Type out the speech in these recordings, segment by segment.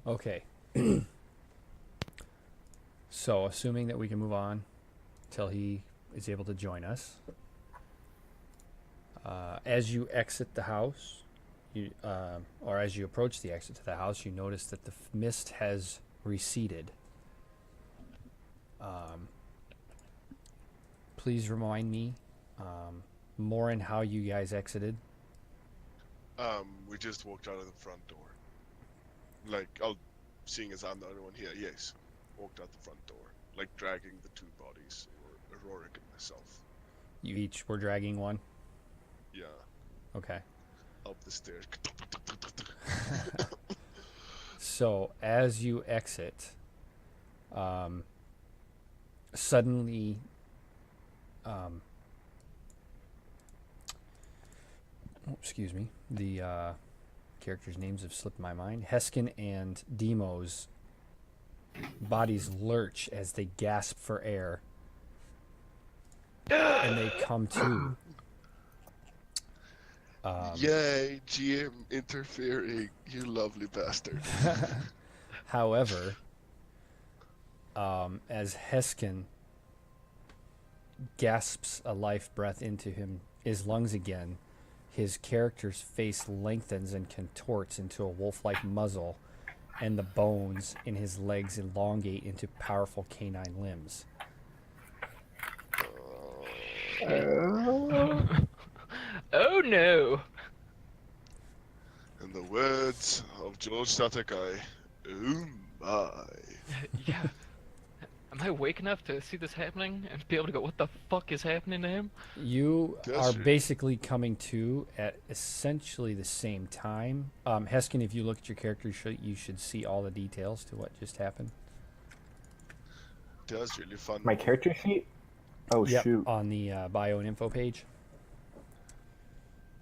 Okay. So, assuming that we can move on till he is able to join us, as you exit the house, or as you approach the exit to the house, you notice that the mist has receded. Please remind me, more in how you guys exited. We just walked out of the front door. Like, I'll, seeing as I'm the only one here, yes, walked out the front door, like dragging the two bodies, Auroric and myself. You each were dragging one. Yeah, Okay. up the stairs. So as you exit, suddenly, excuse me, the characters' names have slipped my mind. Heskin and Demo's bodies lurch as they gasp for air, and they come to. Yay, GM interfering, you lovely bastard. However, as Heskin gasps a life breath into his lungs again, his character's face lengthens and contorts into a wolf-like muzzle, and the bones in his legs elongate into powerful canine limbs. Oh no! In the words of George Satakai, oh my. Yeah. Am I awake enough to see this happening and be able to go, what the fuck is happening to him? You That's are true. basically coming to at essentially the same time. Heskin, if you look at your character, you should see all the details to what just happened. That's really fun. My character sheet? Oh, Yep, shoot. on the bio and info page.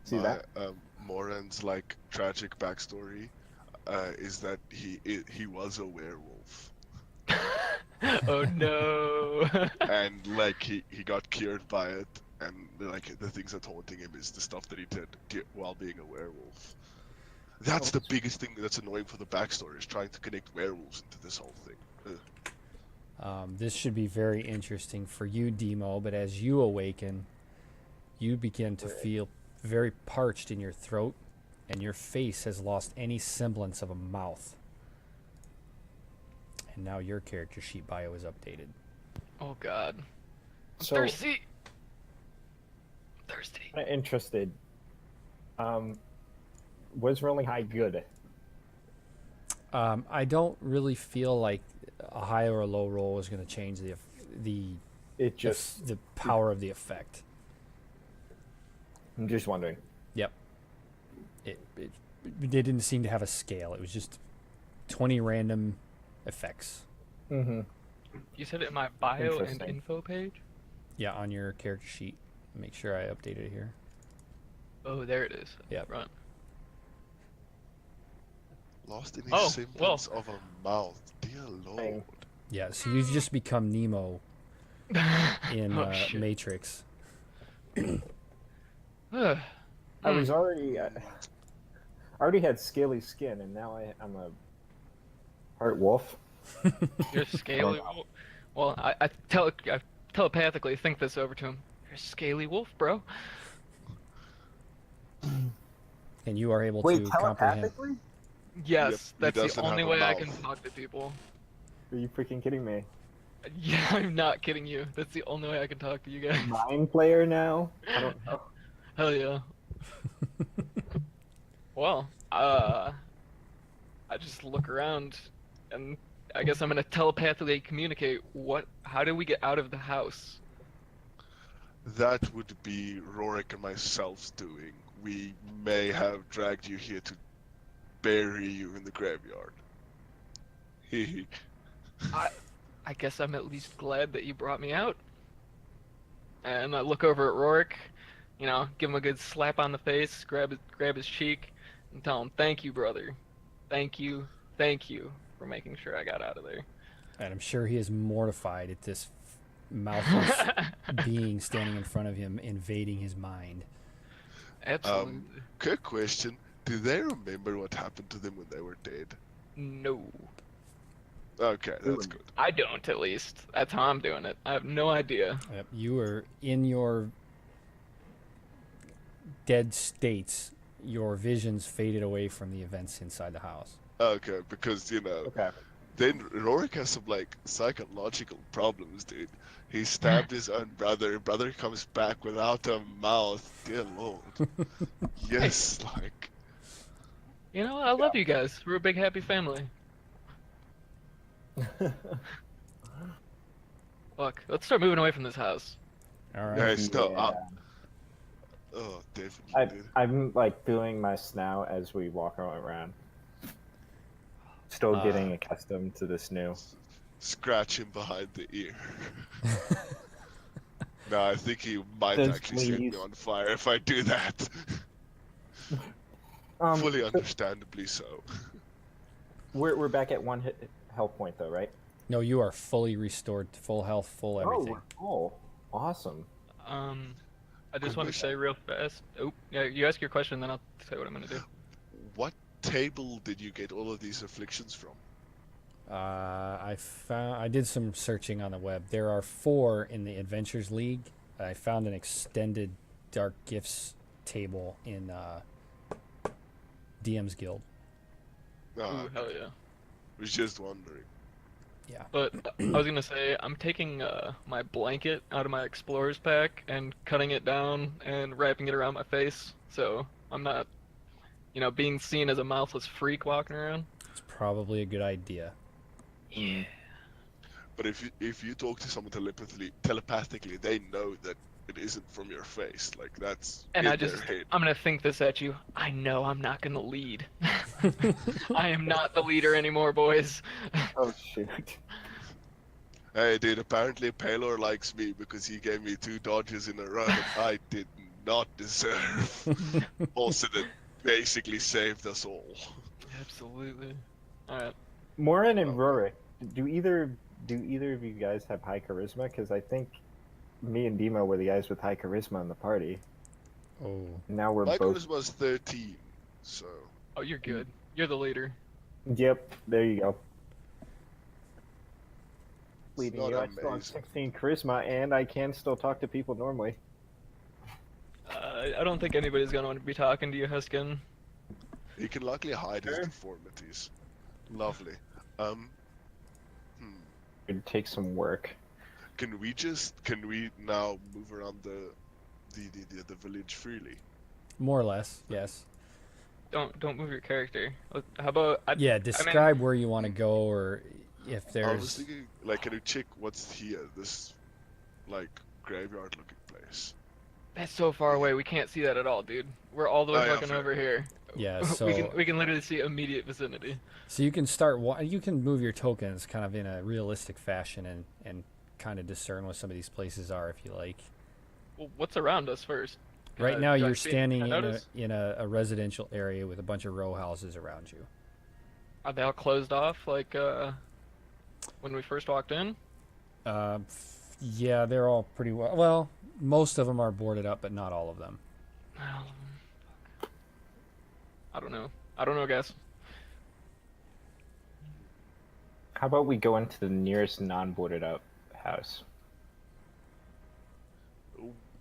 See that? Moran's like tragic backstory is that he was a werewolf. Oh no! And like he got cured by it, and like the things that's haunting him is the stuff that he did while being a werewolf. That's the biggest thing that's annoying for the backstory, is trying to connect werewolves into this whole thing. This should be very interesting for you, Demo, but as you awaken, you begin to feel very parched in your throat, and your face has lost any semblance of a mouth. And now your character sheet bio is updated. Oh god. I'm So, thirsty! Thirsty. I'm interested. Was Rolling High good? I don't really feel like a high or a low roll is going to change the It just... the power of the effect. I'm just wondering. Yep. It didn't seem to have a scale. It was just 20 random effects. Mm-hmm. You said it in my bio and Interesting. info page? Yeah, on your character sheet. Make sure I updated it here. Oh, there it is. Yep. Front. Lost any Oh, semblance of a mouth, dear lord. Yeah, so you just become Nemo in Oh, shit. Matrix. I was already... I already had scaly skin, and now I'm a part wolf. You're scaly wolf. Well, I telepathically think this over to him. You're a scaly wolf, bro. And you are able Wait, to comprehend. telepathically? Yes, Yep, he that's the doesn't only have a way I can mouth. talk to people. Are you freaking kidding me? Yeah, I'm not kidding you. That's the only way I can talk to you guys. Mind player now? I don't know. Hell yeah. Well, I just look around, and I guess I'm gonna telepathically communicate. How do we get out of the house? That would be Rorik and myself's doing. We may have dragged you here to bury you in the graveyard. Hehe. I guess I'm at least glad that you brought me out. And I look over at Rorik, give him a good slap on the face, grab his cheek, and tell him, "Thank you, brother. Thank you for making sure I got out of there." And I'm sure he is mortified at this mouthless being standing in front of him, invading his mind. Absolutely. Quick question. Do they remember what happened to them when they were dead? No. Okay, that's good. I don't, at least. That's how I'm doing it. I have no idea. Yep, you are in your dead states. Your visions faded away from the events inside the house. Okay, because Okay. then Rorik has some like psychological problems, dude. He stabbed his own brother. Brother comes back without a mouth. Dear Lord. Yes, like. You know, I love you guys. We're a big happy family. Look, let's start moving away from this house. All right. Nice. No, Yeah. oh, definitely, dude. I'm like doing my snout as we walk around. Still getting accustomed to this new. Scratch him behind the ear. No, I think he might Does actually set me please- on fire if I do that. Fully So understandably so. we're back at one health point though, right? No, you are fully restored to full health, full everything. Oh, awesome. I just want to say real fast. Oh, yeah, you ask your question, then I'll say what I'm gonna do. What table did you get all of these afflictions from? I did some searching on the web. There are 4 in the Adventures League. I found an extended Dark Gifts table in DM's Guild. Ooh, hell yeah. Was just wondering. Yeah. But I was gonna say, I'm taking my blanket out of my explorer's pack and cutting it down and wrapping it around my face, so I'm not, being seen as a mouthless freak walking around. It's probably a good idea. Yeah. But if you talk to someone telepathically, they know that it isn't from your face. Like that's And in their head. I'm gonna think this at you. I know I'm not gonna lead. I am not the leader anymore, boys. Oh shoot. Hey, dude. Apparently, Palor likes me because he gave me 2 dodges in a row that I did not deserve. Also, that basically saved us all. Absolutely. All right. Morin and Rorik, do either of you guys have high charisma? Because I think me and Demo were the guys with high charisma in the party. Oh. Now we're My both. charisma was 13, so. Oh, you're good. You're the leader. Yep, there you go. It's Leading not you, I still have amazing. 16 charisma, and I can still talk to people normally. I don't think anybody's gonna want to be talking to you, Huskin. He can luckily hide his Sure. deformities. Lovely. It'd take some work. Can we now move around the village freely? More or less, yes. Don't move your character. How about Yeah, describe where you want to go, or if I was there's... thinking, like, can you check what's here? This, like, graveyard-looking place. That's so far away. We can't see that at all, dude. We're all the way Oh, yeah, fucking fair. over here. Yeah, we so... can literally see immediate vicinity. So you can start... You can move your tokens kind of in a realistic fashion and kind of discern what some of these places are, if you like. Well, what's around us first? Right now do I you're see- standing can I notice? in a residential area with a bunch of row houses around you. Are they all closed off like when we first walked in? Yeah, they're all pretty well... Well, most of them are boarded up, but not all of them. Well, fuck. I don't know, guys. How about we go into the nearest non-boarded up house?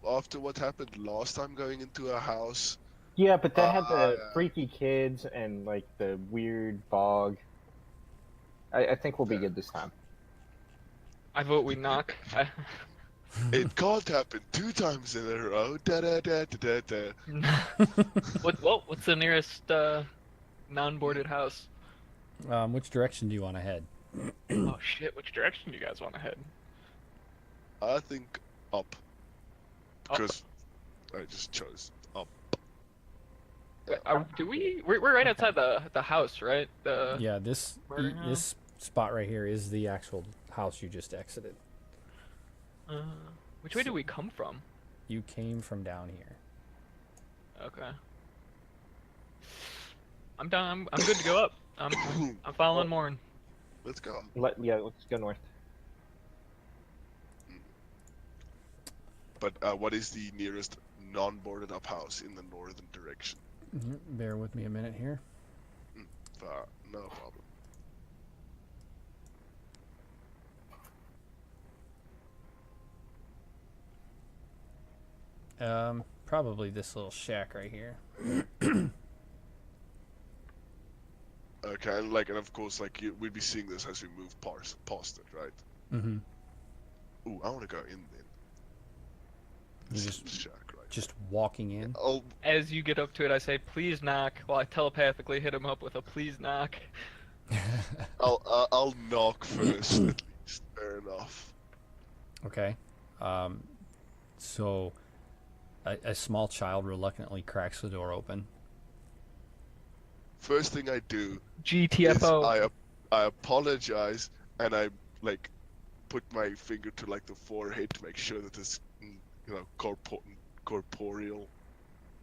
After what happened last time going into a house, Yeah, but that had the yeah. freaky kids and like the weird bog. I think we'll be Yeah. good this time. I vote we knock. it can't happen 2 times in a row. Da da da da da da. What's the nearest non-boarded house? Which direction do you want to head? Oh shit! Which direction do you guys want to head? I think up. Up. Because I just chose up. We're right outside the house, right? Yeah, this Murder house? this spot right here is the actual house you just exited. Which way do we come from? You came from down here. Okay. I'm down. I'm good to go up. I'm following Morn. Let's go. Let's go north. But what is the nearest non-boarded up house in the northern direction? Bear with me a minute here. No problem. Probably this little shack right here. Okay, and of course, we'd be seeing this as we move past it, right? Mm-hmm. Ooh, I want to go in then. You This shack, right? just walking in. I'll As you get up to it, I say, "Please knock," while I telepathically hit him up with a "please knock." I'll knock first at least. Fair enough. Okay. So a small child reluctantly cracks the door open. First thing I do is GTFO. I apologize and I put my finger to the forehead to make sure that this corporeal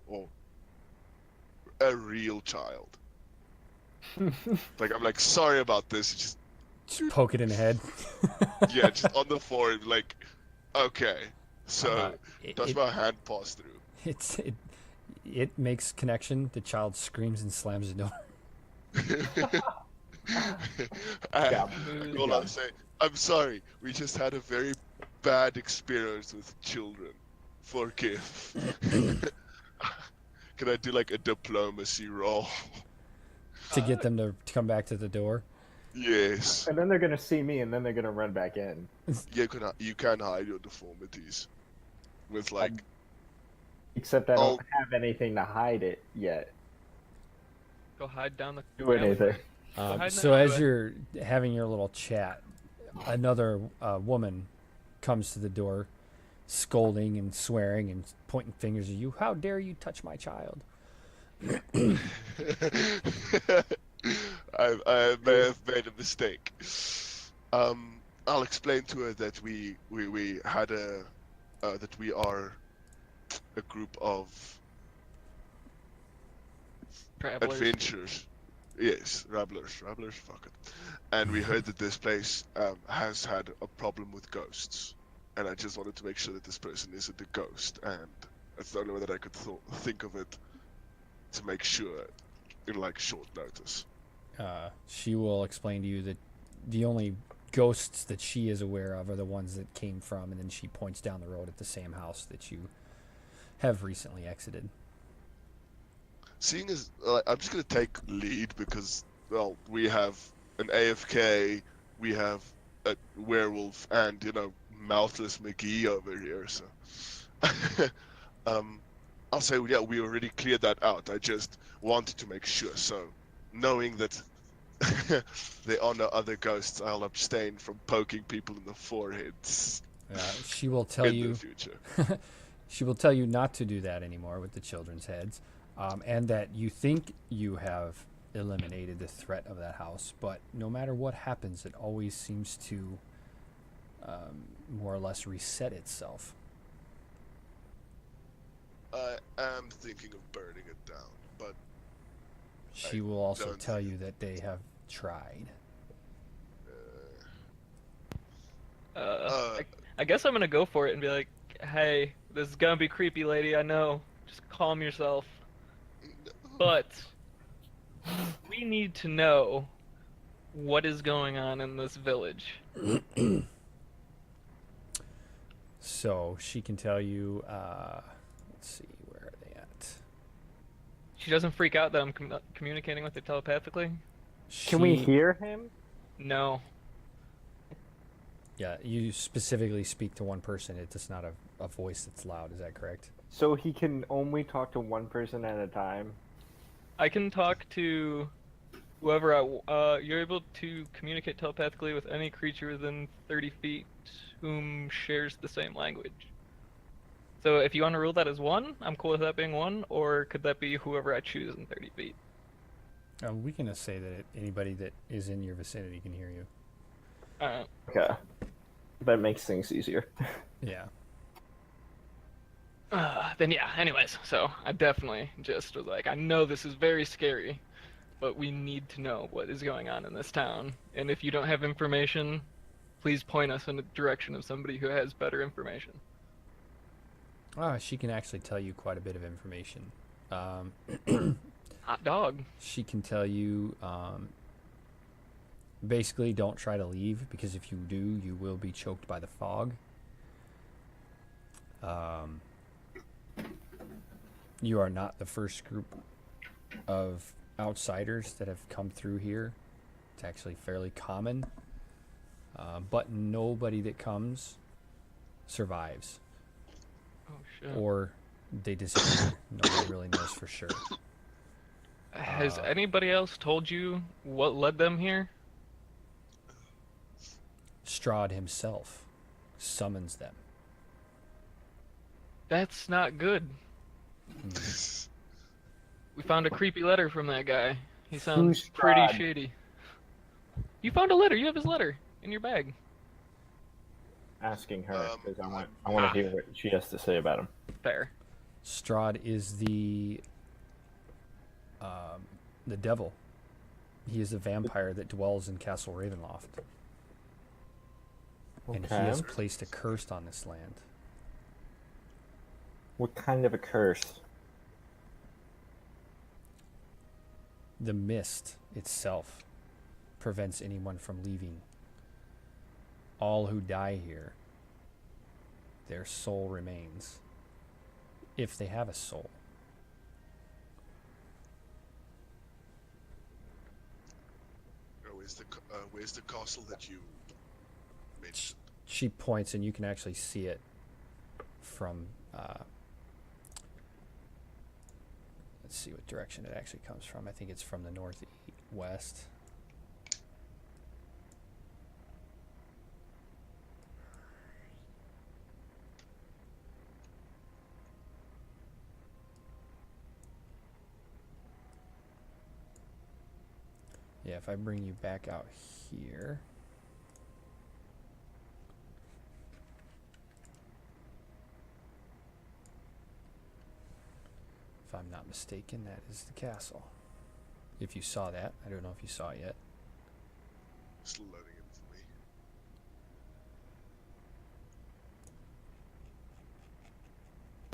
or a real child. I'm sorry about this. It's Just poke it in the head. yeah, just on the forehead. Okay. So does it, my hand pass through? it makes connection. The child screams and slams the door. All I'll say, I'm sorry. We just had a very bad experience with children. Forgive. Can I do a diplomacy roll? To get them to come back to the door. Yes. And then they're gonna see me, and then they're gonna run back in. You can hide your deformities with Except I don't have anything to hide it yet. Go hide down the. Do anything. So as you're having your little chat, another woman comes to the door, scolding and swearing and pointing fingers at you. How dare you touch my child? I may have made a mistake. I'll explain to her that we had that we are a group of Travelers. adventurers. Yes, rabblers, fuck it. And we heard that this place has had a problem with ghosts. And I just wanted to make sure that this person isn't a ghost. And that's the only way that I could think of it to make sure in short notice. She will explain to you that the only ghosts that she is aware of are the ones that came from, and then she points down the road at the same house that you have recently exited. Seeing as I'm just gonna take lead because we have an AFK, we have a werewolf, and mouthless McGee over here. So I'll say we already cleared that out. I just wanted to make sure. So knowing that there are no other ghosts, I'll abstain from poking people in the foreheads. She will tell in you. the future. She will tell you not to do that anymore with the children's heads, and that you think you have eliminated the threat of that house, but no matter what happens, it always seems to more or less reset itself. I am thinking of burning it down, but She will also tell you that they have tried. I guess I'm gonna go for it and be like, "Hey, this is gonna be creepy, lady. I know. Just calm yourself. But we need to know what is going on in this village." So she can tell you. Let's see, where are they at? She doesn't freak out that I'm communicating with her telepathically? Can we hear him? No. Yeah, you specifically speak to one person. It's not a voice that's loud. Is that correct? So he can only talk to one person at a time? I can talk to whoever you're able to communicate telepathically with any creature within 30 feet whom shares the same language. So if you want to rule that as one, I'm cool with that being one, or could that be whoever I choose in 30 feet? We can just say that anybody that is in your vicinity can hear you. Okay. That makes things easier. Yeah. Then yeah, anyways, so I definitely just was like, I know this is very scary, but we need to know what is going on in this town. And if you don't have information, please point us in the direction of somebody who has better information. She can actually tell you quite a bit of information. Hot dog. She can tell you, basically, don't try to leave, because if you do, you will be choked by the fog. You are not the first group of outsiders that have come through here. It's actually fairly common. But nobody that comes survives. Oh shit. Or they disappear. Nobody really knows for sure. Has anybody else told you what led them here? Strahd himself summons them. That's not good. We found a creepy letter from that guy. He sounds Who's pretty Strahd? shady. You found a letter. You have his letter in your bag. Asking her because I want Ah. to hear what she has to say about him. Fair. Strahd is the devil. He is a vampire that dwells in Castle Ravenloft. And he has placed a curse on this land. What kind of a curse? The mist itself prevents anyone from leaving. All who die here, their soul remains. If they have a soul. Where's the castle that you mentioned? She points, and you can actually see it from. Let's see what direction it actually comes from. I think it's from the northwest. Yeah, if I bring you back out here. If I'm not mistaken, that is the castle. If you saw that, I don't know if you saw it yet. Still loading it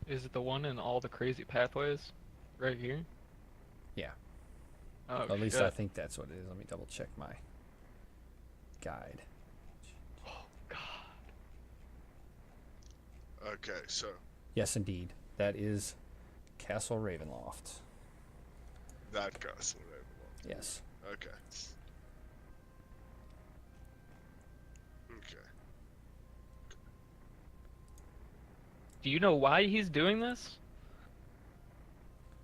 for me. Is it the one in all the crazy pathways? Right here? Yeah. Oh, At least shit. I think that's what it is. Let me double check my guide. Oh, God. Okay, so Yes, indeed. That is Castle Ravenloft. that castle, Ravenloft. Yes. Okay. Okay. Do you know why he's doing this?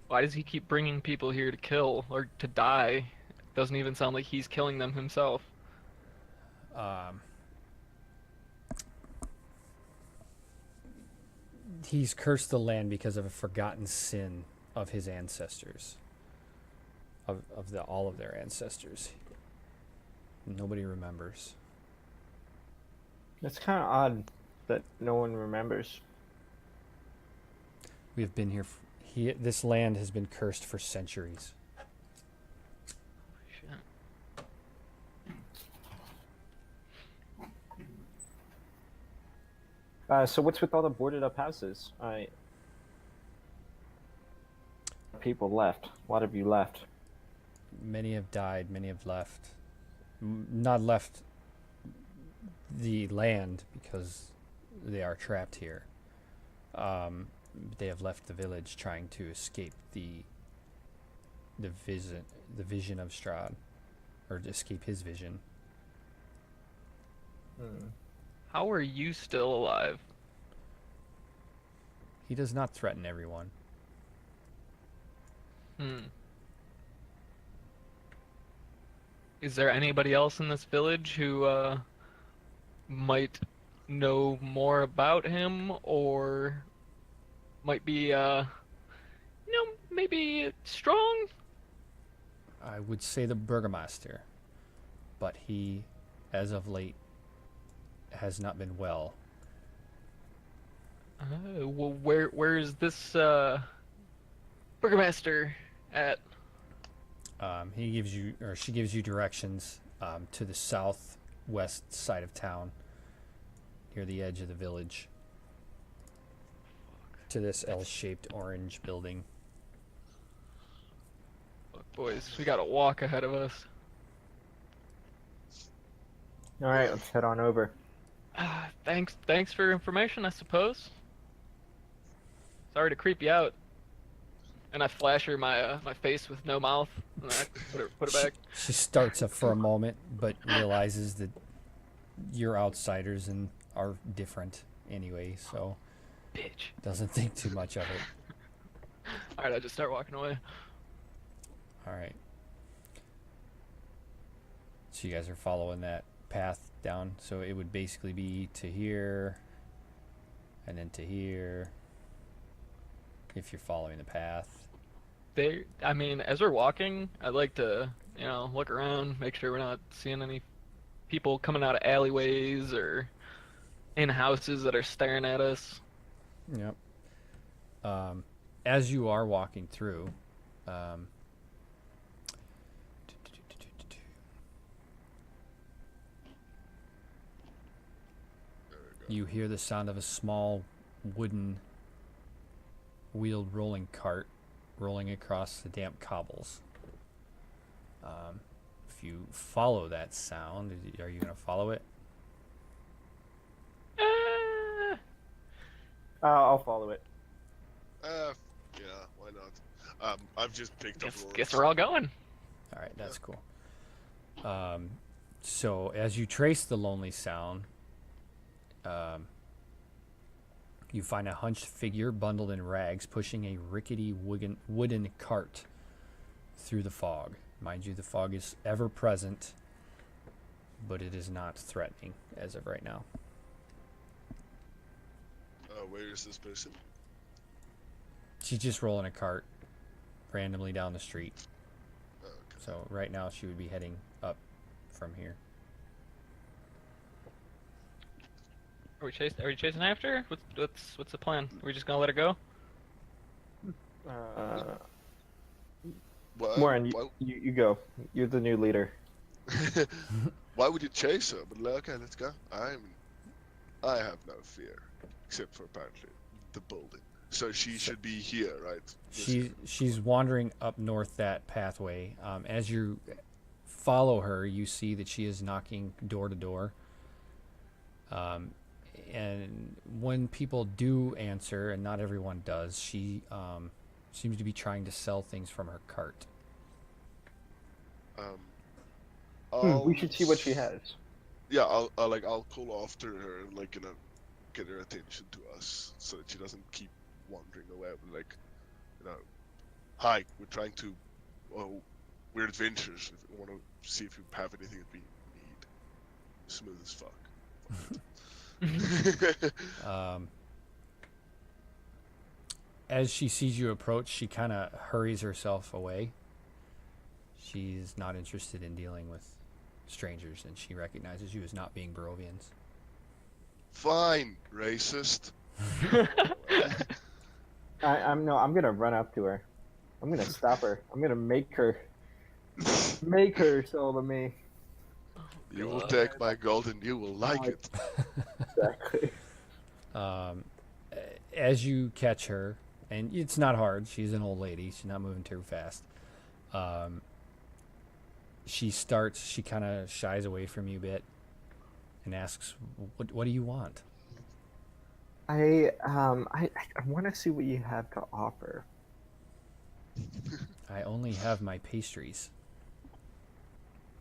Why does he keep bringing people here to kill or to die? Doesn't even sound like he's killing them himself. He's cursed the land because of a forgotten sin of his ancestors. Of all of their ancestors. Nobody remembers. It's kind of odd that no one remembers. We have been here. This land has been cursed for centuries. Shit. So what's with all the boarded up houses? People left. A lot of you left. Many have died. Many have left. Not left the land because they are trapped here. They have left the village trying to escape the vision of Strahd, or to escape his vision. How are you still alive? He does not threaten everyone. Is there anybody else in this village who might know more about him, or might be maybe strong? I would say the Burgomaster, but he, as of late, has not been well. Well, where is this Burgomaster at? He gives you, or she gives you directions to the southwest side of town, near the edge of the village, to this L-shaped orange building. Look, boys, we got a walk ahead of us. All right, let's head on over. Thanks for information, I suppose. Sorry to creep you out. And I flash her my face with no mouth, and I put it back. She starts up for a moment, but realizes that you're outsiders and are different anyway, so Bitch. doesn't think too much of it. All right, I just start walking away. All right. So you guys are following that path down. So it would basically be to here, and then to here, if you're following the path. I mean, as we're walking, I'd like to, look around, make sure we're not seeing any people coming out of alleyways or in houses that are staring at us. Yep. As you are walking through, you hear the sound of a small wooden wheeled rolling cart rolling across the damp cobbles. If you follow that sound, are you going to follow it? I'll follow it. Yeah, why not? I've just picked up. Guess we're all going. All right, that's cool. So as you trace the lonely sound, you find a hunched figure bundled in rags pushing a rickety wooden cart through the fog. Mind you, the fog is ever present, but it is not threatening as of right now. Where is this person? She's just rolling a cart randomly down the street. Okay. So right now she would be heading up from here. Are we chasing after her? What's the plan? Are we just gonna let her go? Morin, you go. You're the new leader. Why would you chase her? But okay, let's go. I have no fear, except for apparently the building. So she should be here, right? She's wandering up north that pathway. As you follow her, you see that she is knocking door to door. And when people do answer, and not everyone does, she seems to be trying to sell things from her cart. We should see what she has. Yeah, I'll call after her and get her attention to us so that she doesn't keep wandering away. Like, hi, we're trying to, we're adventurers. If we want to see if you have anything that we need. Smooth as fuck. As she sees you approach, she kind of hurries herself away. She's not interested in dealing with strangers, and she recognizes you as not being Barovians. Fine, racist. I'm gonna run up to her. I'm gonna stop her. I'm gonna make her sell to me. You will take my gold and you will like it. Exactly. As you catch her, and it's not hard, she's an old lady, she's not moving too fast. She kind of shies away from you a bit and asks, what do you want? I want to see what you have to offer. I only have my pastries.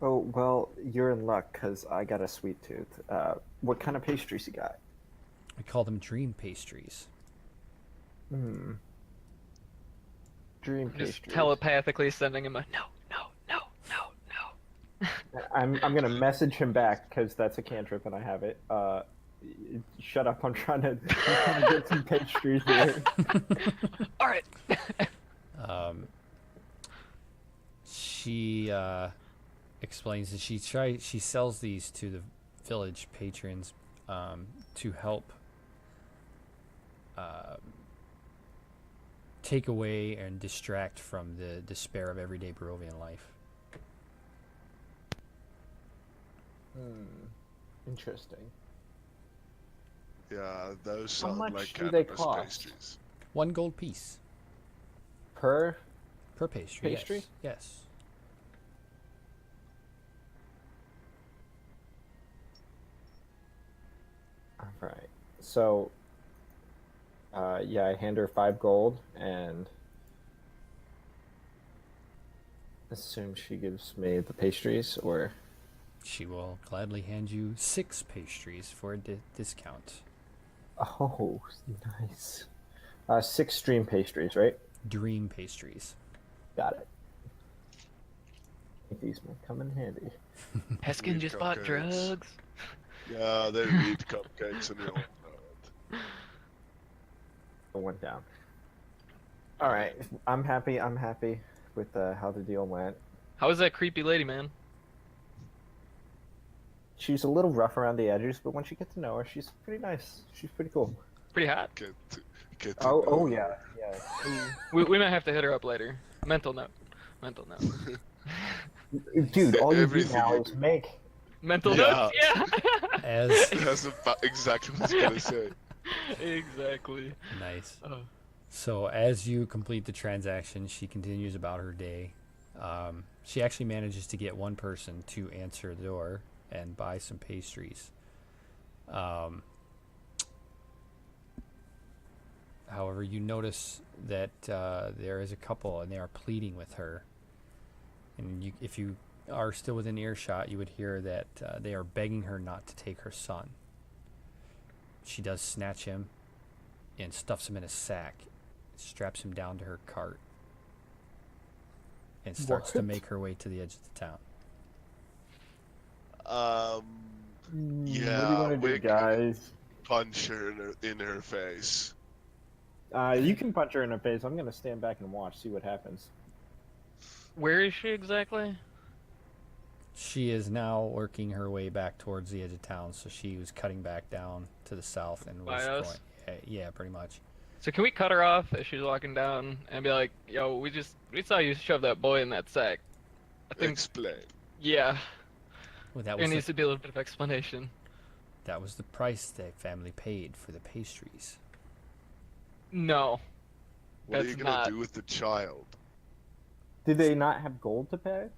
Oh, well, you're in luck, because I got a sweet tooth. What kind of pastries you got? We call them dream pastries. Dream Just pastries. telepathically sending him a no. I'm gonna message him back, because that's a cantrip and I have it. Shut up, I'm trying to get some pastries here. All right. She explains that she sells these to the village patrons to help take away and distract from the despair of everyday Barovian life. Interesting. Yeah, those How sound much like do they cannabis cost? pastries. 1 gold piece Per pastry. pastry? Yes. Alright. So, I hand her 5 gold, and assume she gives me the pastries, or... She will gladly hand you 6 pastries for a discount. Oh, nice. 6 stream pastries, right? Dream pastries. Got it. I think these might come in handy. Peskin Weed just bought cupcakes. drugs. Yeah, they read cupcakes and they all know It went down. All right, I'm happy. I'm happy with how the deal went. How was that creepy lady, man? She's a little rough around the edges, but once you get to know her, she's pretty nice. She's pretty cool. Pretty hot. Get to Oh, know oh her. yeah, yeah. We might have to hit her up later. Mental note. Mental note. Dude, all you do Everything now you is do. make. Mental Yeah. notes. Yeah. As That's exactly what I was gonna say. Exactly. nice. Oh. So as you complete the transaction, she continues about her day. She actually manages to get one person to answer the door and buy some pastries. However, you notice that there is a couple, and they are pleading with her. And if you are still within earshot, you would hear that they are begging her not to take her son. She does snatch him and stuffs him in a sack, straps him down to her cart, and starts to What? make her way to the edge of the town. What do you Yeah, want to do, we guys? punch her in her face. You can punch her in the face. I'm gonna stand back and watch, see what happens. Where is she exactly? She is now working her way back towards the edge of town, so she was cutting back down to the south and By was us? going. Yeah, pretty much. So can we cut her off as she's walking down and be like, "Yo, we saw you shove that boy in that sack." I think, Explain. yeah, Well, that there was needs to be a little bit of explanation. that was the price the family paid for the pastries. No, What are That's you gonna not- do with the child? Did they not have gold to pay?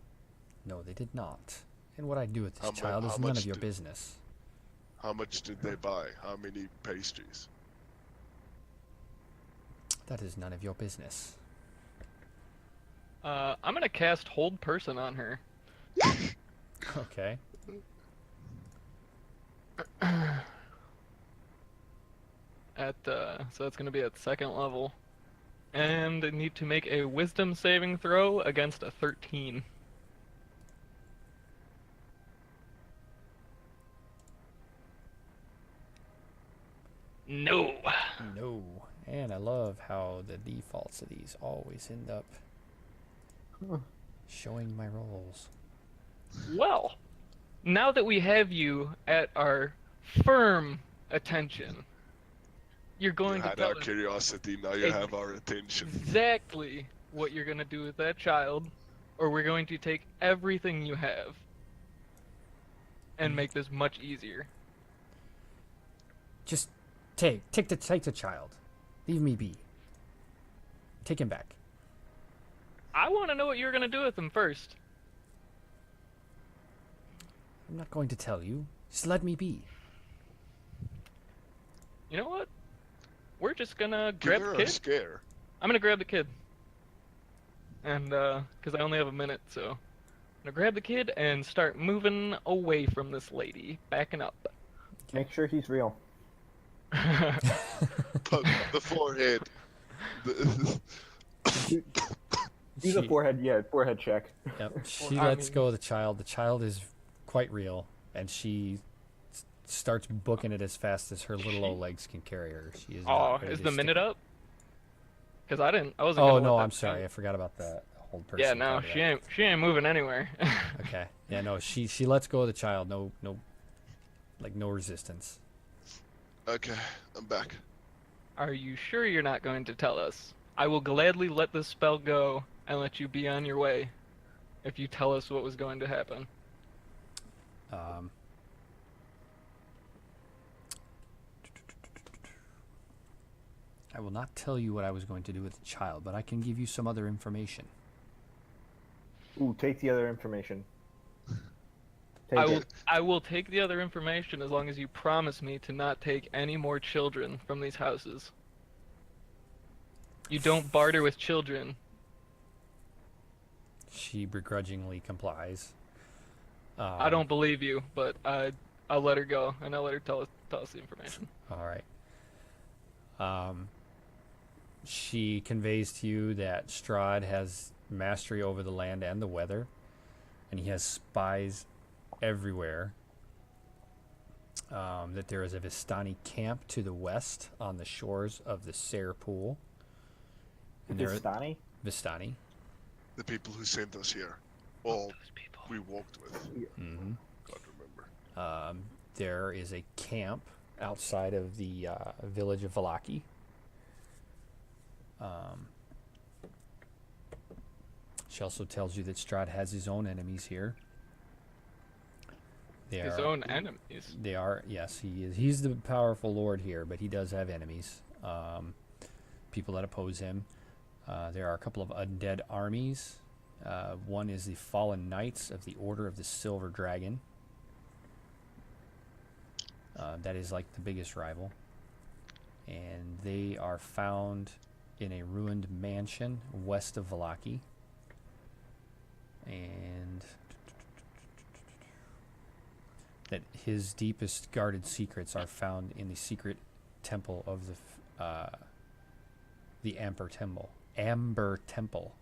No, they did not. And what I do with this How mu- child how is none much of your did- business. How much did they buy? How many pastries? That is none of your business. I'm gonna cast Hold Person on her. Okay. So that's gonna be at 2nd level, and I need to make a Wisdom saving throw against a 13. No. No. And I love how the defaults of these always end up Huh. showing my rolls. Well, now that we have you at our firm attention, you're You going to had tell our us curiosity, now you Ex- have our attention. exactly what you're going to do with that child, or we're going to take everything you have and make this much easier. Just take the child. Leave me be. Take him back. I want to know what you're going to do with him first. I'm not going to tell you. Just let me be. You know what? We're just going to Give grab her the a kid. scare. I'm going to grab the kid. And, because I only have a minute, so. I'm going to grab the kid and start moving away from this lady, backing up. Make sure he's real. But the forehead. The, Do the She- forehead check. Yep. She I lets mean- go of the child. The child is quite real, and she starts booking it as fast as her little old legs can carry her. She is. Oh, not ready is to the stick minute it. up? Because I wasn't Oh gonna no, let I'm that sorry. I count. forgot about that old person. Yeah, no, part of she that. ain't moving anywhere. Okay. Yeah, no. She lets go of the child. No, no resistance. okay, I'm back. Are you sure you're not going to tell us? I will gladly let this spell go and let you be on your way if you tell us what was going to happen. I will not tell you what I was going to do with the child, but I can give you some other information. Ooh, take the other information. Take it. I will take the other information as long as you promise me to not take any more children from these houses. You don't barter with children. She begrudgingly complies. I don't believe you, but I'll let her go, and I'll let her tell us the information. All right. She conveys to you that Strahd has mastery over the land and the weather, and he has spies everywhere. That there is a Vistani camp to the west on the shores of the Sare Pool. And there- Vistani? Vistani. The people who sent us here. All Those people. we walked with. Mm-hmm. God remember. There is a camp outside of the village of Vallaki. She also tells you that Strahd has his own enemies here. They His are- own enemies. They are, yes, he is. He's the powerful lord here, but he does have enemies. People that oppose him. There are a couple of undead armies. One is the Fallen Knights of the Order of the Silver Dragon. That is like the biggest rival. And they are found in a ruined mansion west of Vallaki. And that his deepest guarded secrets are found in the secret temple of the Amber Temple,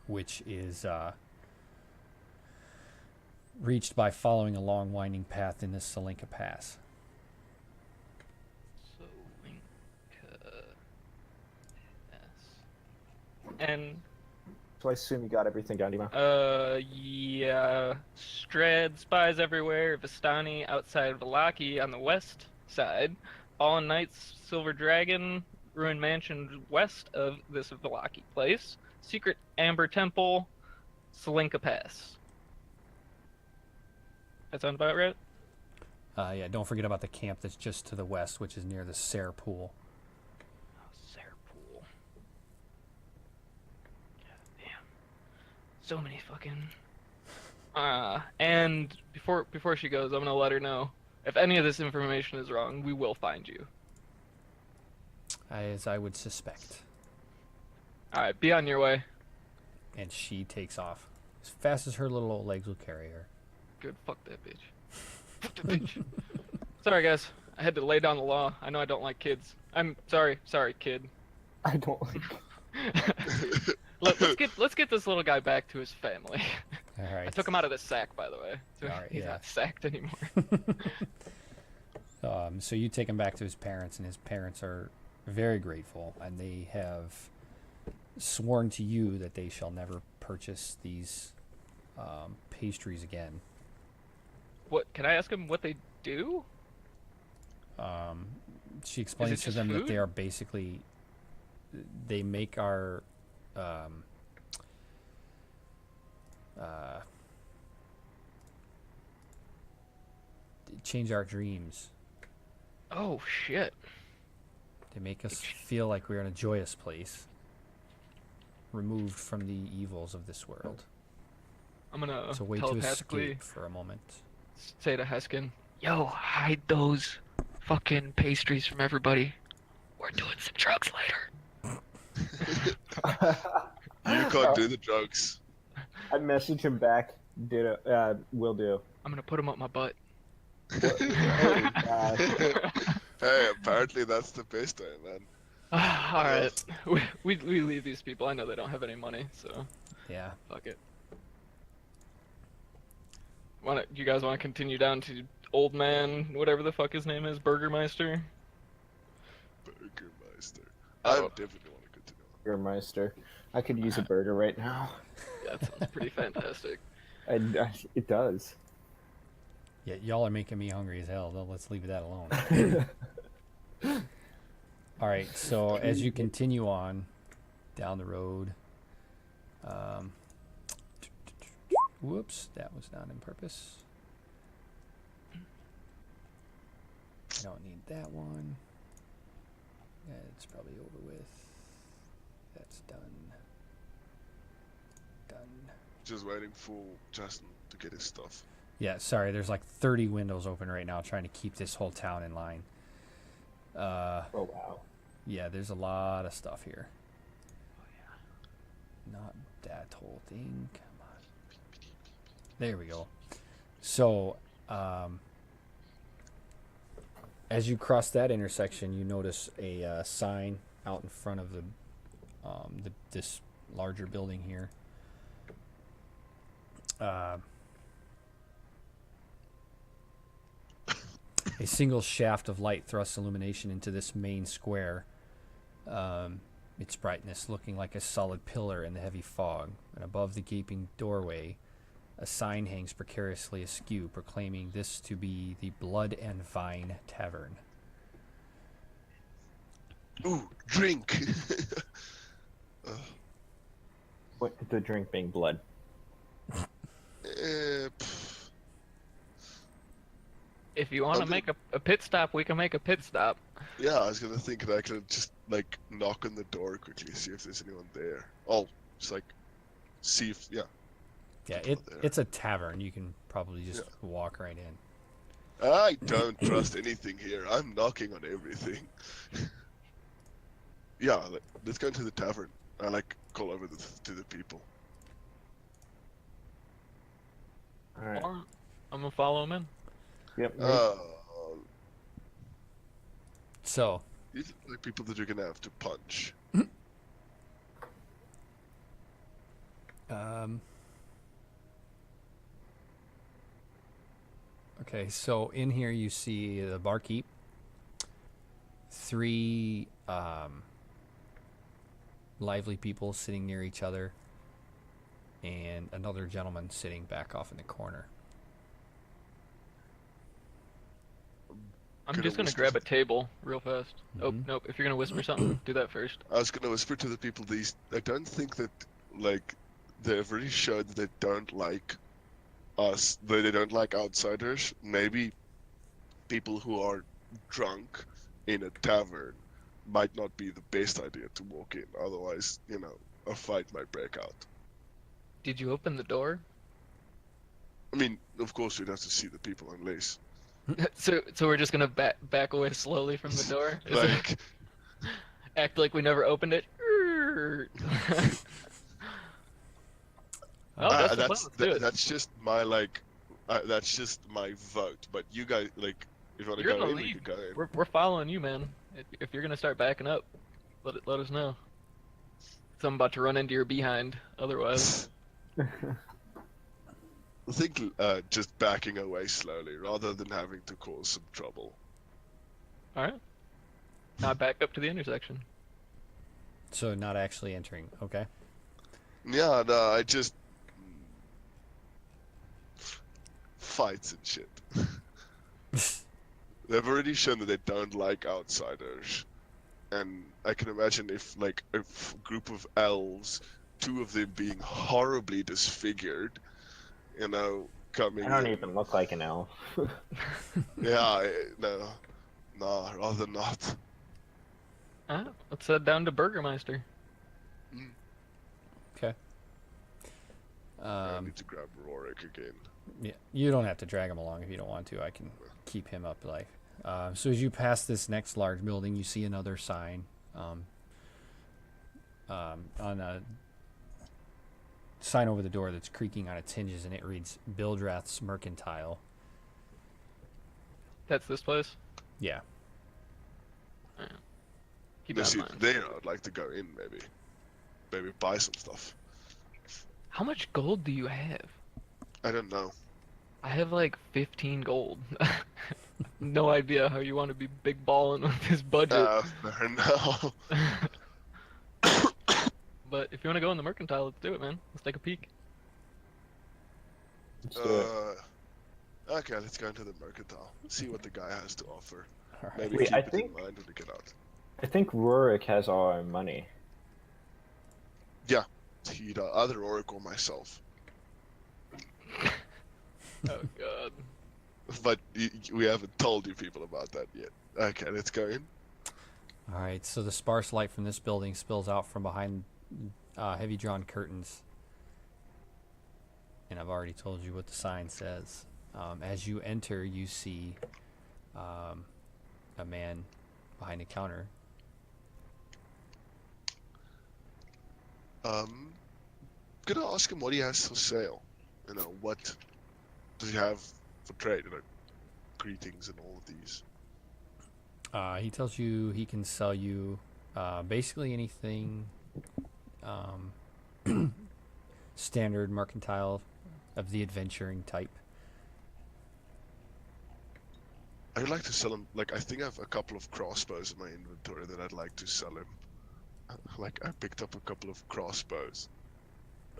which is reached by following a long winding path in the Salinka Pass. So, yes. And So I assume you got everything down, Dima. yeah, Strahd spies everywhere. Vistani outside of Vallaki on the west side. Fallen Knights, Silver Dragon, Ruined Mansion west of this Vallaki place. Secret Amber Temple, Salinka Pass. That sound about right? Yeah, don't forget about the camp that's just to the west, which is near the Sare Pool. Oh, Sarpool. Damn. So many fucking. And before she goes, I'm gonna let her know if any of this information is wrong, we will find you. As I would suspect. All right, be on your way. And she takes off as fast as her little old legs will carry her. Good. Fuck that bitch. Fuck that bitch. Sorry, guys. I had to lay down the law. I know I don't like kids. I'm sorry. Sorry, kid. I don't like. Let's get this little guy back to his family. All right. I took him out of the sack, by the way. So All right, he's yeah. not sacked anymore. So you take him back to his parents, and his parents are very grateful, and they have sworn to you that they shall never purchase these pastries again. What? Can I ask him what they do? She explains to just them that they food? are basically, they make our change our dreams. Oh shit. They make us feel like we're in a joyous place, removed from the evils of this world. I'm gonna It's a way to telepathically escape for a moment. say to Heskin, "Yo, hide those fucking pastries from everybody. We're doing some drugs later." You can't do the drugs. I message him back. Will do. I'm gonna put them up my butt. Oh, gosh. Hey, apparently that's the best way, man. All right, we leave these people. I know they don't have any money, so Yeah. fuck it. You guys want to continue down to Old Man, whatever the fuck his name is, Burgermeister? Burgermeister. Oh. I definitely want to continue. Burgermeister. I could use a burger right now. That sounds pretty fantastic. It does. Yeah, y'all are making me hungry as hell. Though, let's leave that alone. All right. So as you continue on down the road, whoops, that was not on purpose. I don't need that one. It's probably over with. That's done. Done. Just waiting for Justin to get his stuff. Yeah, sorry, there's like 30 windows open right now trying to keep this whole town in line. Oh wow. Yeah, there's a lot of stuff here. Not that whole thing. Come on. There we go. So, as you cross that intersection, you notice a sign out in front of this larger building here. A single shaft of light thrusts illumination into this main square. Its brightness looking like a solid pillar in the heavy fog. And above the gaping doorway, a sign hangs precariously askew, proclaiming this to be the Blood and Vine Tavern. Ooh, drink! What the drink being blood? Pff. If you want to make a pit stop, we can make a pit stop. Yeah, I was gonna think that I could just, like, knock on the door quickly, see if there's anyone there. Oh, just, like, see if, yeah. Yeah, it's a tavern. You can probably just walk right in. I don't trust anything here. I'm knocking on everything. Yeah, let's go into the tavern. I, like, call over to the people. Alright. I'm gonna follow him in. Yep. So, These are like people that you're gonna have to punch. Okay, so in here you see the barkeep, 3 lively people sitting near each other, and another gentleman sitting back off in the corner. I'm just gonna grab a table real fast. Oh, nope. If you're gonna whisper something, do that first. I was gonna whisper to the people I don't think that, like, they've already showed that they don't like us, that they don't like outsiders. Maybe people who are drunk in a tavern might not be the best idea to walk in. Otherwise, you know, a fight might break out. Did you open the door? I mean, of course we'd have to see the people unless. So we're just gonna back away slowly from the door? Like, Act like we never opened it? Oh, that's the plan. Let's do it. that's just my, like, that's just my vote. But you guys, like, if you want to You're go in the in, we lead. can go in. We're following you, man. If you're gonna start backing up, let us know. So I'm about to run into your behind. Otherwise, I think just backing away slowly rather than having to cause some trouble. all right. Now back up to the intersection. So not actually entering, okay? Yeah, no, I just fights and shit. They've already shown that they don't like outsiders, and I can imagine if, like, a group of elves, 2 of them being horribly disfigured, you know, coming I don't in. even look like an elf. Yeah, no, rather not. Let's head down to Burgermeister. Okay. I need to grab Rorik again. Yeah, you don't have to drag him along if you don't want to. I can keep him up life. So as you pass this next large building, you see another sign on a sign over the door that's creaking on its hinges, and it reads Bildrath's Mercantile. That's this place. Yeah. Keep Now, that see, in mind. there I'd like to go in, maybe buy some stuff. How much gold do you have? I don't know. I have like 15 gold. No idea how you want to be big balling with this budget. Fair enough. But if you want to go in the mercantile, let's do it, man. Let's take a peek. Let's do it. Okay, let's go into the mercantile. See what the guy has to offer. All right. Maybe Wait, keep I it think- in mind when we get out. I think Rurik has all our money. Yeah, either Rorik or myself. Oh god. But we haven't told you people about that yet. Okay, let's go in. All right, so the sparse light from this building spills out from behind heavy drawn curtains. And I've already told you what the sign says. As you enter, you see a man behind a counter. gonna ask him what he has for sale. What does he have for trade? Greetings and all of these. He tells you he can sell you basically anything standard mercantile of the adventuring type. I'd like to sell him. I think I have a couple of crossbows in my inventory that I'd like to sell him. I picked up a couple of crossbows.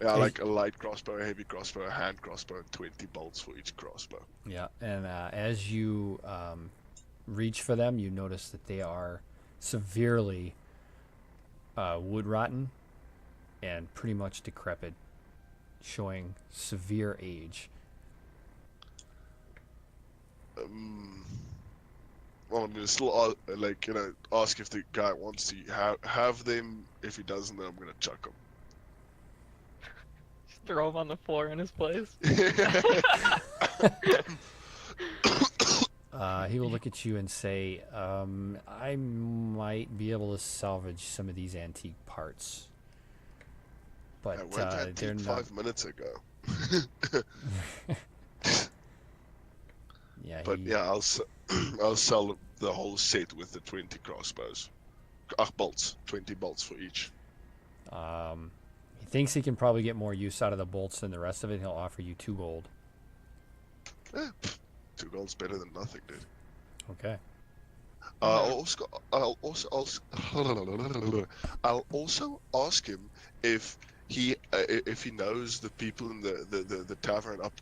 Yeah, like a light crossbow, a heavy crossbow, a hand crossbow, and 20 bolts for each crossbow. Yeah, and as you reach for them, you notice that they are severely wood rotten and pretty much decrepit, showing severe age. Well, I'm gonna still ask if the guy wants to have them. If he doesn't, then I'm gonna chuck them. Just throw him on the floor in his place. He will look at you and say, I might be able to salvage some of these antique parts. But I went antique they're not... 5 minutes ago. Yeah, But yeah, I'll sell the whole set with the 20 crossbows. Bolts, 20 bolts for each. He thinks he can probably get more use out of the bolts than the rest of it. He'll offer you 2 gold. 2 gold's better than nothing, dude. Okay. I'll also ask him if he knows the people in the tavern up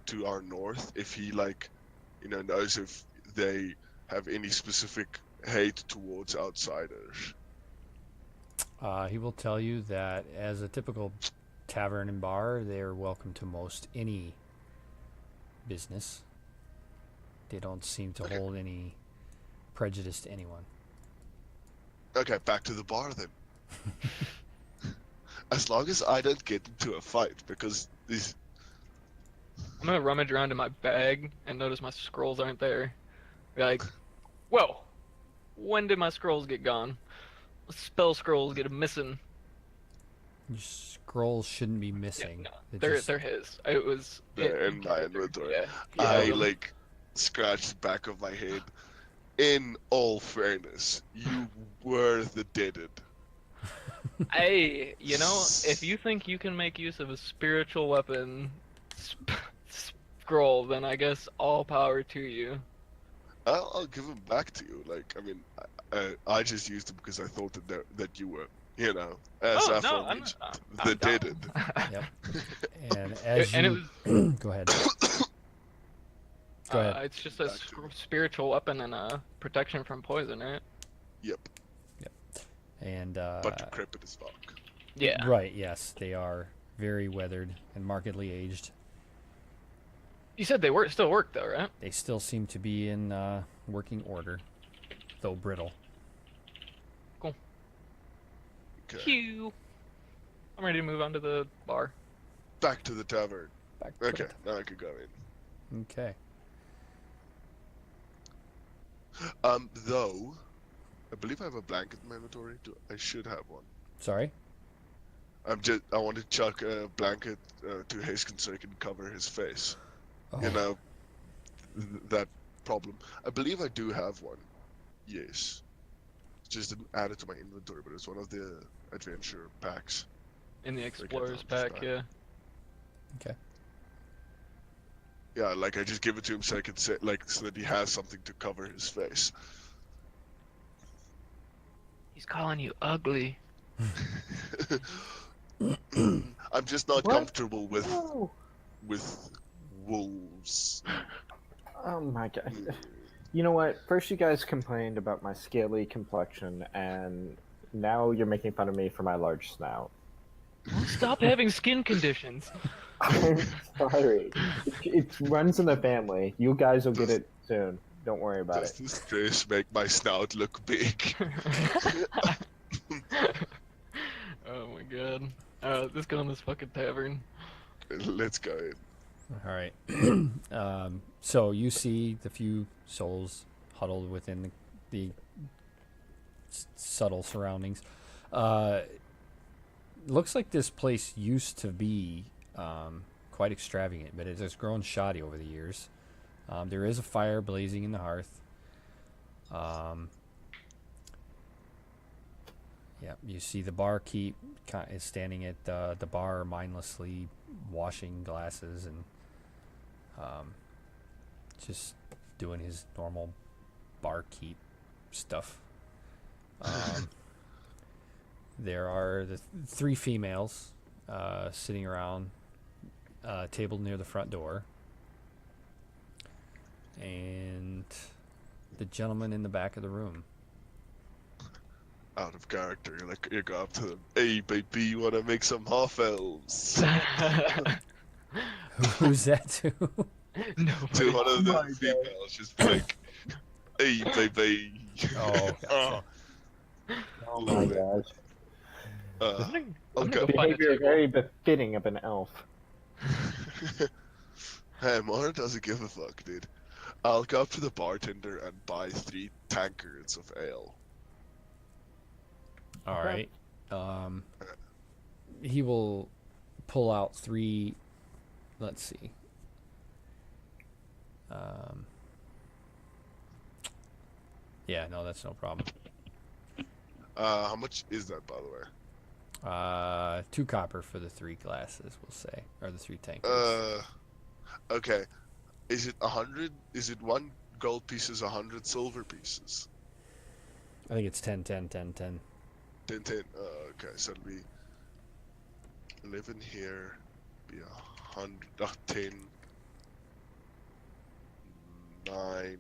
to our north, if he knows if they have any specific hate towards outsiders. He will tell you that as a typical tavern and bar, they're welcome to most any business. They don't seem to hold any prejudice to anyone. Okay, back to the bar then. As long as I don't get into a fight, because these... I'm gonna rummage around in my bag and notice my scrolls aren't there. Be like, whoa, when did my scrolls get gone? Spell scrolls get missing. Your scrolls shouldn't be missing. Yeah, no, they're his. It was they're in my inventory. Yeah. I scratched the back of my head. In all fairness, you were the deaded. Hey, if you think you can make use of a spiritual weapon scroll, then I guess all power to you. I'll give them back to you. I just used them because I thought that you were, as the deaded. Yep. And as you... Go ahead. Go ahead. It's just a spiritual weapon and a protection from poison, right? Yep. And but decrepit as fuck. Yeah. Right. Yes, they are very weathered and markedly aged. You said they still work though, right? They still seem to be in working order, though brittle. Cool. Okay. Phew. I'm ready to move on to the bar. Back to the tavern. Okay. Now I could go in. Okay. Though, I believe I have a blanket in my inventory. I should have one. Sorry? I want to chuck a blanket to Haskins so he can cover his face. Oh. That problem. I believe I do have one. Yes. Just didn't add it to my inventory, but it's one of the adventure packs. In the Explorer's pack, yeah. Okay. Yeah, I just give it to him so I can say, so that he has something to cover his face. He's calling you ugly. I'm just not comfortable with wolves. Oh my god. You know what? First you guys complained about my scaly complexion, and now you're making fun of me for my large snout. Stop having skin conditions. I'm sorry. It runs in the family. You guys will get it soon. Don't worry about Does it. this dress make my snout look big? Oh my god. Let's go in this fucking tavern. Let's go in. All right. So you see the few souls huddled within the subtle surroundings. looks like this place used to be quite extravagant, but it has grown shoddy over the years. There is a fire blazing in the hearth. Yeah, you see the barkeep is standing at the bar mindlessly washing glasses and just doing his normal barkeep stuff. There are the three females sitting around a table near the front door. And the gentleman in the back of the room. Out of character, you go up to them. Hey, baby, you wanna make some half elves? Who's that to? To one of the my God. females, just be like, hey, baby. Oh, gotcha. Oh my gosh. Uh, I'm I'll gonna go. go find a Behavior table. very befitting of an elf. Hey, Mara doesn't give a fuck, dude. I'll go up to the bartender and buy 3 tankards of ale. All right. He will pull out 3. Let's see. Yeah, no, that's no problem. How much is that, by the way? 2 copper for the 3 glasses, we'll say, or the 3 tankards. Okay. Is it 100? Is it 1 gold pieces, 100 silver pieces? I think it's 10, 10, 10, 10. 10, 10. Okay, so it'll be 11 here, be 100, 10, 9, and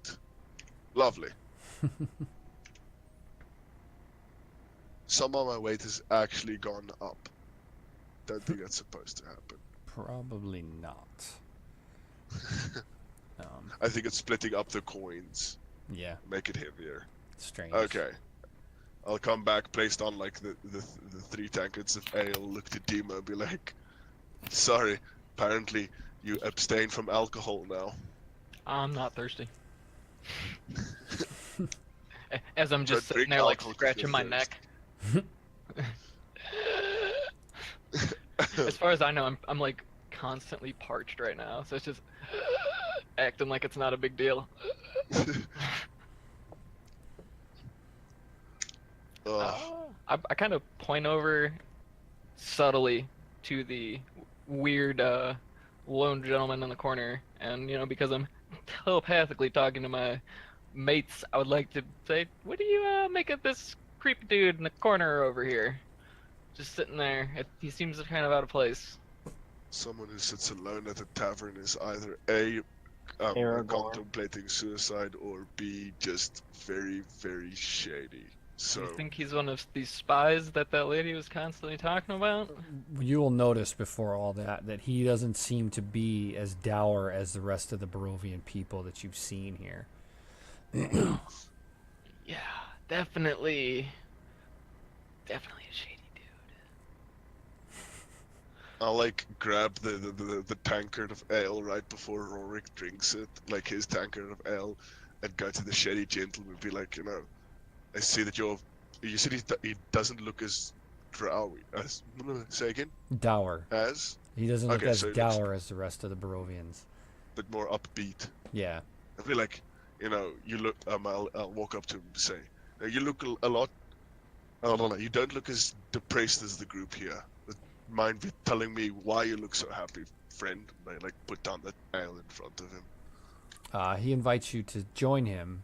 8. Lovely. Somehow my weight has actually gone up. Don't think that's supposed to happen. Probably not. I think it's splitting up the coins, Yeah, make it heavier. strange. Okay. I'll come back, placed on like the 3 tankards of ale, look to Dima and be like, sorry, apparently you abstain from alcohol now. I'm not thirsty. As I'm just But sitting drink there, like, alcohol 'cause scratching you're my neck. As far as I know, I'm like constantly parched right now, so it's just acting like it's not a big deal. I kind of point over subtly to the weird lone gentleman in the corner, and because I'm telepathically talking to my mates, I would like to say, what do you make of this creepy dude in the corner over here? Just sitting there. He seems kind of out of place. Someone who sits alone at a tavern is either A, Aragorn. contemplating suicide, or B, just very, very shady. So, Do you think he's one of these spies that lady was constantly talking about? You will notice before all that he doesn't seem to be as dour as the rest of the Barovian people that you've seen here. Yeah, definitely a shady dude. I'll like grab the tankard of ale right before Rorik drinks it, like his tankard of ale, and go to the shady gentleman and be like, I see that you said he doesn't look as drowy as, say again? Dour. As? He doesn't look Okay, as so he dour as the rest of the Barovians. But more upbeat. Yeah. I feel like, you look, I'll walk up to him and say, you look a lot, I don't know, you don't look as depressed as the group here. But mind be telling me why you look so happy, friend? And I, put down that ale in front of him He invites you to join him.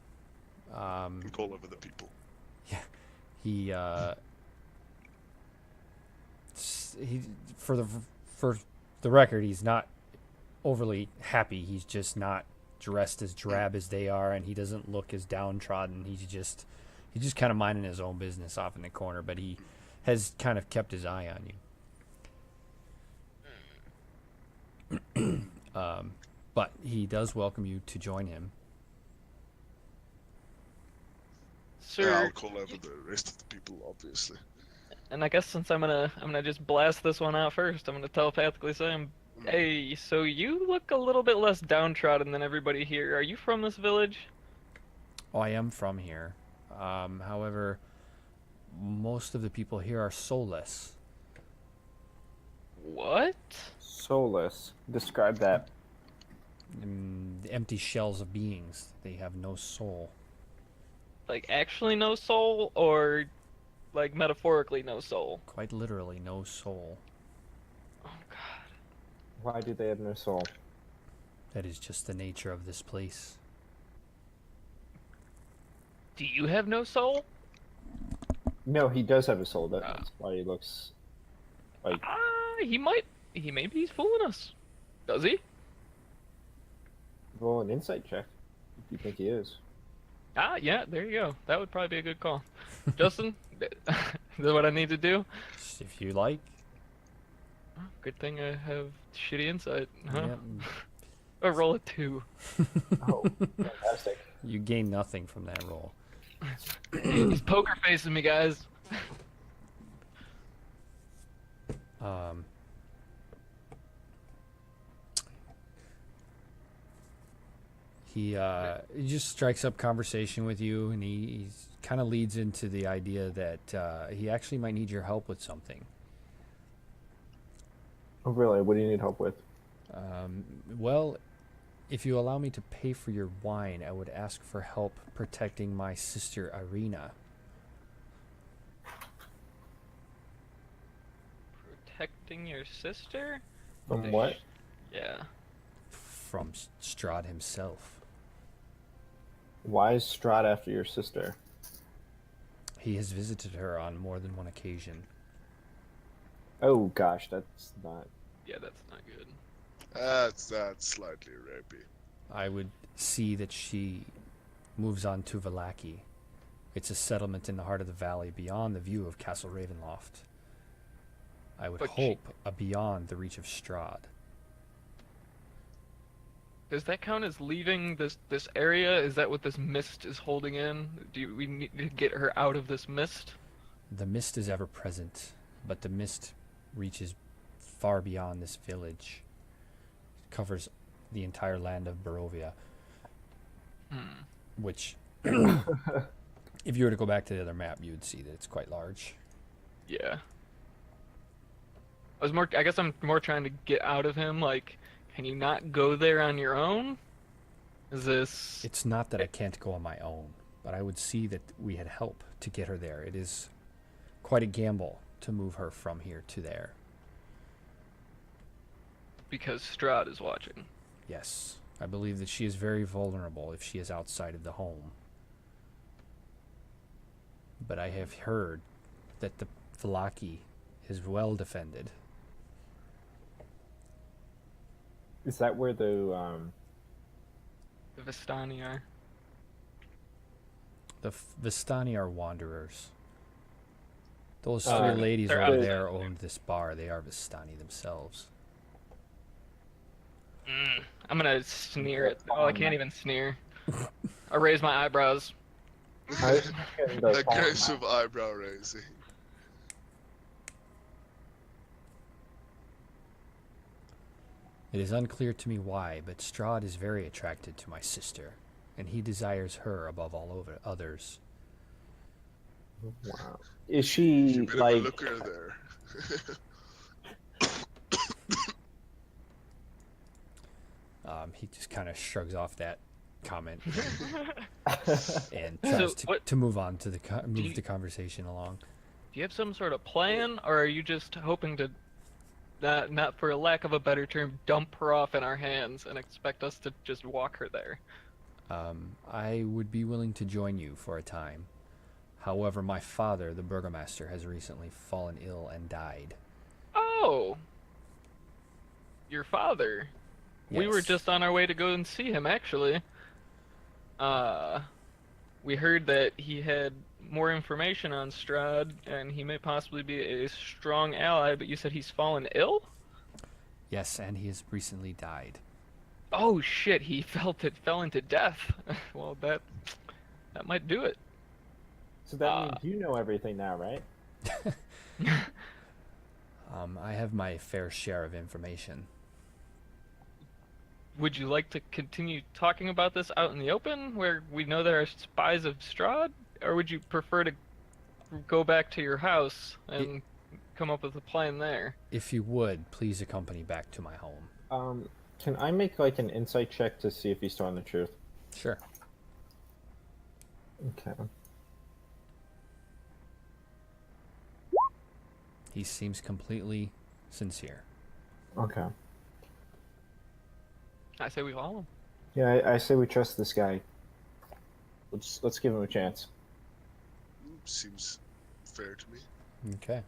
and call over the people. He for the record, he's not overly happy. He's just not dressed as drab as they are, and he doesn't look as downtrodden. He's just kind of minding his own business off in the corner, but he has kind of kept his eye on you. But he does welcome you to join him. Sir, Yeah, I'll call over the rest of the people, obviously. and I guess since I'm gonna just blast this one out first, I'm gonna telepathically say, hey, so you look a little bit less downtrodden than everybody here. Are you from this village? Oh, I am from here. However, most of the people here are soulless. What? Soulless. Describe that. The empty shells of beings. They have no soul. Like actually no soul, or like metaphorically no soul? Quite literally, no soul. Oh god. Why do they have no soul? That is just the nature of this place. Do you have no soul? No, he does have a soul. That's why he looks like. Maybe he's fooling us. Does he? Roll an insight check if you think he is. Yeah, there you go. That would probably be a good call. Justin, is that what I need to do? If you like. Good thing I have shitty insight, huh? Yep. I roll a 2. Oh, fantastic. You gain nothing from that roll. He's poker facing me, guys. He just strikes up conversation with you, and he kind of leads into the idea that he actually might need your help with something. Oh, really? What do you need help with? Well, if you allow me to pay for your wine, I would ask for help protecting my sister Irina. Protecting your sister? From what? Yeah. From Strahd himself. Why is Strahd after your sister? He has visited her on more than one occasion. Oh gosh, that's not. Yeah, that's not good. That's slightly rapey. I would see that she moves on to Vallaki. It's a settlement in the heart of the valley beyond the view of Castle Ravenloft. I would But hope beyond the reach of Strahd. Does that count as leaving this area? Is that what this mist is holding in? We need to get her out of this mist? The mist is ever present, but the mist reaches far beyond this village. It covers the entire land of Barovia. Which, if you were to go back to the other map, you would see that it's quite large. Yeah. I guess I'm more trying to get out of him, like, can you not go there on your own? Is this... It's not that I can't go on my own, but I would see that we had help to get her there. It is quite a gamble to move her from here to there. Because Strahd is watching. Yes, I believe that she is very vulnerable if she is outside of the home. But I have heard that the Vallaki is well defended. Is that where the The Vistani are. The Vistani are wanderers. Those Oh, three ladies they're over out there owned this bar. They are Vistani themselves. I'm gonna sneer at... Oh, I can't even sneer. I raise my eyebrows. I was thinking the Aggressive eyebrow raising. It is unclear to me why, but Strahd is very attracted to my sister, and he desires her above all over others. Wow. Is she She's a bit like? of a looker there. He just kind of shrugs off that comment and tries So to move on to move you- the conversation along. Do you have some sort of plan, or are you just hoping to, not for a lack of a better term, dump her off in our hands and expect us to just walk her there? I would be willing to join you for a time. However, my father, the burgomaster, has recently fallen ill and died. Oh! Your father. We were Yes. just on our way to go and see him, actually. We heard that he had more information on Strahd, and he may possibly be a strong ally, but you said he's fallen ill? Yes, and he has recently died. Oh shit, he fell into death. Well, that might do it. So that means you know everything now, right? I have my fair share of information. Would you like to continue talking about this out in the open, where we know there are spies of Strahd? Or would you prefer to go back to your house and come up with a plan there. If you would, please accompany back to my home. Can I make like an insight check to see if he's telling the truth? Sure. Okay. He seems completely sincere. Okay. I say we follow him. Yeah, I say we trust this guy. Let's give him a chance. Seems fair to me. Okay.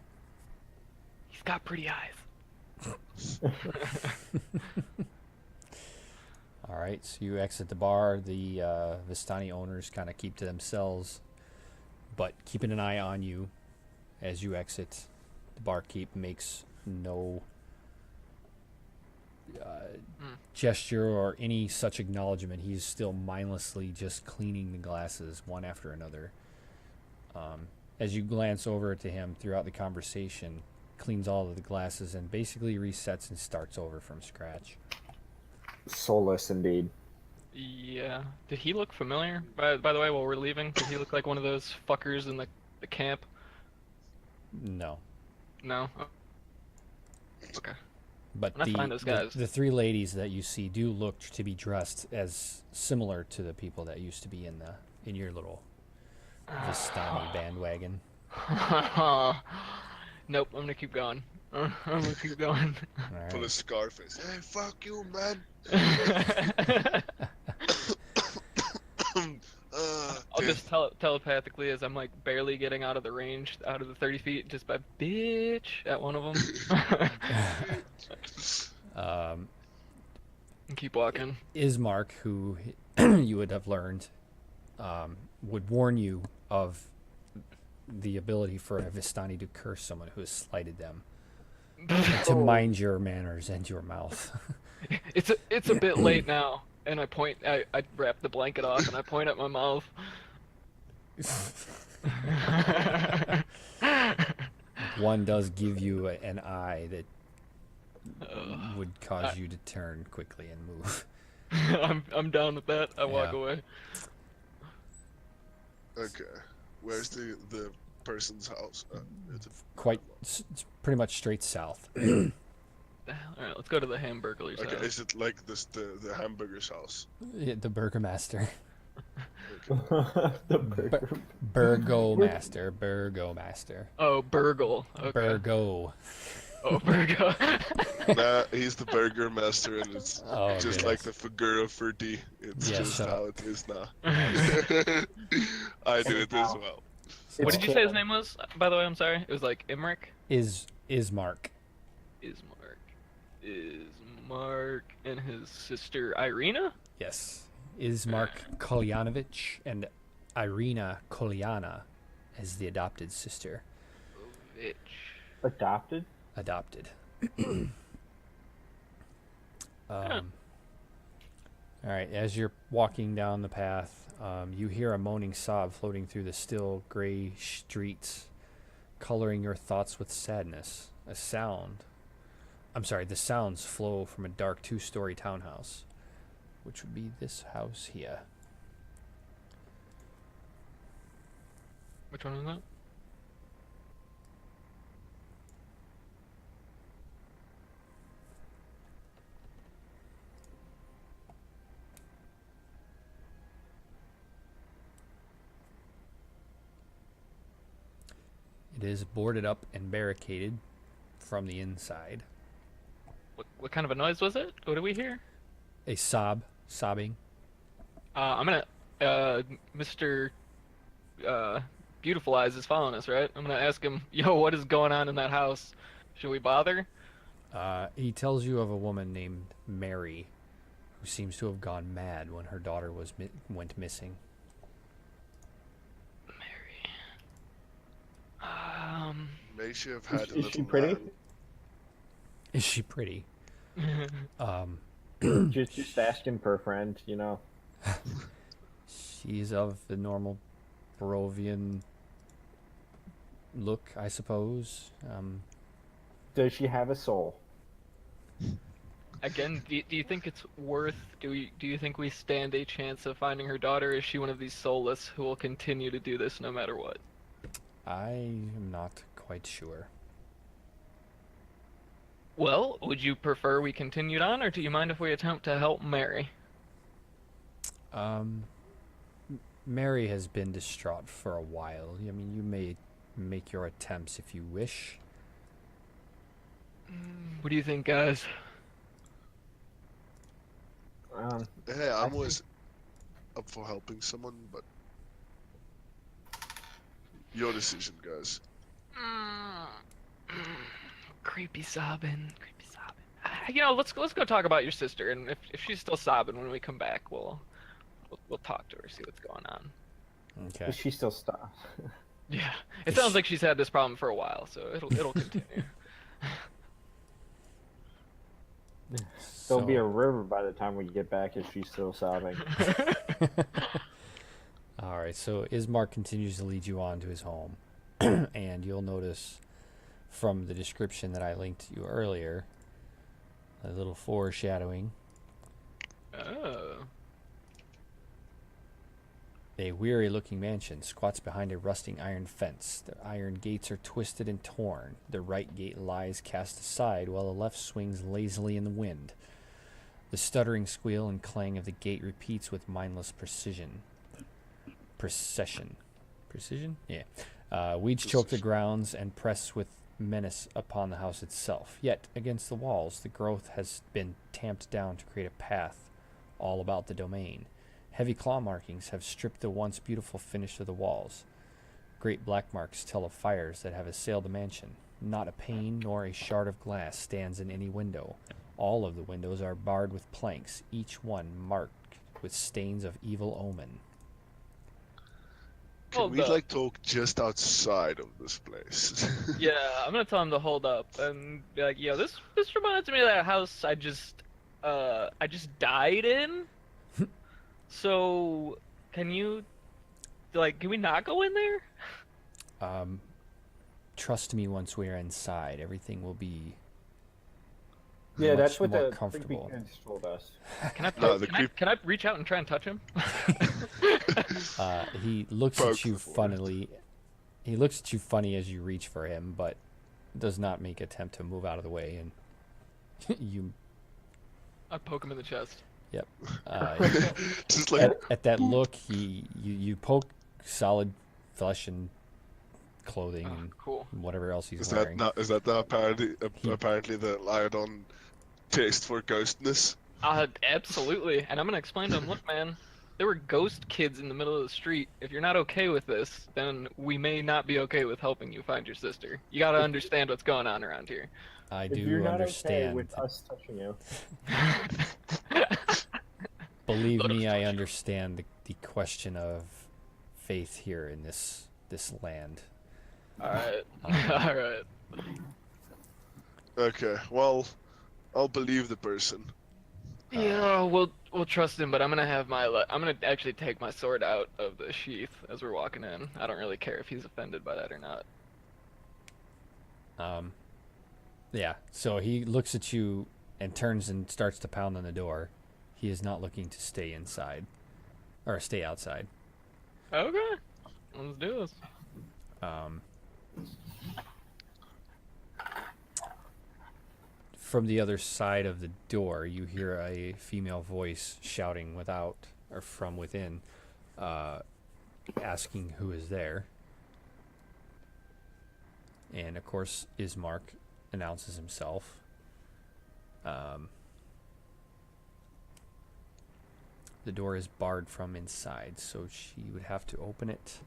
He's got pretty eyes. All right, so you exit the bar. The Vistani owners kind of keep to themselves, but keeping an eye on you as you exit. The barkeep makes no gesture or any such acknowledgement. He's still mindlessly just cleaning the glasses one after another. As you glance over to him throughout the conversation, cleans all of the glasses and basically resets and starts over from scratch. Soulless indeed. Yeah. Did he look familiar? By the way, while we're leaving, did he look like one of those fuckers in the camp? No. No? Oh. Okay. But I'm gonna find those guys. the three ladies that you see do look to be dressed as similar to the people that used to be in your little Vistani bandwagon. Nope, I'm gonna keep going. I'm gonna keep going. All Pull a right. Scarface. Hey, fuck you, man. I'll just telepathically as I'm like barely getting out of the range, out of the 30 feet, just by bitch at one of them. And keep walking. Ismark, who you would have learned, would warn you of the ability for a Vistani to curse someone who has slighted them. To mind your manners and your mouth. It's a bit late now, and I wrap the blanket off and I point at my mouth. One does give you an eye that would cause you to turn quickly and move. I'm down with that. I walk Yeah. away. Okay. Where's the person's house? It's pretty much straight south. All right, let's go to the Hamburger's Okay, house. is it like this the hamburger's house? Yeah, the Burgomaster. Okay. The burger. Burgomaster. Oh, Burgle. Okay. Burgo. Oh, Burgo. Nah, he's the burger master, and it's Oh, just goodness. like the figura Ferdi. It's Yeah, just shut how up. it is now. I do it as well. What did you say his name was? By the way, I'm sorry. It was like Imric? Ismark. Ismark and his sister Irina? Yes. Ismark Kolyanovich and Irina Kolyana as the adopted sister. Bitch. Adopted? Adopted. All right, as you're walking down the path, you hear a moaning sob floating through the still gray streets, coloring your thoughts with sadness. The sounds flow from a dark 2-story townhouse, which would be this house here. Which one is that? It is boarded up and barricaded from the inside. What kind of a noise was it? What do we hear? A sobbing. I'm gonna, Mr. Beautiful Eyes is following us, right? I'm gonna ask him, yo, what is going on in that house? Should we bother? He tells you of a woman named Mary, who seems to have gone mad when her daughter went missing. Mary. May she have had a Is little she pretty? man. Is she pretty? just asking for a friend, you know. She's of the normal Barovian look, I suppose. Does she have a soul? Again, do you think it's worth? Do you think we stand a chance of finding her daughter? Is she one of these soulless who will continue to do this no matter what? I am not quite sure. Well, would you prefer we continued on, or do you mind if we attempt to help Mary? Um, Mary has been distraught for a while. I mean, you may make your attempts if you wish. What do you think, guys? Hey, I I'm think- always up for helping someone, but your decision, guys. Creepy sobbing, creepy sobbing. You know, let's go talk about your sister, and if she's still sobbing when we come back, we'll talk to her, see what's going on. Okay. Is she still stopped? Yeah, it sounds like she's had this problem for a while, so it'll continue. There'll be a So- river by the time we get back if she's still sobbing. All right, so Ismark continues to lead you on to his home, and you'll notice from the description that I linked to you earlier, a little foreshadowing. Oh. A weary-looking mansion squats behind a rusting iron fence. The iron gates are twisted and torn. The right gate lies cast aside, while the left swings lazily in the wind. The stuttering squeal and clang of the gate repeats with mindless precision. Precision? Yeah. Weeds choke the grounds and press with menace upon the house itself. Yet, against the walls, the growth has been tamped down to create a path all about the domain. Heavy claw markings have stripped the once beautiful finish of the walls. Great black marks tell of fires that have assailed the mansion. Not a pane nor a shard of glass stands in any window. All of the windows are barred with planks, each one marked with stains of evil omen. Can Hold we up. talk just outside of this place? Yeah, I'm gonna tell him to hold up and be like, yo, this reminds me of that house I just died in. So, can we not go in there? Trust me, once we are inside, everything will be Yeah, that's much what more the comfortable. creepy kids told us. Can I, No, poke, the can, I creep- can I reach out and try and touch him? He looks Poke at you the forest. funnily. He looks at you funny as you reach for him, but does not make attempt to move out of the way. And you, I poke him in the chest. Just like at that look, you poke solid flesh and clothing Oh, and cool. whatever else he's is wearing. that the apparently He- apparently the Liadon taste for ghostness? Absolutely. And I'm gonna explain to him, look, man, there were ghost kids in the middle of the street. If you're not okay with this, then we may not be okay with helping you find your sister. You gotta understand what's going on around here. I If do you're not okay understand. with us touching you, Believe Let us me, I touch you. understand the question of faith here in this land. Alright. Um, Alright. Okay, well, I'll believe the person. Yeah, we'll trust him, but I'm gonna have I'm gonna actually take my sword out of the sheath as we're walking in. I don't really care if he's offended by that or not. Yeah, so he looks at you and turns and starts to pound on the door. He is not looking to stay inside or stay outside. Okay. Let's do this. From the other side of the door, you hear a female voice shouting from within, asking who is there. And of course, Ismark announces himself. The door is barred from inside, so she would have to open it.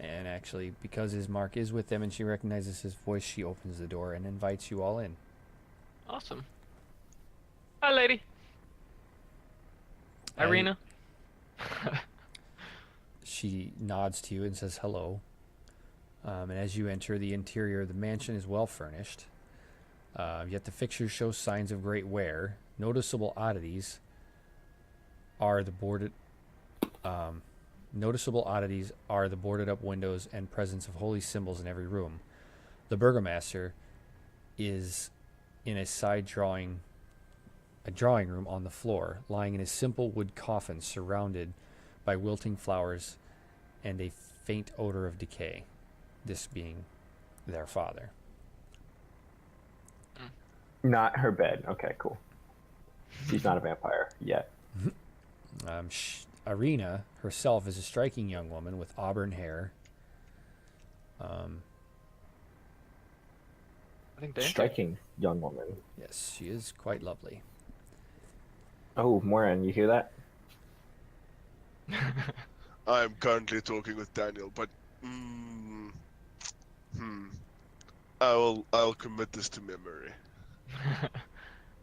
And actually, because Ismark is with them and she recognizes his voice, she opens the door and invites you all in. Awesome. Hi, lady. And Irina. She nods to you and says hello. And as you enter, the interior of the mansion is well furnished. Yet the fixtures show signs of great wear. Noticeable oddities are the boarded up windows and presence of holy symbols in every room. The burgomaster is in a drawing room on the floor, lying in a simple wood coffin surrounded by wilting flowers and a faint odor of decay. this being their father. Not her bed. Okay, cool. She's not a vampire yet. Irina herself is a striking young woman with auburn hair. I think Dan. Striking young woman. Yes, she is quite lovely. Oh, Moran, you hear that? I am currently talking with Daniel, but I'll commit this to memory.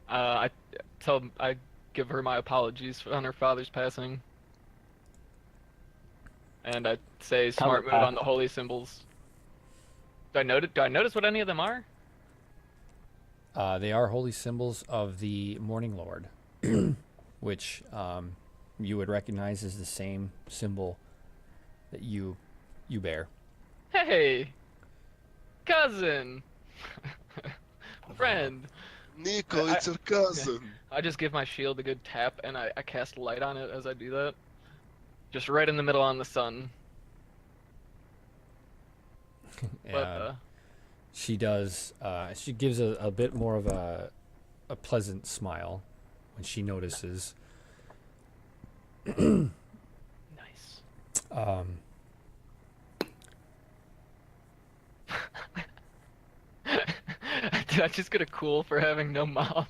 I give her my apologies on her father's passing, and I say smart move on the holy symbols. Do I notice what any of them are? They are holy symbols of the Morninglord, which you would recognize as the same symbol that you bear. Hey, cousin, friend. Nico, it's your cousin. I just give my shield a good tap, and I cast light on it as I do that. Just right in the middle on the sun. But, she does. She gives a bit more of a pleasant smile when she notices. Nice. Did I just get a cool for having no mouth?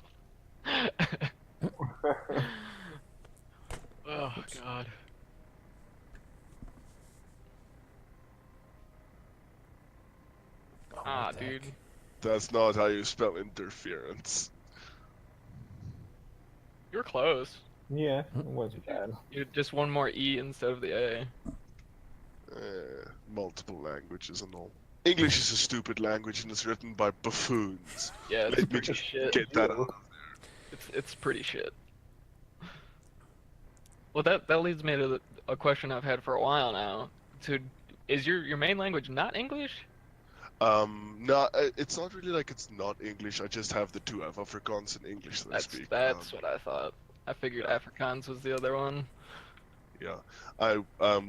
Oh god. Ah, dude. That's not how you spell interference. You were close. Yeah, it wasn't bad. You just one more E instead of the A. Multiple languages and all. English is a stupid language and it's written by buffoons. Yeah, it's Let me pretty just shit. get that out. It's pretty shit. Well, that leads me to a question I've had for a while now. Is your main language not English? No, it's not really like it's not English. I just have the two. I have Afrikaans and English, so to speak. That's what I thought. I figured Afrikaans was the other one. Yeah, I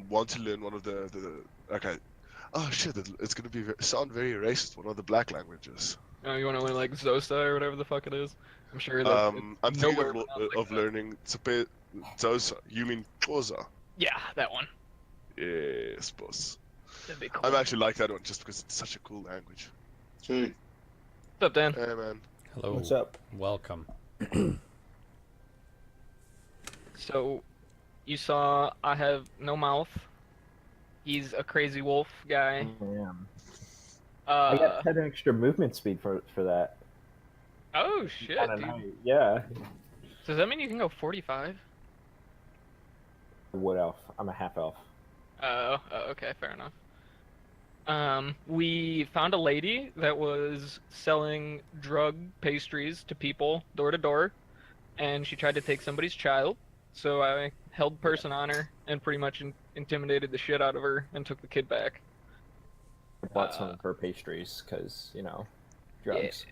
want to learn one of the okay. Oh shit! It's gonna sound very racist. One of the black languages. Oh, you want to learn like Xhosa or whatever the fuck it is? I'm sure that I'm thinking of learning Xhosa. You mean Xhosa? Yeah, that one. Yes, boss. That'd be cool. I'm actually like that one just because it's such a cool language. Hey. What's up, Dan? Hey man. Hello. What's up? Welcome. So, you saw I have no mouth. He's a crazy wolf guy. Damn. I got 10 extra movement speed for that. Oh shit, dude. Yeah. So does that mean you can go 45? Wood elf. I'm a half elf. Oh, okay, fair enough. We found a lady that was selling drug pastries to people door to door, and she tried to take somebody's child. So I held person on her and pretty much intimidated the shit out of her and took the kid back. I bought some of her pastries because, drugs.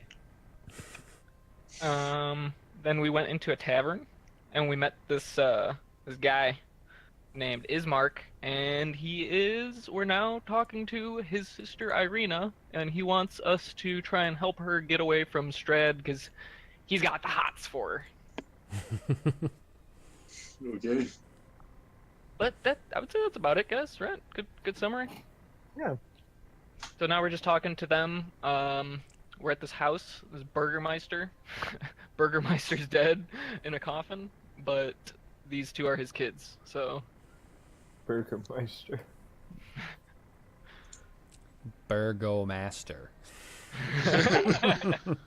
Yeah. Then we went into a tavern, and we met this guy named Ismark, and we're now talking to his sister Irina, and he wants us to try and help her get away from Strahd because he's got the hots for her. Okay. But I would say that's about it, guys. Right? Good summary. Yeah. So now we're just talking to them. We're at this house, this Burgermeister. Burgermeister's dead in a coffin, but these two are his kids, so... Burgermeister. Burgomaster.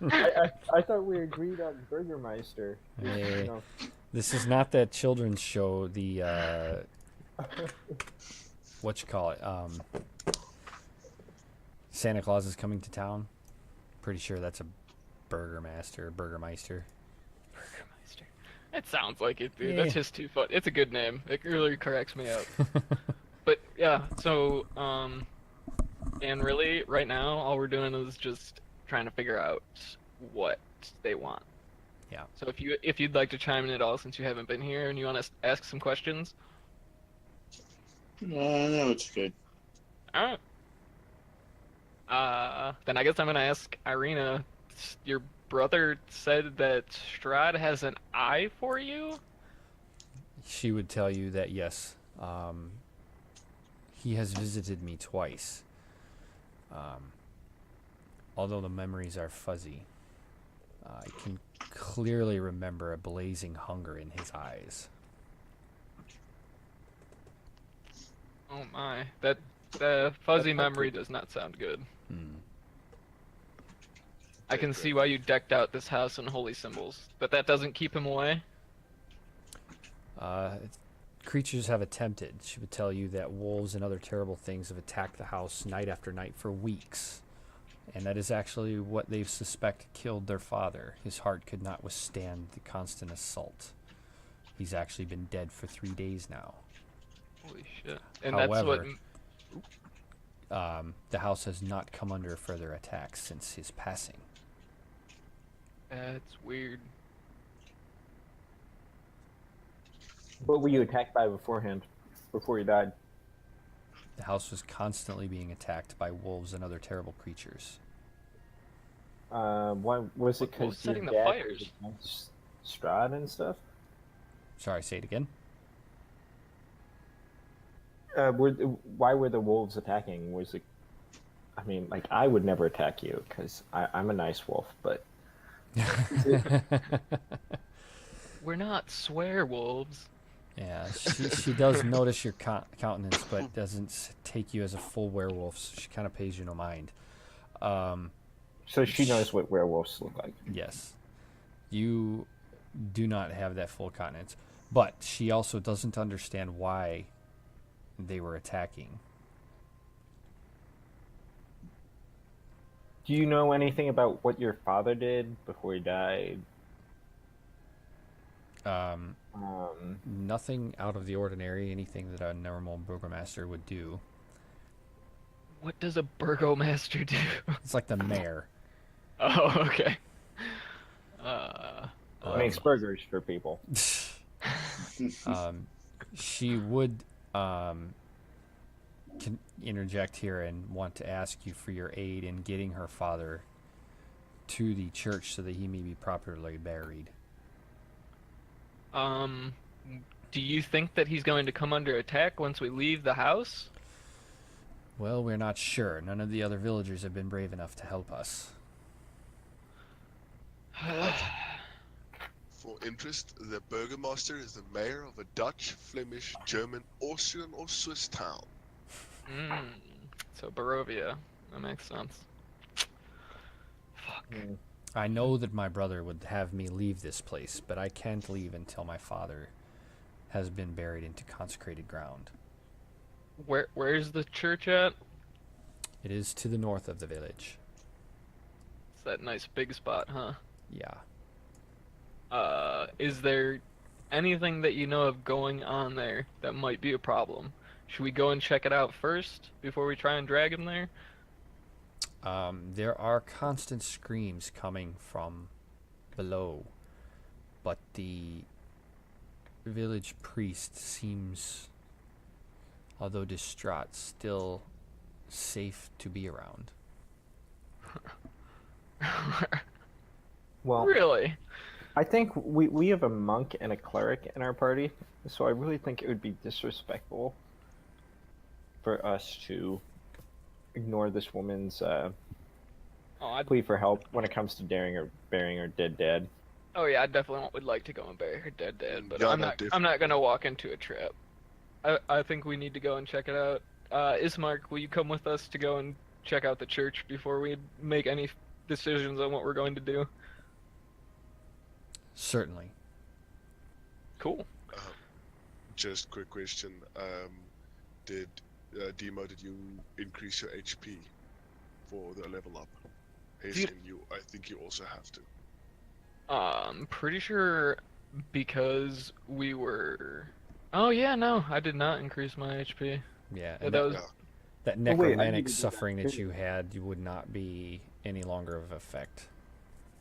I thought we agreed on Burgermeister. Hey, No. this is not that children's show. The what you call it? Santa Claus is coming to town. Pretty sure that's a Burgermeister. Burgermeister. It sounds like it, dude. Yeah. That's just too fun. It's a good name. It really cracks me up. But yeah, so and really, right now, all we're doing is just trying to figure out what they want. Yeah. So if you'd like to chime in at all, since you haven't been here and you want to ask some questions. No, it's good. All right. Then I guess I'm gonna ask Irina. Your brother said that Strahd has an eye for you? She would tell you that yes, he has visited me twice. Although the memories are fuzzy, I can clearly remember a blazing hunger in his eyes. Oh my. That the fuzzy memory does not sound good. I can see why you decked out this house in holy symbols, but that doesn't keep him away? Creatures have attempted. She would tell you that wolves and other terrible things have attacked the house night after night for weeks. And that is actually what they suspect killed their father. His heart could not withstand the constant assault. He's actually been dead for 3 days now. Holy shit. And However, that's what... the house has not come under further attacks since his passing. That's weird. What were you attacked by beforehand, before you died? The house was constantly being attacked by wolves and other terrible creatures. Why was it? What was Because your setting the dad fires? was against Strahd and stuff? Sorry, say it again. Why were the wolves attacking? Was it? I mean, like I would never attack you because I'm a nice wolf, but We're not swear wolves. Yeah, she does notice your countenance, but doesn't take you as a full werewolf. So she kind of pays you no mind. so she knows what werewolves look like. Yes, you do not have that full countenance, but she also doesn't understand why they were attacking. Do you know anything about what your father did before he died? Nothing out of the ordinary, anything that a normal burgomaster would do. What does a burgomaster do? It's like the mayor. Oh, okay. Makes burgers for people. She would interject here and want to ask you for your aid in getting her father to the church so that he may be properly buried. Do you think that he's going to come under attack once we leave the house? Well, we're not sure. None of the other villagers have been brave enough to help us. For interest, the burgomaster is the mayor of a Dutch, Flemish, German, Austrian, or Swiss town. So Barovia. That makes sense. Fuck. I know that my brother would have me leave this place, but I can't leave until my father has been buried into consecrated ground. Where's the church at? It is to the north of the village. It's that nice big spot, huh? Yeah. Is there anything that you know of going on there that might be a problem? Should we go and check it out first before we try and drag him there? There are constant screams coming from below, but the village priest seems, although distraught, still safe to be around. Well, Really? I think we have a monk and a cleric in our party, so I really think it would be disrespectful for us to ignore this woman's plea for help when it comes to burying her dead dad. Oh yeah, I definitely would like to go and bury her dead dad, but Yeah, I'm no, not. definitely. I'm not gonna walk into a trap. I think we need to go and check it out. Ismark, will you come with us to go and check out the church before we make any decisions on what we're going to do? Certainly. Cool. Just quick question. Did Demo, did you increase your HP for the level up? Hasten, I think you also have to. Pretty sure because we were. Oh yeah, no, I did not increase my HP. Yeah. Yeah, And that was. that wait, I necromantic need to do suffering that that too. you had would not be any longer of effect.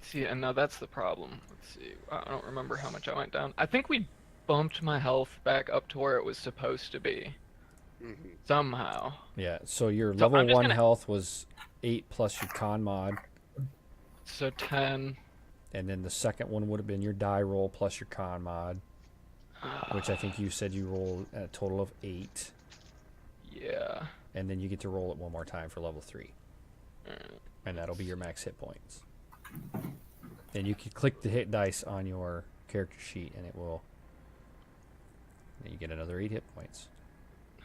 See, and now that's the problem. Let's see. I don't remember how much I went down. I think we bumped my health back up to where it was supposed to be. Mm-hmm. somehow. Yeah, so your So level I'm just 1 gonna- health was 8 plus your con mod, So 10. and then the second one would have been your die roll plus your con mod, which I think you said you rolled a total of 8, Yeah. and then you get to roll it one more time for level 3, and that'll be your max hit points. And you can click the hit dice on your character sheet, and it will. And you get another 8 hit points.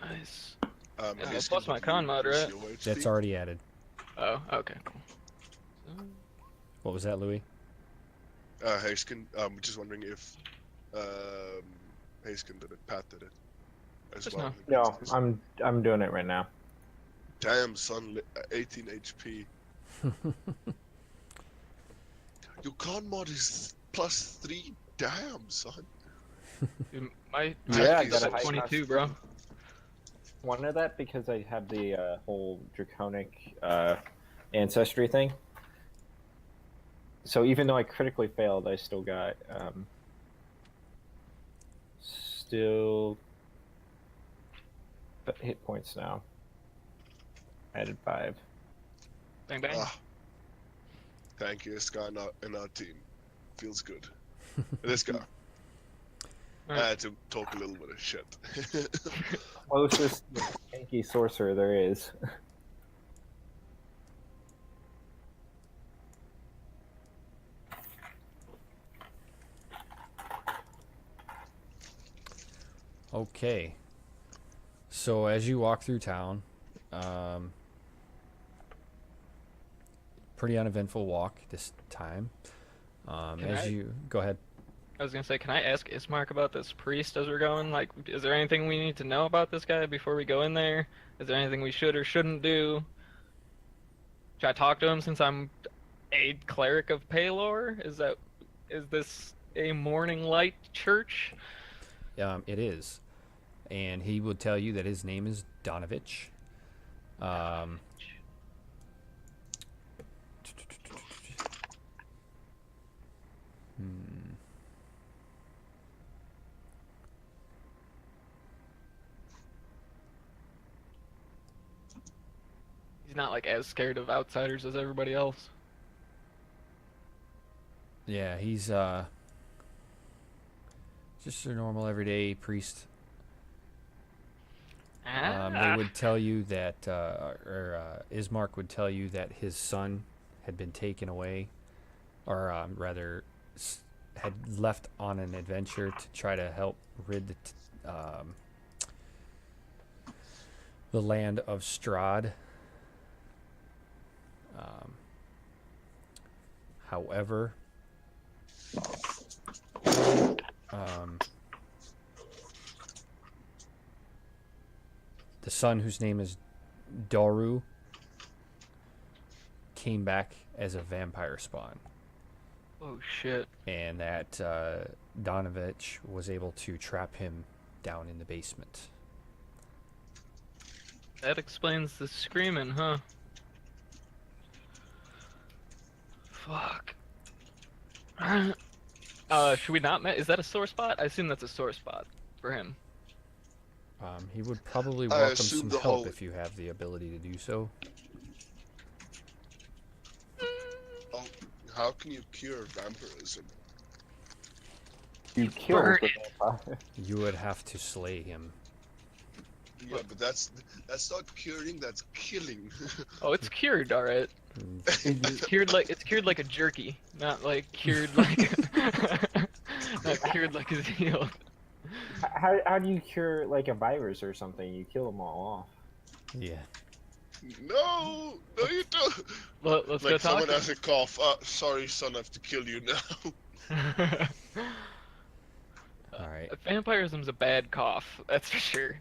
Nice. Um, Yeah, Haze, plus can my you con mod, use right? your HP? That's already added. Oh, okay, cool. What was that, Louis? Haze can, just wondering if Haze can did it. Pat did it as Just well. now. No, I'm doing it right now. Damn, son, 18 HP. Your con mod is +3. Damn, son. Dude, my Yeah, I Heck, got a he's high 22, bro. One of that because I have the whole draconic ancestry thing. So even though I critically failed, I still got hit points now. Added 5. Bang bang. Ah, thank you, this guy in our team. Feels good. This guy. I Alright. had to talk a little bit of shit. Closest tanky sorcerer there is. Okay. So as you walk through town, pretty uneventful walk this time. Go ahead. I was gonna say, can I ask Ismark about this priest as we're going? Like, is there anything we need to know about this guy before we go in there? Is there anything we should or shouldn't do? Should I talk to him since I'm a cleric of Paylor? Is this a morning light church? It is, and he would tell you that his name is Donovich. He's not like as scared of outsiders as everybody else. Yeah, he's just a normal everyday priest. They would tell you that, Ismark would tell you that his son had been taken away, or rather, had left on an adventure to try to help rid the land of Strahd. However, the son, whose name is Doru, came back as a vampire spawn, Oh shit. and that Donovich was able to trap him down in the basement. That explains the screaming, huh? Fuck. Should we not is that a sore spot? I assume that's a sore spot for him. He would probably I welcome assume some the help whole- if you have the ability to do so. Oh, how can you cure vampirism? You killed Burn the it. vampire. You would have to slay him. Yeah, but that's not curing, that's killing. Oh, it's cured, all right. Mm, It's cured like a jerky, not like cured like not cured like it's healed. How do you cure like a virus or something? You kill them all off. Yeah. No, you don't. Let's go Like talk. someone has a cough. Sorry, son, I have to kill you now. All right. Vampirism's a bad cough, that's for sure.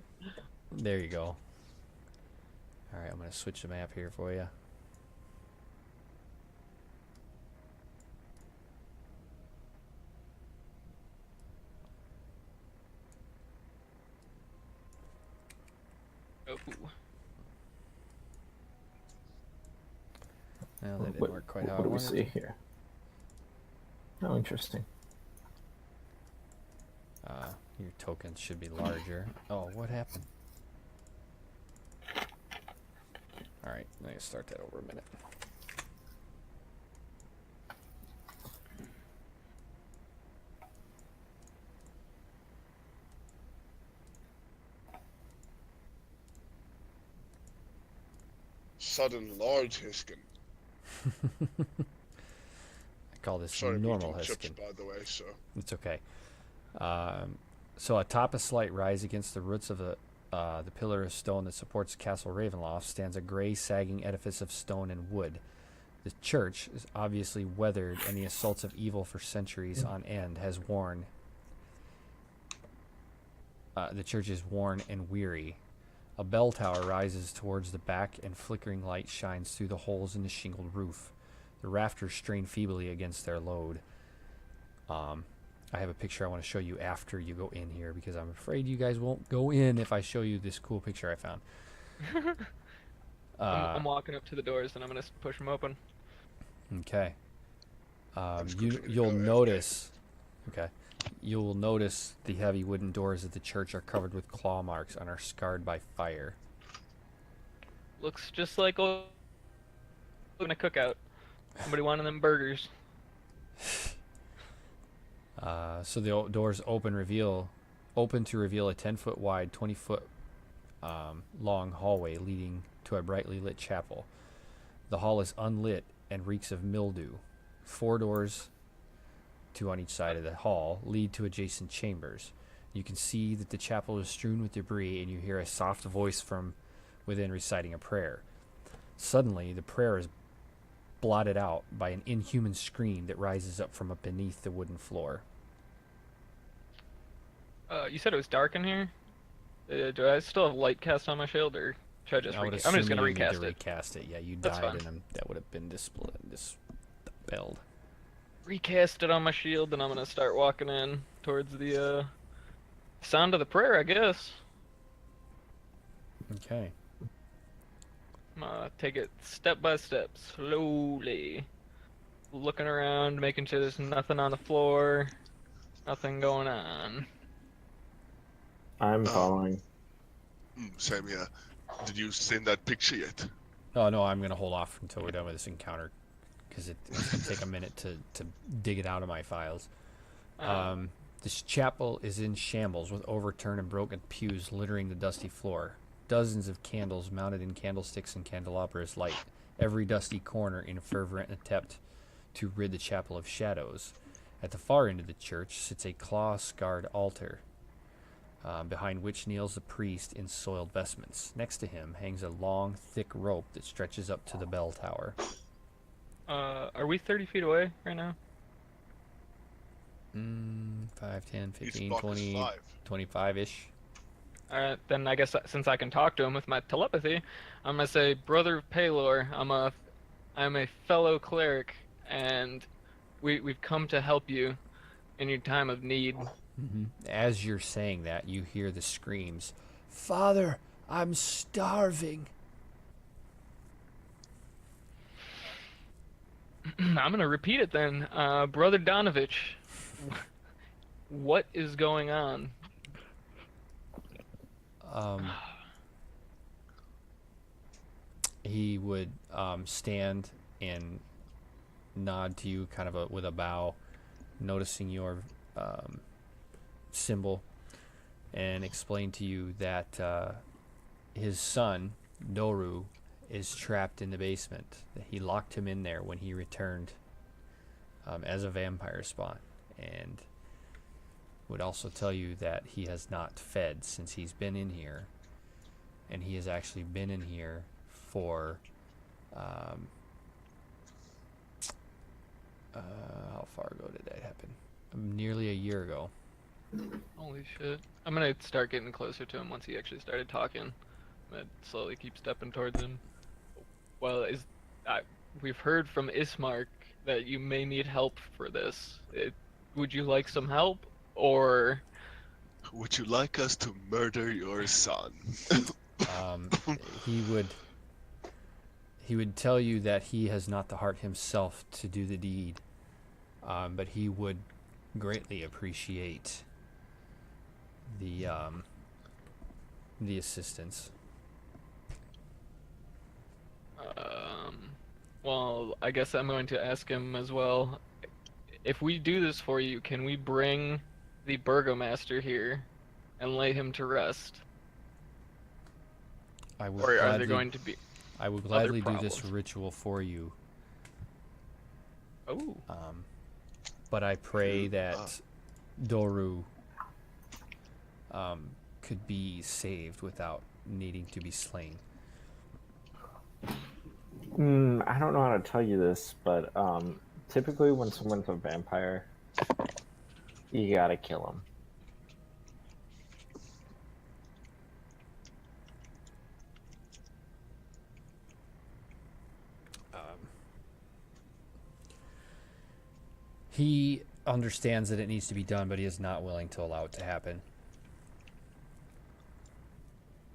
There you go. All right, I'm gonna switch the map here for you. Oh. Well, that didn't What- work quite how I What do we wanted. see here? Oh, interesting. Your tokens should be larger. Oh, what happened? All right, I'm gonna start that over a minute. Sudden large Hiskin. I call this Sorry, I'm normal eating chips, Hiskin. by the way, so... It's okay. So atop a slight rise against the roots of the pillar of stone that supports Castle Ravenloft stands a gray, sagging edifice of stone and wood. The church is obviously weathered, and the assaults of evil for centuries on end has worn. The church is worn and weary. A bell tower rises towards the back, and flickering light shines through the holes in the shingled roof. The rafters strain feebly against their load. I have a picture I want to show you after you go in here, because I'm afraid you guys won't go in if I show you this cool picture I found. I'm walking up to the doors and I'm gonna push them open. Okay. just quickly gonna You'll go notice. Okay. You'll notice the heavy wooden doors of the church are covered with claw marks and are scarred by fire. Looks just like a cookout. Somebody wanted them burgers. So the doors open to reveal a 10-foot wide, 20-foot long hallway leading to a brightly lit chapel. The hall is unlit and reeks of mildew. 4 doors, 2 on each side of the hall, lead to adjacent chambers. You can see that the chapel is strewn with debris, and you hear a soft voice from within reciting a prayer. Suddenly, the prayer is blotted out by an inhuman scream that rises up from beneath the wooden floor. You said it was dark in here? Do I still have light cast on my shield, or should I just I would I'm just assume gonna you need to recast it. recast it. Yeah, you That's died, fine. and that would have been dispelled. Recast it on my shield, and I'm gonna start walking in towards the sound of the prayer, I guess. Okay. I'm gonna take it step by step, slowly. Looking around, making sure there's nothing on the floor, nothing going on. I'm following. Same here. Did you send that picture yet? Oh, no, I'm going to hold off until we're done with this encounter, because it's going to take a minute to dig it out of my files. This chapel is in shambles, with overturned and broken pews littering the dusty floor. Dozens of candles mounted in candlesticks and candelabras light every dusty corner in a fervent attempt to rid the chapel of shadows. At the far end of the church sits a claw-scarred altar, behind which kneels a priest in soiled vestments. Next to him hangs a long, thick rope that stretches up to the bell tower. Are we 30 feet away right now? 5, 10, Each 15, block 20, is 5. 25-ish. Alright, then I guess since I can talk to him with my telepathy, I'm gonna say, Brother Paylor, I'm a fellow cleric, and we've come to help you in your time of need. As you're saying that, you hear the screams. Father, I'm starving. I'm gonna repeat it then. Brother Donovich, what is going on? He would stand and nod to you kind of with a bow, noticing your symbol, and explain to you that his son, Doru, is trapped in the basement. He locked him in there when he returned as a vampire spawn, and would also tell you that he has not fed since he's been in here, and he has actually been in here for how far ago did that happen? Nearly a year ago. Holy shit. I'm gonna start getting closer to him once he actually started talking. I'm gonna slowly keep stepping towards him. Well, we've heard from Ismark that you may need help for this. Would you like some help, or... Would you like us to murder your son? He would tell you that he has not the heart himself to do the deed, but he would greatly appreciate the assistance. Well, I guess I'm going to ask him as well. If we do this for you, can we bring the Burgomaster here and lay him to rest? I would Or are gladly, there going to be I would other gladly do this problems? ritual for you. Oh, But I pray that Doru could be saved without needing to be slain. I don't know how to tell you this, but typically when someone's a vampire, you gotta kill them. He understands that it needs to be done, but he is not willing to allow it to happen.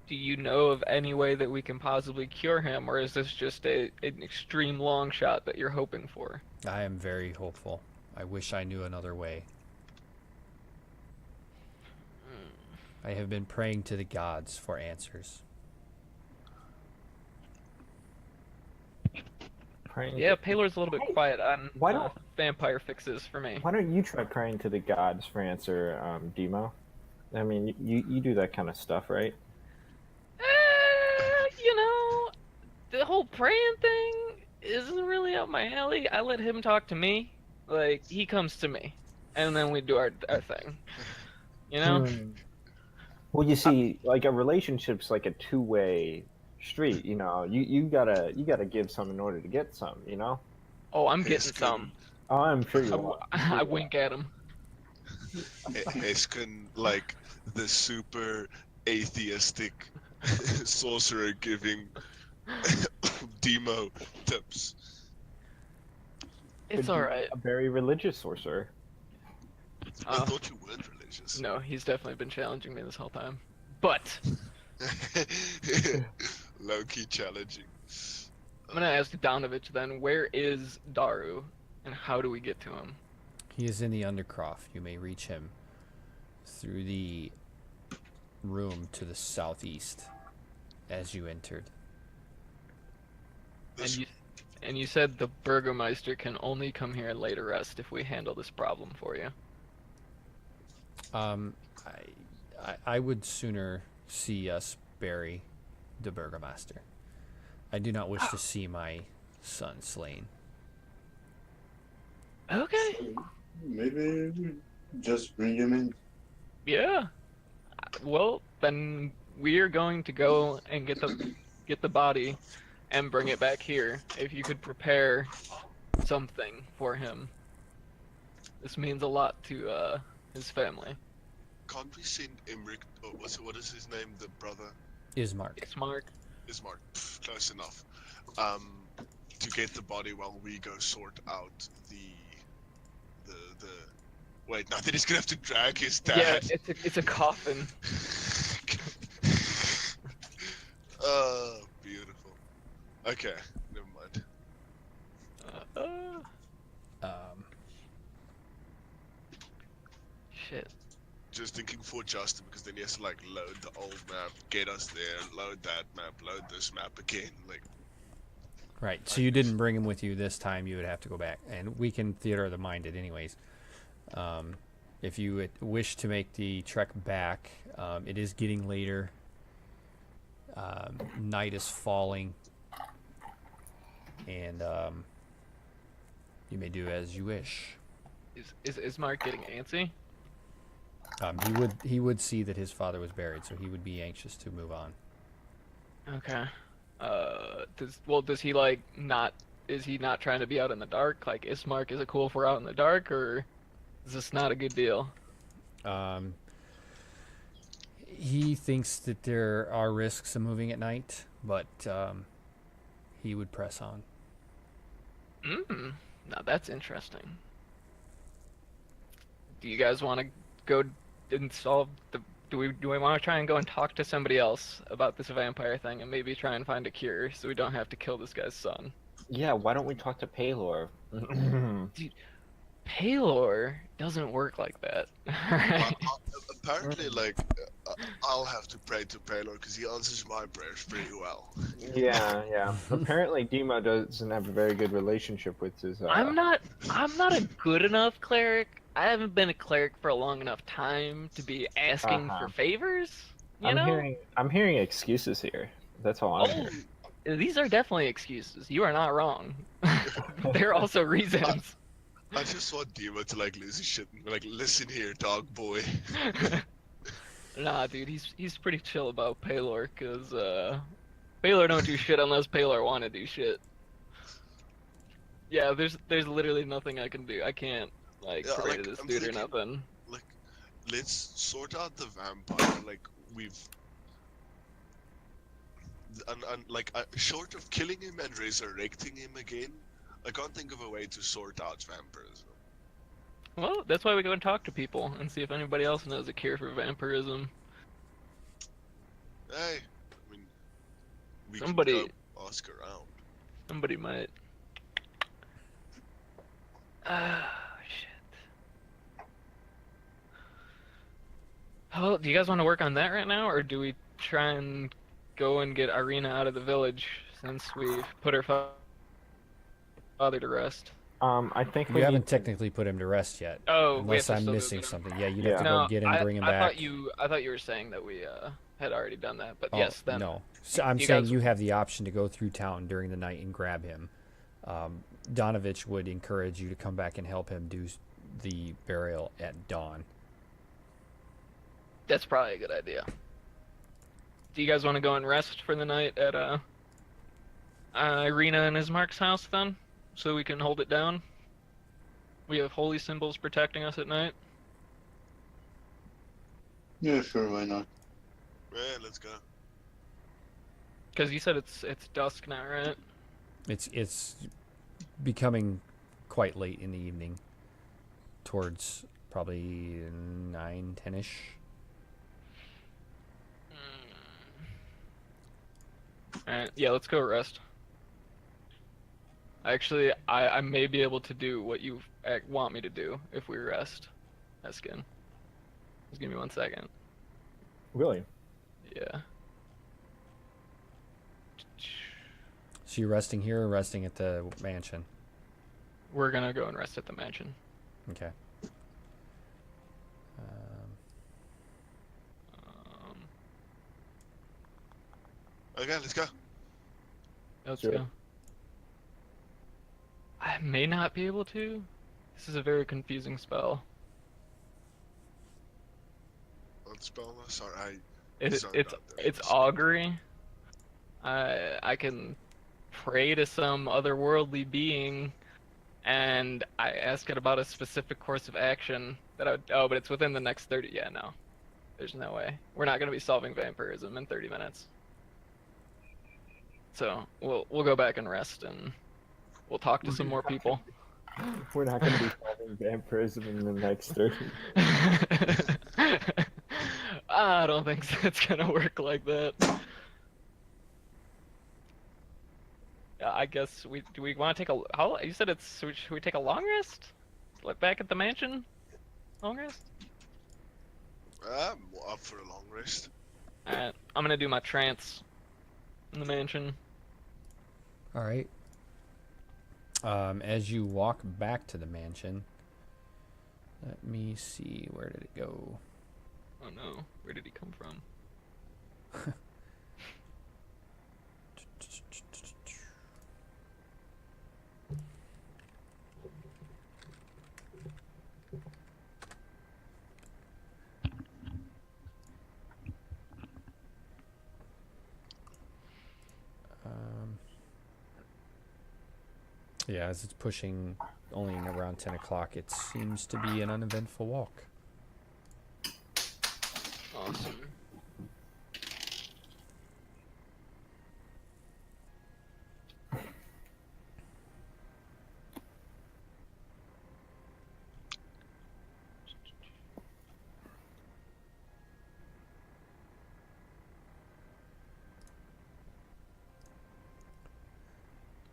do you know of any way that we can possibly cure him, or is this just an extreme long shot that you're hoping for? I am very hopeful. I wish I knew another way. I have been praying to the gods for answers. Yeah, Paylor's a little bit quiet on why don't- vampire fixes for me. Why don't you try praying to the gods for answer, Demo? I mean, you do that kind of stuff, right? You know, the whole praying thing isn't really up my alley. I let him talk to me. Like, he comes to me, and then we do our thing. You know? Well, you see, like a relationship's like a two-way street. You know, you gotta give some in order to get some. You know. Oh, I'm getting some. Oh, I'm sure you will. I wink at him. Eskin, like the super atheistic sorcerer giving Demo tips. It's Could be alright. A very religious sorcerer. I thought you weren't religious. No, he's definitely been challenging me this whole time. But Low-key challenging. I'm gonna ask Donovich then, where is Daru, and how do we get to him? He is in the Undercroft. You may reach him through the room to the southeast as you entered. And you said the Burgomeister can only come here and lay to rest if we handle this problem for you. I would sooner see us bury the Burgomaster. I do not wish to see my son slain. Okay. Maybe we just bring him in. Yeah. Well, then we're going to go and get the body and bring it back here. If you could prepare something for him. This means a lot to his family. Can't we send Emmerich, or what is his name, the brother? Ismark. Ismark. Ismark, close enough. To get the body while we go sort out the wait, now that he's gonna have to drag his Yeah, dad. it's a coffin. Oh, beautiful. Okay, never mind. Shit. Just thinking for Justin, because then he has to like load the old map, get us there, load that map, load this map again. Like, Right, so you didn't bring him with you this time. You would have to go back, and we can theater of the mind it anyways. If you would wish to make the trek back, it is getting later. Night is falling, and you may do as you wish. Is Ismark getting antsy? He would see that his father was buried, so he would be anxious to move on. Okay. Does he like not? Is he not trying to be out in the dark? Like, Ismark, is it cool if we're out in the dark, or is this not a good deal? He thinks that there are risks of moving at night, but he would press on. Now that's interesting. Do you guys want to go and solve the? Do we want to try and go and talk to somebody else about this vampire thing and maybe try and find a cure so we don't have to kill this guy's son? Yeah, why don't we talk to Paylor? Dude, Paylor doesn't work like that. Right? apparently, like, I'll have to pray to Paylor because he answers my prayers pretty well. Yeah. Apparently, Demo doesn't have a very good relationship with his. I'm not a good enough cleric. I haven't been a cleric for a long enough time to be asking for favors. You know? I'm hearing excuses here. That's all I'm Oh, hearing. these are definitely excuses. You are not wrong. They're also reasons. I just want Dima to like lose his shit and be like, listen here, dog boy. Nah, dude, he's pretty chill about Paylor, cause Paylor don't do shit unless Paylor want to do shit. Yeah, there's literally nothing I can do. I can't like Yeah, pray like, to this I'm dude or thinking- nothing. Like, let's sort out the vampire. Like short of killing him and resurrecting him again, I can't think of a way to sort out vampirism. Well, that's why we go and talk to people and see if anybody else knows a cure for vampirism. Hey, I mean, we Somebody- can go ask around. Somebody might. Shit. Oh, do you guys want to work on that right now, or do we try and go and get Irina out of the village since we've put her father to rest? I think You haven't technically put him to rest yet. Oh, we have Unless to I'm still do missing the- something. Yeah, you'd Yeah. have to No, go get him, bring him back. I thought you were saying that we had already done that, but Oh, yes, then no. So I'm you saying guys- you have the option to go through town during the night and grab him. Donovich would encourage you to come back and help him do the burial at dawn. that's probably a good idea. Do you guys want to go and rest for the night at Irina and Ismark's house then, so we can hold it down? We have holy symbols protecting us at night. Yeah, sure, why not? Yeah, let's go. Because you said it's dusk now, right? It's becoming quite late in the evening, towards probably 9, 10-ish. Alright, yeah, let's go rest. Actually, I may be able to do what you want me to do if we rest, Eskin. Just give me 1 second. Really. Yeah. So you're resting here or resting at the mansion? We're gonna go and rest at the mansion. Okay. Okay, let's go. Let's Sure. go. I may not be able to. This is a very confusing spell. What spell? Sorry, It's Sorry about that. it's augury. I can pray to some otherworldly being, and I ask it about a specific course of action that I would. Oh, but it's within the next 30. Yeah, no, there's no way. We're not gonna be solving vampirism in 30 minutes. So we'll go back and rest, and we'll talk to some more people. We're not going to be solving vampirism in the next 30. I don't think it's gonna work like that. Yeah, I guess do we want to take a how you said it's should we take a long rest? Like back at the mansion? Long rest? I'm up for a long rest. Alright, I'm gonna do my trance in the mansion. All right. As you walk back to the mansion, let me see, where did it go? Oh no, where did he come from? Yeah, as it's pushing only around 10 o'clock, it seems to be an uneventful walk. Awesome.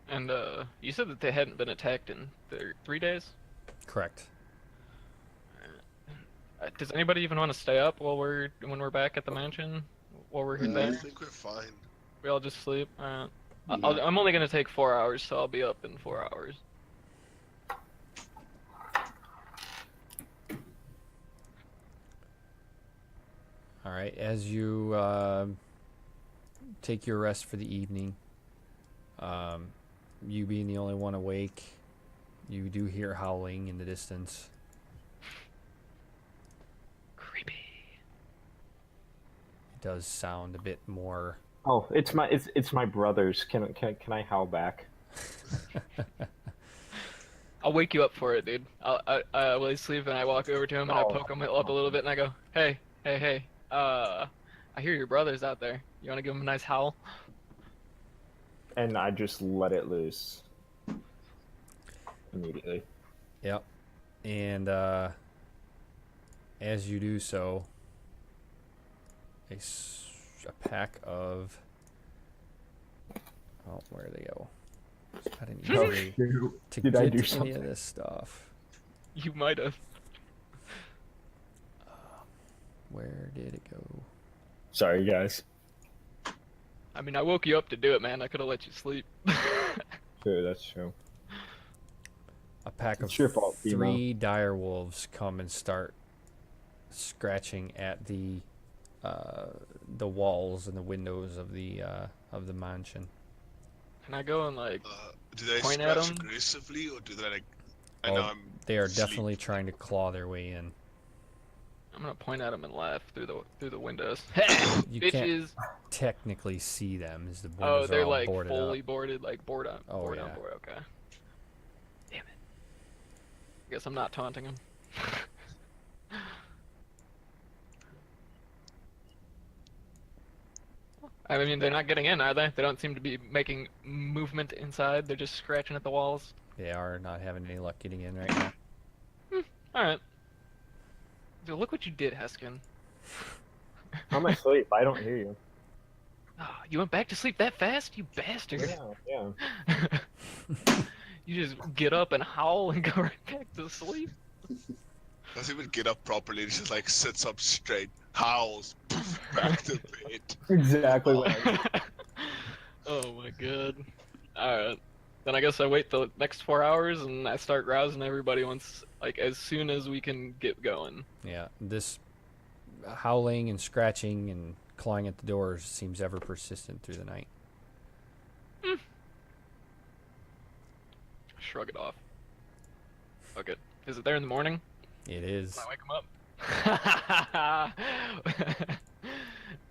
And you said that they hadn't been attacked in 3 days? Correct. Does anybody even want to stay up while when we're back at the mansion? While we're I there? think we're fine. We all just sleep? No. I'm only gonna take 4 hours, so I'll be up in 4 hours. All right, as you take your rest for the evening, you being the only one awake, you do hear howling in the distance. Creepy. It does sound a bit more. Oh, it's my brothers. Can I howl back? I'll wake you up for it, dude. While he's sleeping, I walk over to him and I Oh. poke him up a little bit and I go, hey. I hear your brother's out there. You wanna give him a nice howl? And I just let it loose immediately. Yep. And as you do so, a pack of. Oh, where do they go? It's not an easy way to Did get I do any something? of this stuff. You might have. Where did it go? Sorry, guys. I mean, I woke you up to do it, man. I could have let you sleep. True, that's true. A pack of It's your fault, Timo. 3 dire wolves come and start scratching at the walls and the windows of the mansion. Can I go and like? Do they Point at scratch him? aggressively, or do they like? I Oh, know I'm They are asleep. definitely trying to claw their way in. I'm gonna point at him and laugh through the windows. You Bitches! can't technically see them as the windows Oh, are they're all like boarded fully up. boarded, like board on Oh, board yeah. on board. Okay. Damn it. Guess I'm not taunting him. I mean, they're not getting in, are they? They don't seem to be making movement inside. They're just scratching at the walls. They are not having any luck getting in right now. All right. Dude, look what you did, Heskin. I'm asleep. I don't hear you. Oh, you went back to sleep that fast, you bastard. Yeah. You just get up and howl and go right back to sleep. Doesn't even get up properly. It just like sits up straight, howls, poof, back to bed. Exactly what I Oh my god. Alright. Then I guess I wait the next 4 hours and I start rousing everybody once, like, as soon as we can get going. Yeah, this howling and scratching and clawing at the doors seems ever persistent through the night. Shrug it off. Fuck it. Is it there in the morning? It is. I wake him up.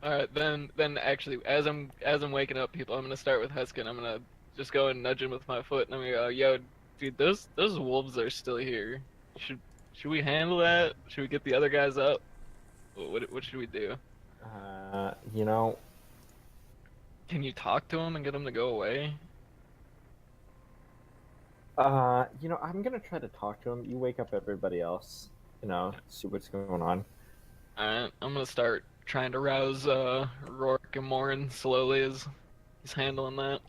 Alright, then actually, as I'm waking up people, I'm gonna start with Heskin. I'm gonna just go and nudge him with my foot, and I'm gonna go, yo, dude, those wolves are still here. Should we handle that? Should we get the other guys up? What should we do? you know, Can you talk to them and get them to go away? I'm gonna try to talk to him. You wake up everybody else. See what's going on. Alright, I'm gonna start trying to rouse Rourke and Morin slowly as he's handling that.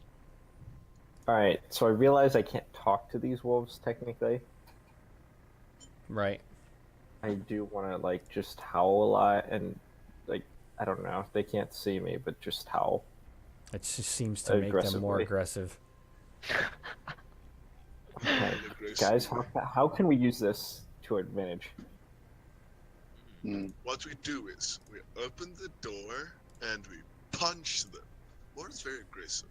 Alright, so I realize I can't talk to these wolves technically. Right. I do want to, like, just howl a lot and, like, I don't know. They can't see me, but just howl. It just seems to make them more Aggressively. aggressive. Okay. Guys, how can we use this to our advantage? What we do is we open the door and we punch them. Or it's very aggressive.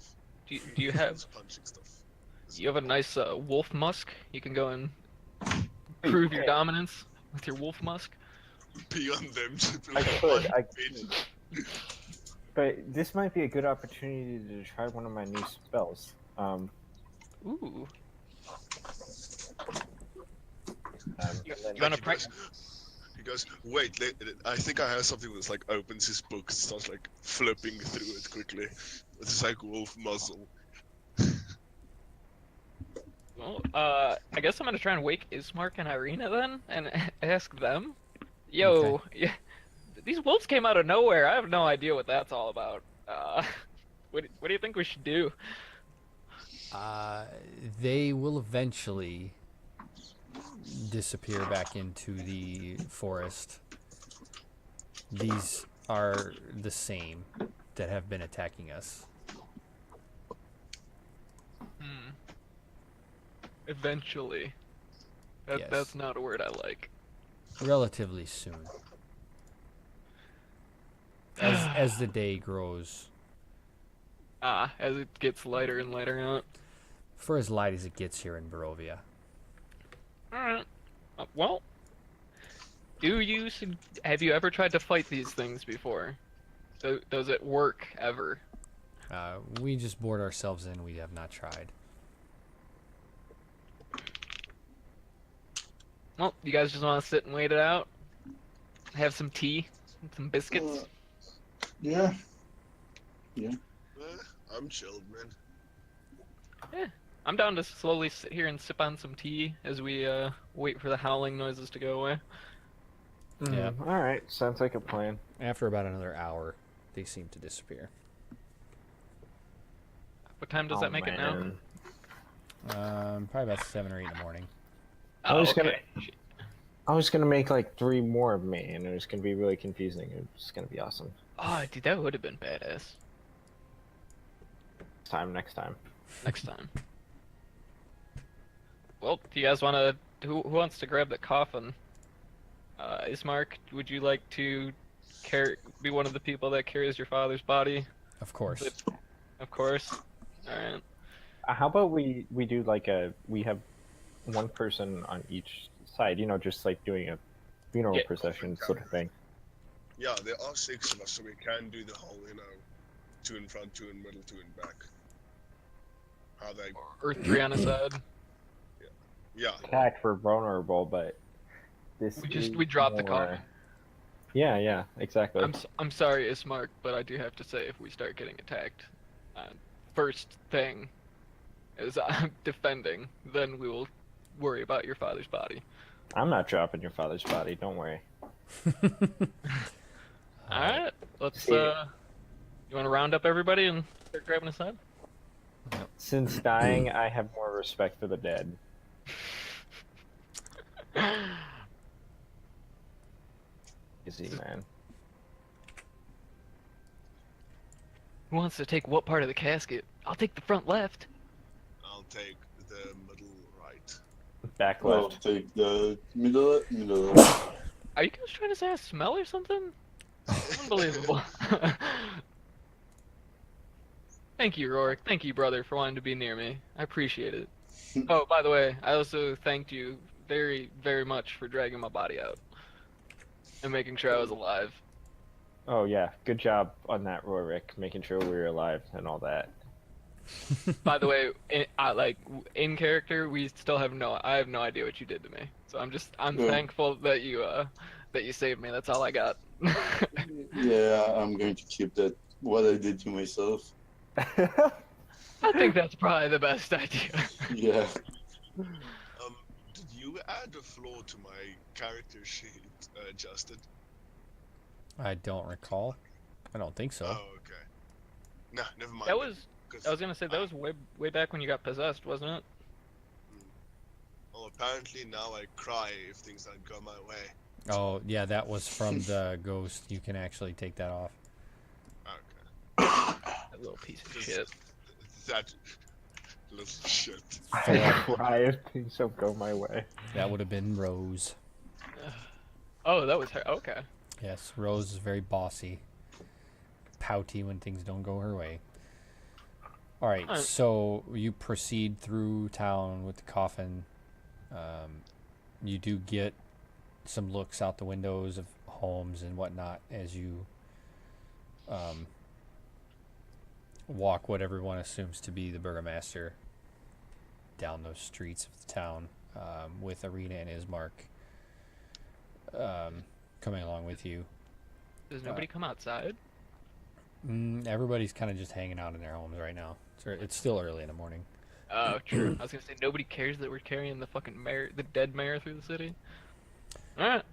Do you have It's punching stuff. you have a nice wolf musk? You can go and prove your dominance with your wolf musk. Pee on them. I could. But this might be a good opportunity to try one of my new spells. Ooh. You wanna practice? He goes, wait, I think I have something that's like opens his book, starts like flipping through it quickly. It's like wolf muzzle. Well, I guess I'm gonna try and wake Ismark and Irina then, and ask them. Yo, yeah, these wolves came out of nowhere. I have no idea what that's all about. What do you think we should do? They will eventually disappear back into the forest. These are the same that have been attacking us. Eventually. Yes. That's not a word I like. Relatively soon. As the day grows. As it gets lighter and lighter out. For as light as it gets here in Barovia. Alright. Well, have you ever tried to fight these things before? Does it work ever? We just board ourselves in. We have not tried. Well, you guys just want to sit and wait it out? Have some tea? Some biscuits? Yeah. I'm chilled, man. Yeah. I'm down to slowly sit here and sip on some tea as we wait for the howling noises to go away. Yeah. All right. Sounds like a plan. After about another hour, they seem to disappear. What time does that make it now? Probably about 7 or 8 in the morning. I was okay. gonna make like 3 more of me, and it was gonna be really confusing. It was gonna be awesome. Oh, dude, that would have been badass. Next time. Next time. Well, do you guys want to... Who wants to grab the coffin? Ismark, would you like to be one of the people that carries your father's body? Of course. Of course. Alright. How about we do like we have one person on each side, just like doing a funeral procession sort of thing. Yeah, there are 6 of us, so we can do the whole, 2 in front, 2 in middle, 2 in back. How they... Or 3 on a side. Yeah. Attack for vulnerable, but this We drop the coffin. Yeah, exactly. I'm sorry, Ismark, but I do have to say, if we start getting attacked, first thing is defending, then we will worry about your father's body. I'm not dropping your father's body, don't worry. Alright, let's, you want to round up everybody and start grabbing a side? Since dying, I have more respect for the dead. Easy, man. Who wants to take what part of the casket? I'll take the front left. I'll take the middle right. Back I'll left. take the middle. Are you guys trying to say I smell or something? Unbelievable. Thank you, Rorik. Thank you, brother, for wanting to be near me. I appreciate it. Oh, by the way, I also thanked you very, very much for dragging my body out and making sure I was alive. Oh yeah, good job on that, Rorik, making sure we were alive and all that. By the way, in character, we still have I have no idea what you did to me. So I'm thankful that you saved me. That's all I got. Yeah, I'm going to keep that. What I did to myself. I think that's probably the best idea. Yeah. Did you add a flaw to my character sheet, Justin? I don't recall. I don't think so. Oh, okay. Nah, never mind. I was gonna say that was way back when you got possessed, wasn't it? Well, apparently now I cry if things don't go my way. Oh, yeah, that was from the ghost. You can actually take that off. Okay. That little piece of shit. That little shit. I cry if things don't go my way. That would have been Rose. Oh, that was her. Okay. Yes, Rose is very bossy. Pouty when things don't go her way. Alright, so you proceed through town with the coffin. You do get some looks out the windows of homes and whatnot as you walk what everyone assumes to be the burgomaster down those streets of the town, with Arena and Ismark coming along with you. Does nobody come outside? Everybody's kind of just hanging out in their homes right now. It's still early in the morning. Oh, true. I was gonna say nobody cares that we're carrying the fucking mayor, the dead mayor, through the city. All right.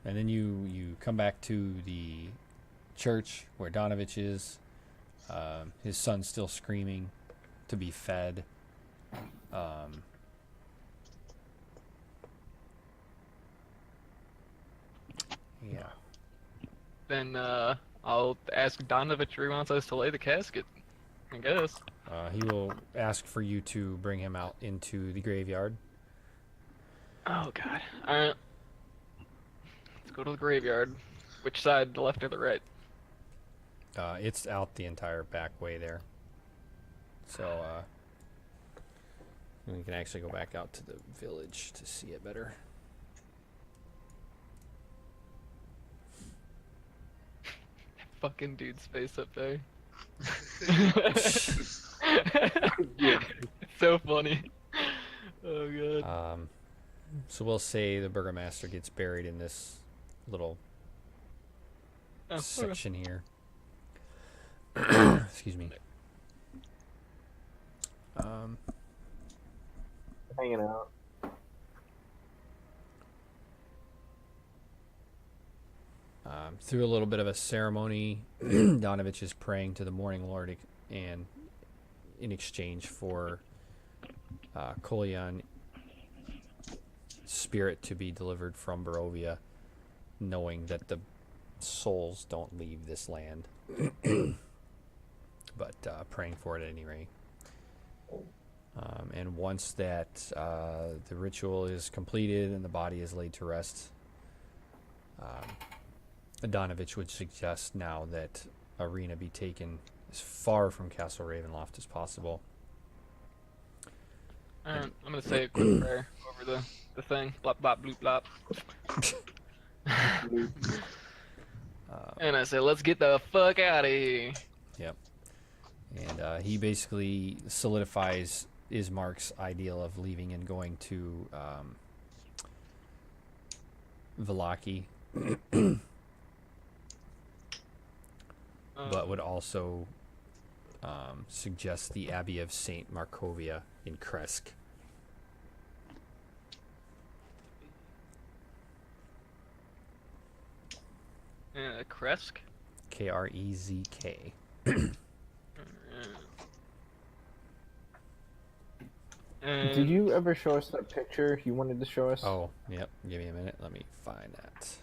And then you come back to the church where Donovich is. His son's still screaming to be fed. Then I'll ask Donovich where he wants us to lay the casket. I guess. He will ask for you to bring him out into the graveyard. Oh God. Alright. Let's go to the graveyard. Which side, the left or the right? It's out the entire back way there. So we can actually go back out to the village to see it better. Fucking dude's face up there. Yeah. It's so funny. Oh God. So we'll say the burgomaster gets buried in this little Oh, okay. section here. Excuse me. Hanging out. Through a little bit of a ceremony, Donovich is praying to the Morninglord and in exchange for Kolian spirit to be delivered from Barovia, knowing that the souls don't leave this land. But praying for it at any rate. And once that the ritual is completed and the body is laid to rest, Donovich would suggest now that Arena be taken as far from Castle Ravenloft as possible. Alright, I'm gonna say a quick prayer over the thing. Blop blop bloop blop. And I say, let's get the fuck out of here. Yep. And he basically solidifies Ismark's ideal of leaving and going to Vallaki, but would also suggest the Abbey of St. Markovia in Kresk. Kresk? Krezk. And Did you ever show us that picture you wanted to show us? Oh, yep. Give me a minute. Let me find that.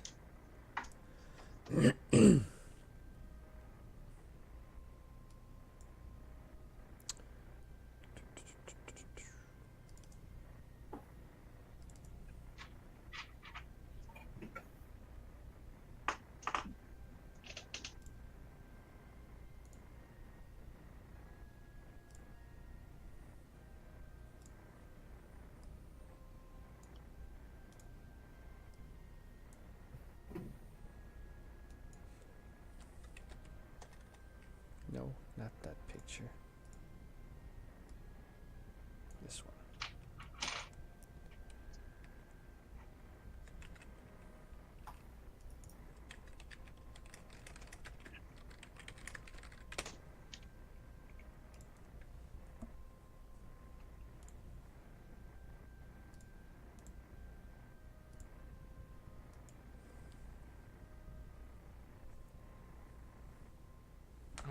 No, not that picture. This one.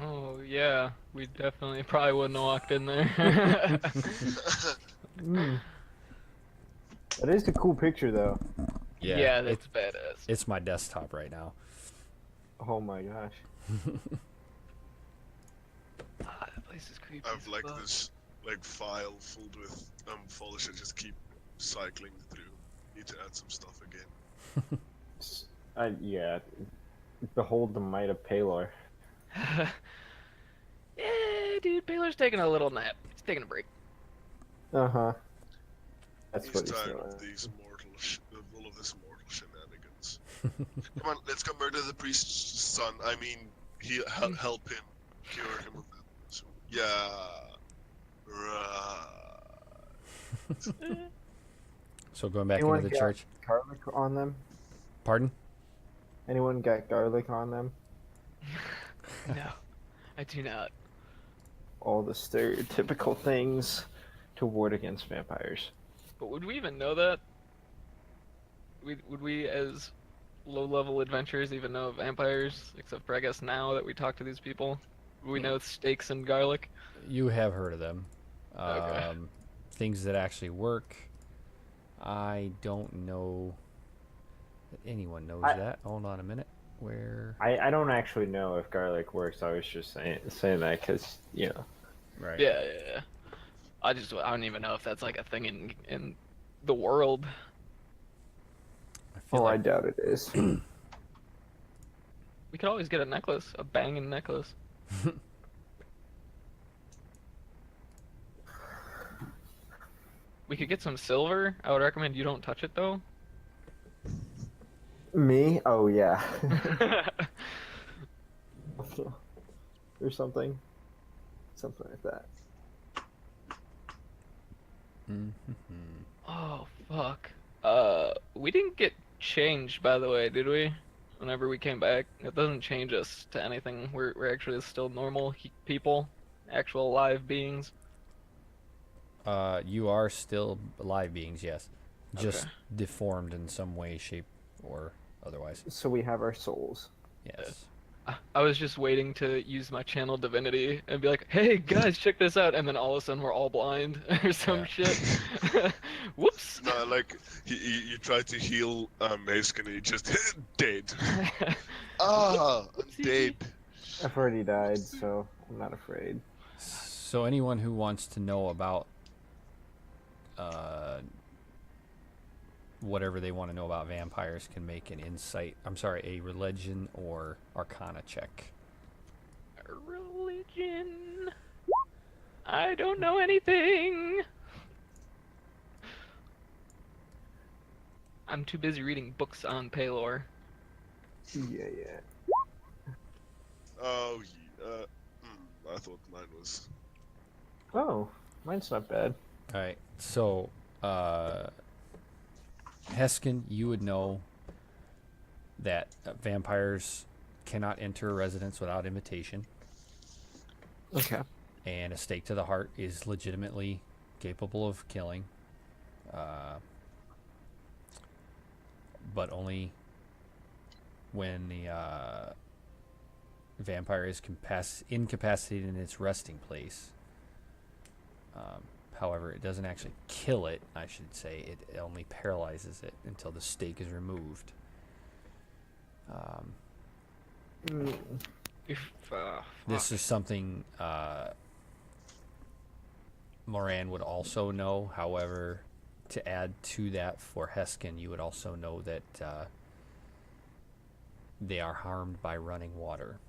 oh yeah, we definitely probably wouldn't have walked in there. That is a cool picture, though. Yeah, that's badass. It's my desktop right now. Oh my gosh. That place is creepy. I have as like fuck. this file filled with foliage I just keep cycling through. Need to add some stuff again. Yeah. Behold the might of Palor. Yeah, dude, Baylor's taking a little nap. He's taking a break. Uh-huh. That's He's what he's tired doing. of these all of this mortal shenanigans. Come on, let's go murder the priest's son. I mean, help him, cure him of that. So, yeah. Right. So going back Anyone into the got church. garlic on them? Pardon? Anyone got garlic on them? No, I do not. All the stereotypical things to ward against vampires. But would we even know that? Would we, as low-level adventurers, even know vampires? Except for, I guess, now that we talk to these people, would we know steaks and garlic? You have heard of them. Okay. Things that actually work. I don't know that anyone knows that. Hold on a minute. Where? I don't actually know if garlic works. I was just saying that because Right. Yeah. I don't even know if that's like a thing in the world. I feel I like doubt it is. We could always get a necklace, a banging necklace. We could get some silver. I would recommend you don't touch it though. Me? Oh yeah. Or something like that. Oh fuck. We didn't get changed by the way, did we? Whenever we came back, it doesn't change us to anything. We're actually still normal people, actual live beings. You are still alive beings, yes. Just Okay. deformed in some way, shape, or otherwise. So we have our souls. Yes. I was just waiting to use my channel divinity and be like, "Hey guys, check this out," and then all of a sudden we're all blind or some Yeah. shit. Whoops. No, like you try to heal Mask and he just dead. I'm dead. I've already died, so I'm not afraid. So anyone who wants to know about whatever they want to know about vampires can make a religion or arcana check. Religion. I don't know anything. I'm too busy reading books on Paylor. Yeah. Oh, I thought mine was. Oh, mine's not bad. All right. So, Heskin, you would know that vampires cannot enter a residence without invitation, Okay. and a stake to the heart is legitimately capable of killing, but only when the vampire is incapacitated in its resting place. However, it doesn't actually kill it, I should say. It only paralyzes it until the stake is removed. This is something Moran would also know. However, to add to that for Heskin, you would also know that they are harmed by running water.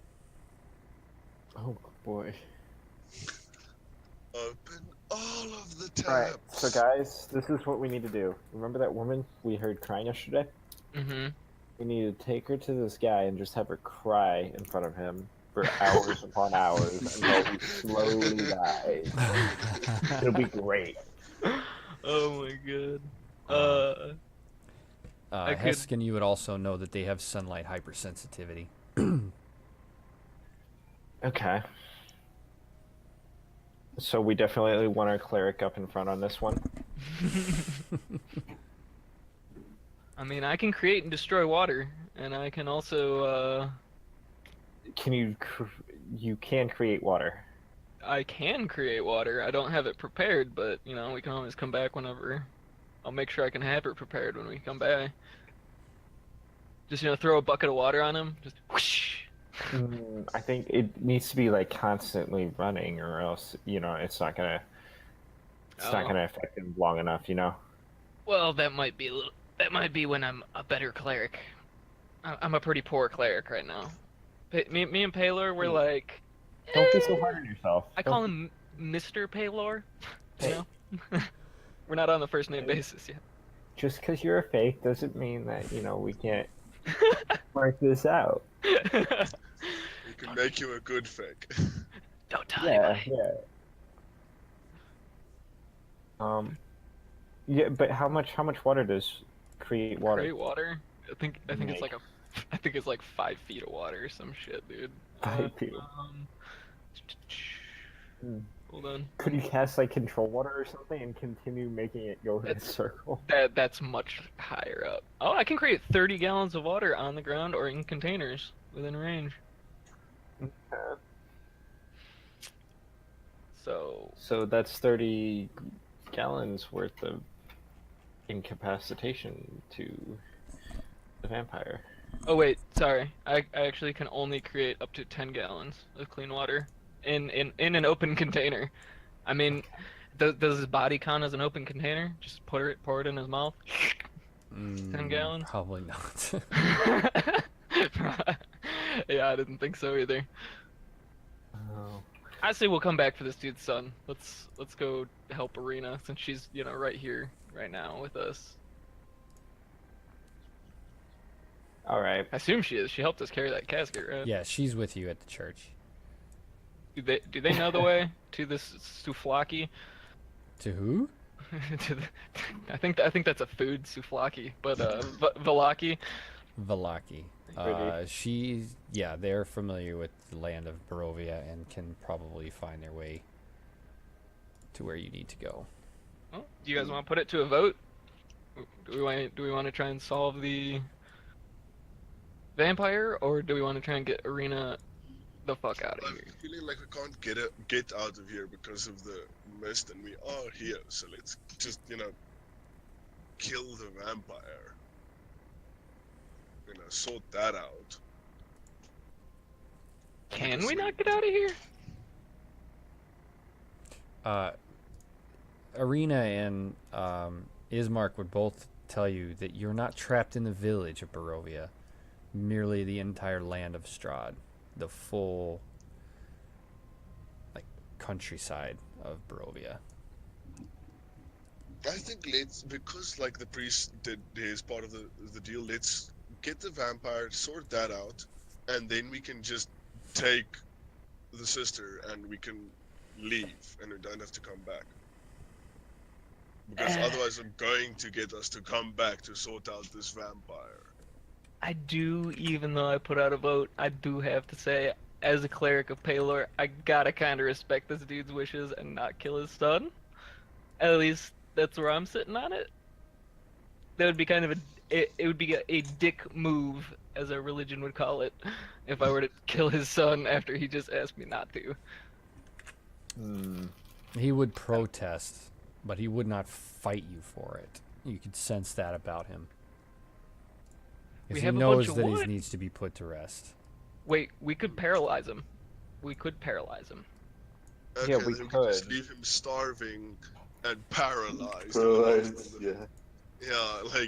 Oh boy. Open all of the tabs. Alright, so guys, this is what we need to do. Remember that woman we heard crying yesterday? Mm-hmm. We need to take her to this guy and just have her cry in front of him for hours upon hours until he slowly dies. It'll be great. Oh my god. I could- Heskin, you would also know that they have sunlight hypersensitivity. Okay. So we definitely want our cleric up in front on this one. I mean, I can create and destroy water, and I can also, Can you can create water. I can create water. I don't have it prepared, but, you know, we can always come back whenever. I'll make sure I can have it prepared when we come by. Just, you know, throw a bucket of water on him. Just whoosh. I think it needs to be like constantly running, or else it's not gonna affect him long enough. Well, that might be when I'm a better cleric. I'm a pretty poor cleric right now. Me and Paylor, we're like. Don't be so hard on yourself. I call him Mr. Paylor. You know, we're not on the first name basis yet. Just because you're a fake doesn't mean that we can't work this out. We can make you a good fake. Don't tell anybody. Yeah, but how much water does create water? Create water? I think it's like 5 feet of water or some shit, dude. 5 feet. Hold on. Could you cast like control water or something and continue making it go in a circle? That's much higher up. Oh, I can create 30 gallons of water on the ground or in containers within range. So that's 30 gallons worth of incapacitation to the vampire. Oh wait, sorry. I actually can only create up to 10 gallons of clean water in an open container. I mean, does his body count as an open container? Just pour it in his mouth. 10 gallons. Probably not. Yeah, I didn't think so either. Oh. I say we'll come back for this dude's son. Let's go help Arena since she's right here right now with us. All right. I assume she is. She helped us carry that casket, right? Yeah, she's with you at the church. Do they know the way to this souvlaki? To who? to the, I think that's a food souvlaki, but Velaki. Valaki. They're familiar with the land of Barovia and can probably find their way to where you need to go. Well, do you guys want to put it to a vote? Do we want to try and solve the vampire, or do we want to try and get Arena the fuck out of I'm here? feeling like we can't get out of here because of the mist, and we are here. So let's just kill the vampire. Sort that out. Can we not get out of here? Arena and Ismark would both tell you that you're not trapped in the village of Barovia, merely the entire land of Strahd, the full countryside of Barovia. I think because the priest did his part of the deal, let's get the vampire, sort that out, and then we can just take the sister and we can leave and we don't have to come back. Because otherwise I'm going to get us to come back to sort out this vampire. I do, even though I put out a vote, I do have to say, as a cleric of Paylor, I gotta kind of respect this dude's wishes and not kill his son. At least that's where I'm sitting on it. That would be kind of it would be a dick move, as our religion would call it, if I were to kill his son after he just asked me not to. He would protest, but he would not fight you for it. You could sense that about him. We He have a knows bunch of that he wood. needs to be put to rest. Wait, we could paralyze him. We could paralyze him. Okay, Yeah, we then we can just could. leave him starving and paralyzed. Paralyzed, yeah. Yeah,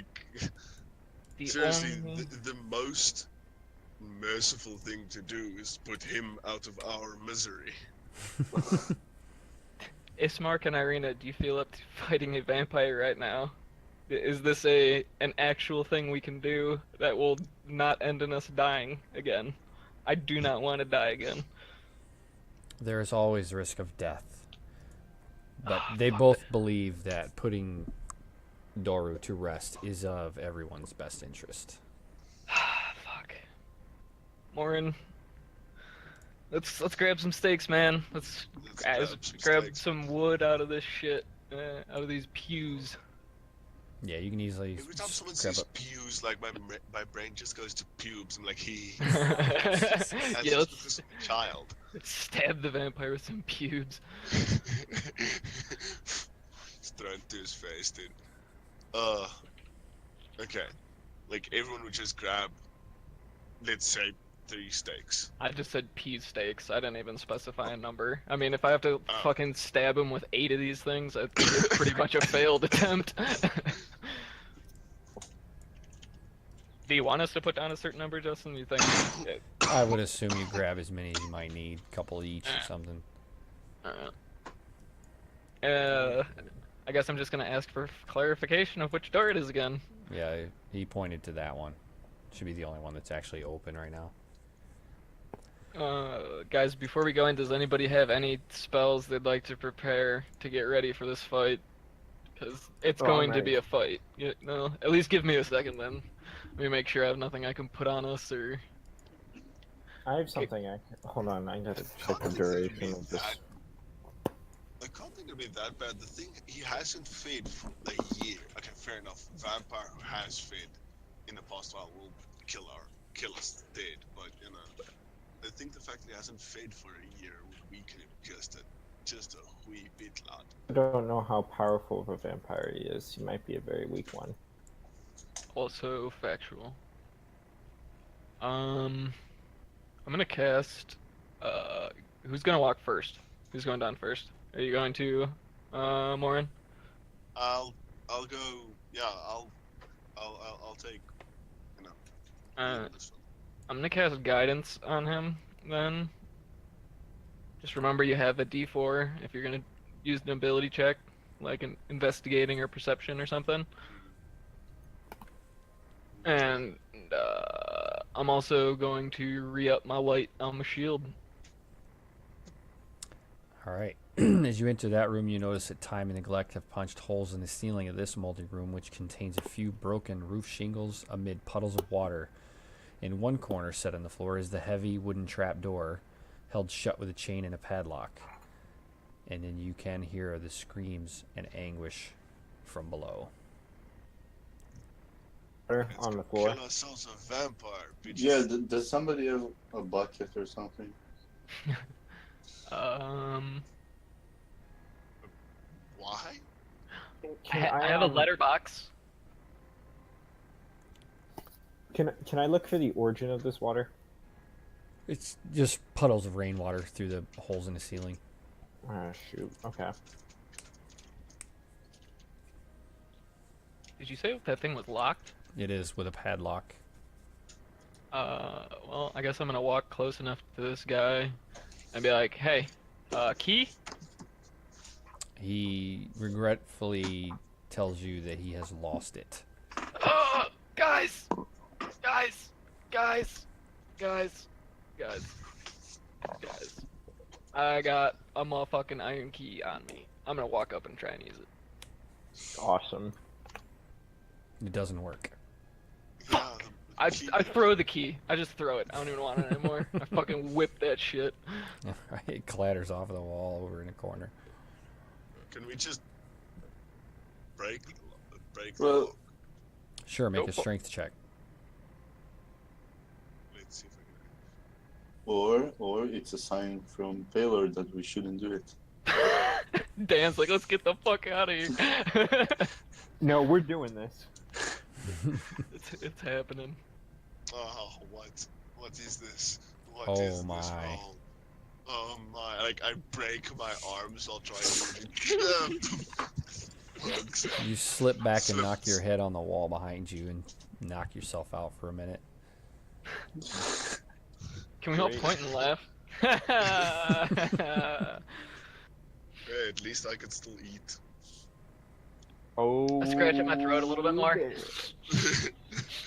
The seriously, only- the most merciful thing to do is put him out of our misery. Ismark and Irina, do you feel up to fighting a vampire right now? Is this an actual thing we can do that will not end in us dying again? I do not want to die again. There is always risk of death. But Ah, they fuck. both believe that putting Doru to rest is of everyone's best interest. Fuck. Morin, let's grab some steaks, man. Let's grab steaks. some wood out of this shit, out of these pews. Yeah, you can easily Every time someone grab says up. pews, my brain just goes to pubes. I'm like, he. Yeah, That's just let's because I'm a child. stab the vampire with some pubes. Just throw it to his face, dude. Okay. Everyone would just grab, let's say, 3 steaks. I just said pea steaks. I didn't even specify a number. I mean, if I have to Oh. fucking stab him with 8 of these things, I think it's pretty much a failed attempt. Do you want us to put down a certain number, Justin? You think? I would assume you grab as many as you might need, a couple each or something. I guess I'm just gonna ask for clarification of which door it is again. Yeah, he pointed to that one. Should be the only one that's actually open right now. Guys, before we go in, does anybody have any spells they'd like to prepare to get ready for this fight? Because it's Oh, going to nice. be a fight. At least give me a second then. Let me make sure I have nothing I can put on us or... I have something hold on, I gotta check the duration of this. I can't think it'll be that bad. The thing, he hasn't fed for a year. Okay, fair enough. Vampire who has fed in the past while will kill us dead. But I think the fact that he hasn't fed for a year would weaken him just a wee bit, lad. I don't know how powerful of a vampire he is. He might be a very weak one. Also factual. I'm gonna cast. Who's gonna walk first? Who's going down first? Are you going to, Morin? I'll go. Yeah, I'll take. You know. Uh, This one. I'm gonna cast guidance on him then. Just remember you have a D4 if you're gonna use an ability check, like an investigating or perception or something. And I'm also going to re-up my light on my shield. All right. As you enter that room, you notice that time and neglect have punched holes in the ceiling of this moldy room, which contains a few broken roof shingles amid puddles of water. In one corner, set on the floor, is the heavy wooden trap door, held shut with a chain and a padlock. And then you can hear the screams and anguish from below. On the floor. Kill ourselves a vampire, bitches. Yeah, does somebody have a bucket or something? Why? I have a letterbox. Can I look for the origin of this water? It's just puddles of rainwater through the holes in the ceiling. Shoot. Okay. Did you say that thing was locked? It is with a padlock. Well, I guess I'm gonna walk close enough to this guy and be like, hey, key? He regretfully tells you that he has lost it. Guys! I got a motherfucking iron key on me. I'm gonna walk up and try and use it. Awesome. It doesn't work. Yeah, I throw the key. I just throw it. I don't even want it anymore. I fucking whip that shit. It clatters off of the wall over in a corner. Can we just break the Well- lock? Sure, make Go a for- strength check. Let's see if I can. Or it's a sign from Taylor that we shouldn't do it. Dan's like, let's get the fuck out of here. No, we're doing this. It's happening. Oh, what is this? What Oh is my. this wrong? Oh my! Like I break my arms while trying to. Bugs. You slip back and knock your head on the wall behind you and knock yourself out for a minute. Can we all Great. point and laugh? Hey, at least I can still eat. Oh. I scratch at my throat a little bit more.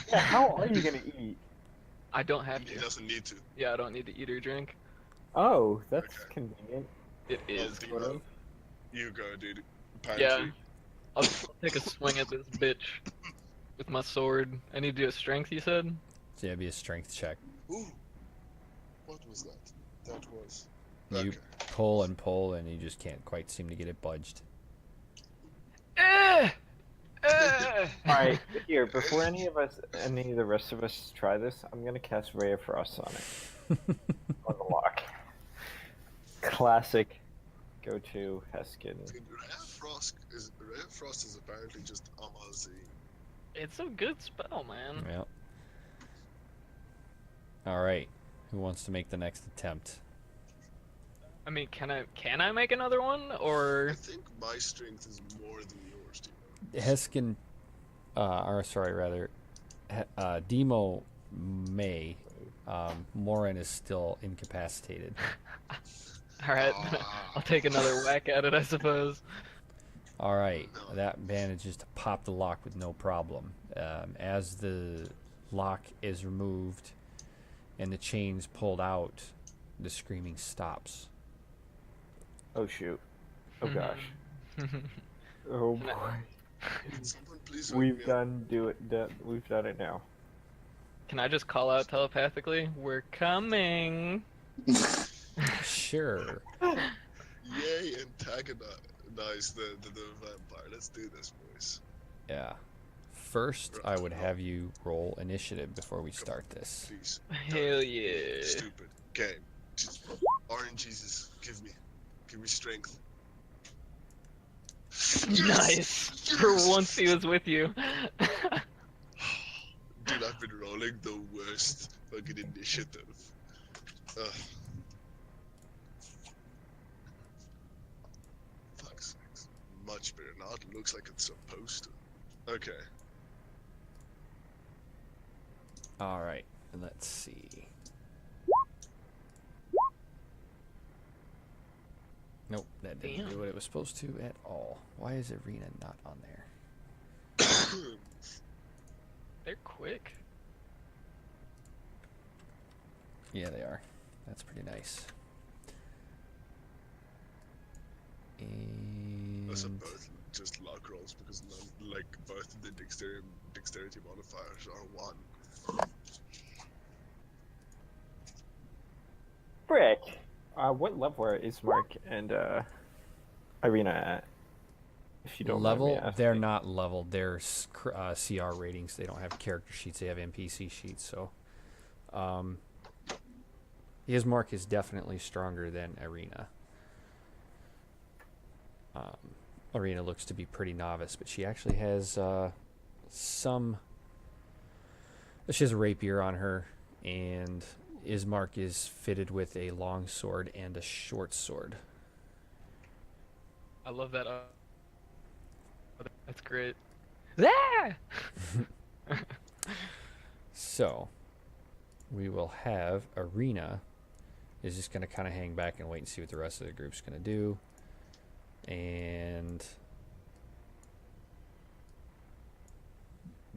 Yeah, how are you gonna eat? I don't have He to. doesn't need to. Yeah, I don't need to eat or drink. Oh, that's Okay. convenient. It is. Well, Sort of. You go, dude. Pantry. Yeah. I'll take a swing at this bitch with my sword. I need to do a strength, you said? So it'd be a strength check. Ooh. What was that? That was. You Okay. pull and you just can't quite seem to get it budged. Alright, here, before any of the rest of us try this, I'm gonna cast Ray of Frost on it. On the lock. Classic go-to Heskin. Dude, Ray of Frost is apparently just amazing. It's a good spell, man. Yep. All right. Who wants to make the next attempt? I mean, can I make another one I or think my strength is more than yours, dude. Heskin, Demo may. Morin is still incapacitated. all right? Ah. I'll take another whack at it, I suppose. All right, that manages to pop the lock with no problem. As the lock is removed and the chains pulled out, the screaming stops. Oh shoot. Oh gosh. Mhm. Oh Can I- boy. Can someone please wake me We've up? we've done it now. Can I just call out telepathically? We're coming. Sure. Yay, antagonize the vampire. Let's do this, boys. Yeah. First, I would have you roll initiative before we start this. Please. Hell yeah. Stupid game. Just RNGesus, give me strength. Nice. For once he was with you. Dude, I've been rolling the worst fucking initiative. Ugh. Fuck's sakes. Much better now. It looks like it's supposed to. Okay. All right. Let's see. Nope, that didn't do Damn. what it was supposed to at all. Why is Arena not on there? They're quick. Yeah, they are. That's pretty nice. And Those are both just luck rolls because none, like both of the dexterity modifiers are 1. Frick. What level are Ismark and Irina at? If you don't mind me level, asking. they're not leveled. They're CR ratings. They don't have character sheets. They have NPC sheets. So, Ismark is definitely stronger than Arena. Arena looks to be pretty novice, but she actually has some. She has a rapier on her, and Ismark is fitted with a long sword and a short sword. I love that. That's great. Ah! So, we will have Arena is just going to kind of hang back and wait and see what the rest of the group's going to do. And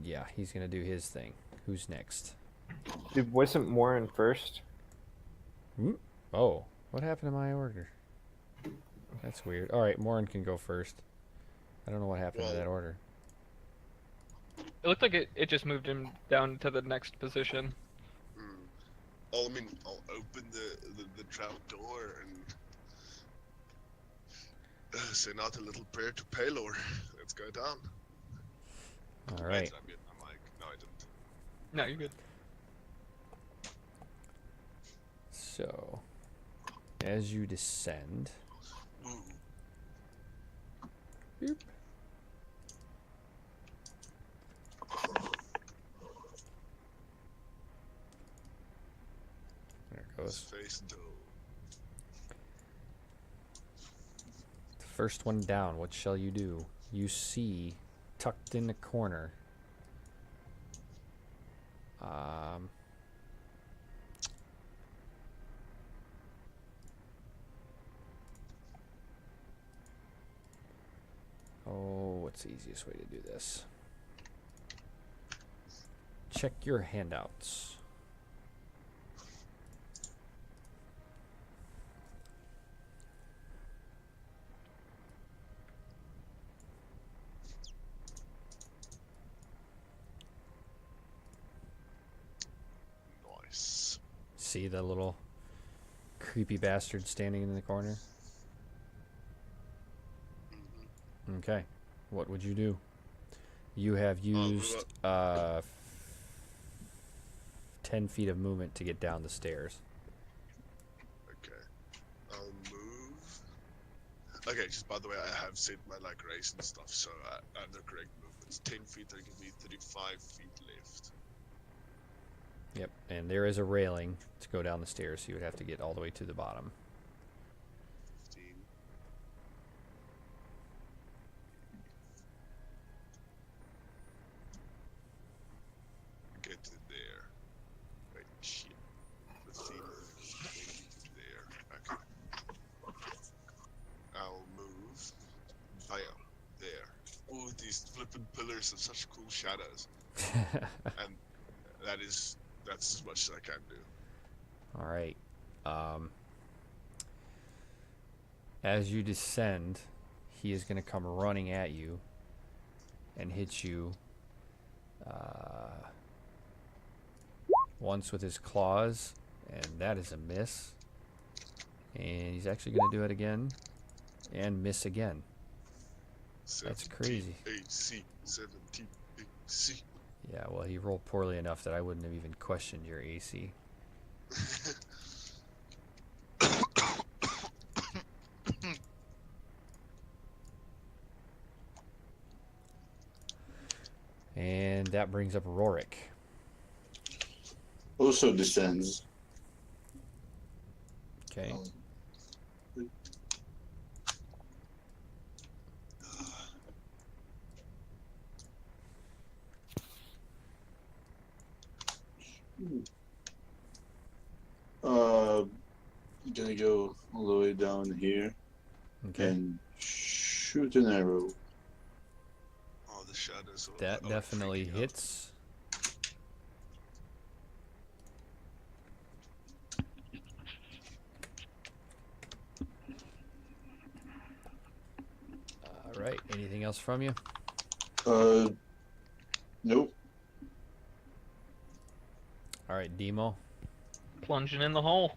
yeah, he's going to do his thing. Who's next? It wasn't Morin first. Oh, what happened to my order? That's weird. All right, Morin can go first. I don't know what happened to that order. It looked like it just moved him down to the next position. I'll open the trap door and send out a little prayer to Palor. Let's go down. All right. I'm like, no, I didn't. No, you're good. So, as you descend, Ooh. boop. There it His goes. face dull. The first one down. What shall you do? You see, tucked in the corner, oh, what's the easiest way to do this? Check your handouts. Nice. See the little creepy bastard standing in the corner? Okay. What would you do? You have used 10 feet of movement to get down the stairs. Okay. I'll move. Okay, just by the way, I have set my race and stuff, so I have the correct movements. 10 feet, there can be 35 feet left. Yep, and there is a railing to go down the stairs, so you would have to get all the way to the bottom. 15. Get to there. Wait, shit. 15. There. Okay. I'll move. Bam. There. Ooh, these flippin' pillars have such cool shadows. And that's as much as I can do. All right. As you descend, he is going to come running at you and hit you once with his claws, and that is a miss. And he's actually going to do it again and miss again. That's crazy. 17 AC. 17 AC. Yeah, well, he rolled poorly enough that I wouldn't have even questioned your AC. And that brings up Rorik. also descends. Okay. Uh, gonna go all the way down here Okay. and shoot an arrow. Oh, the shadows. That are definitely freaking out. hits. All right. Anything else from you? Nope. All right, Demo. Plunging in the hole.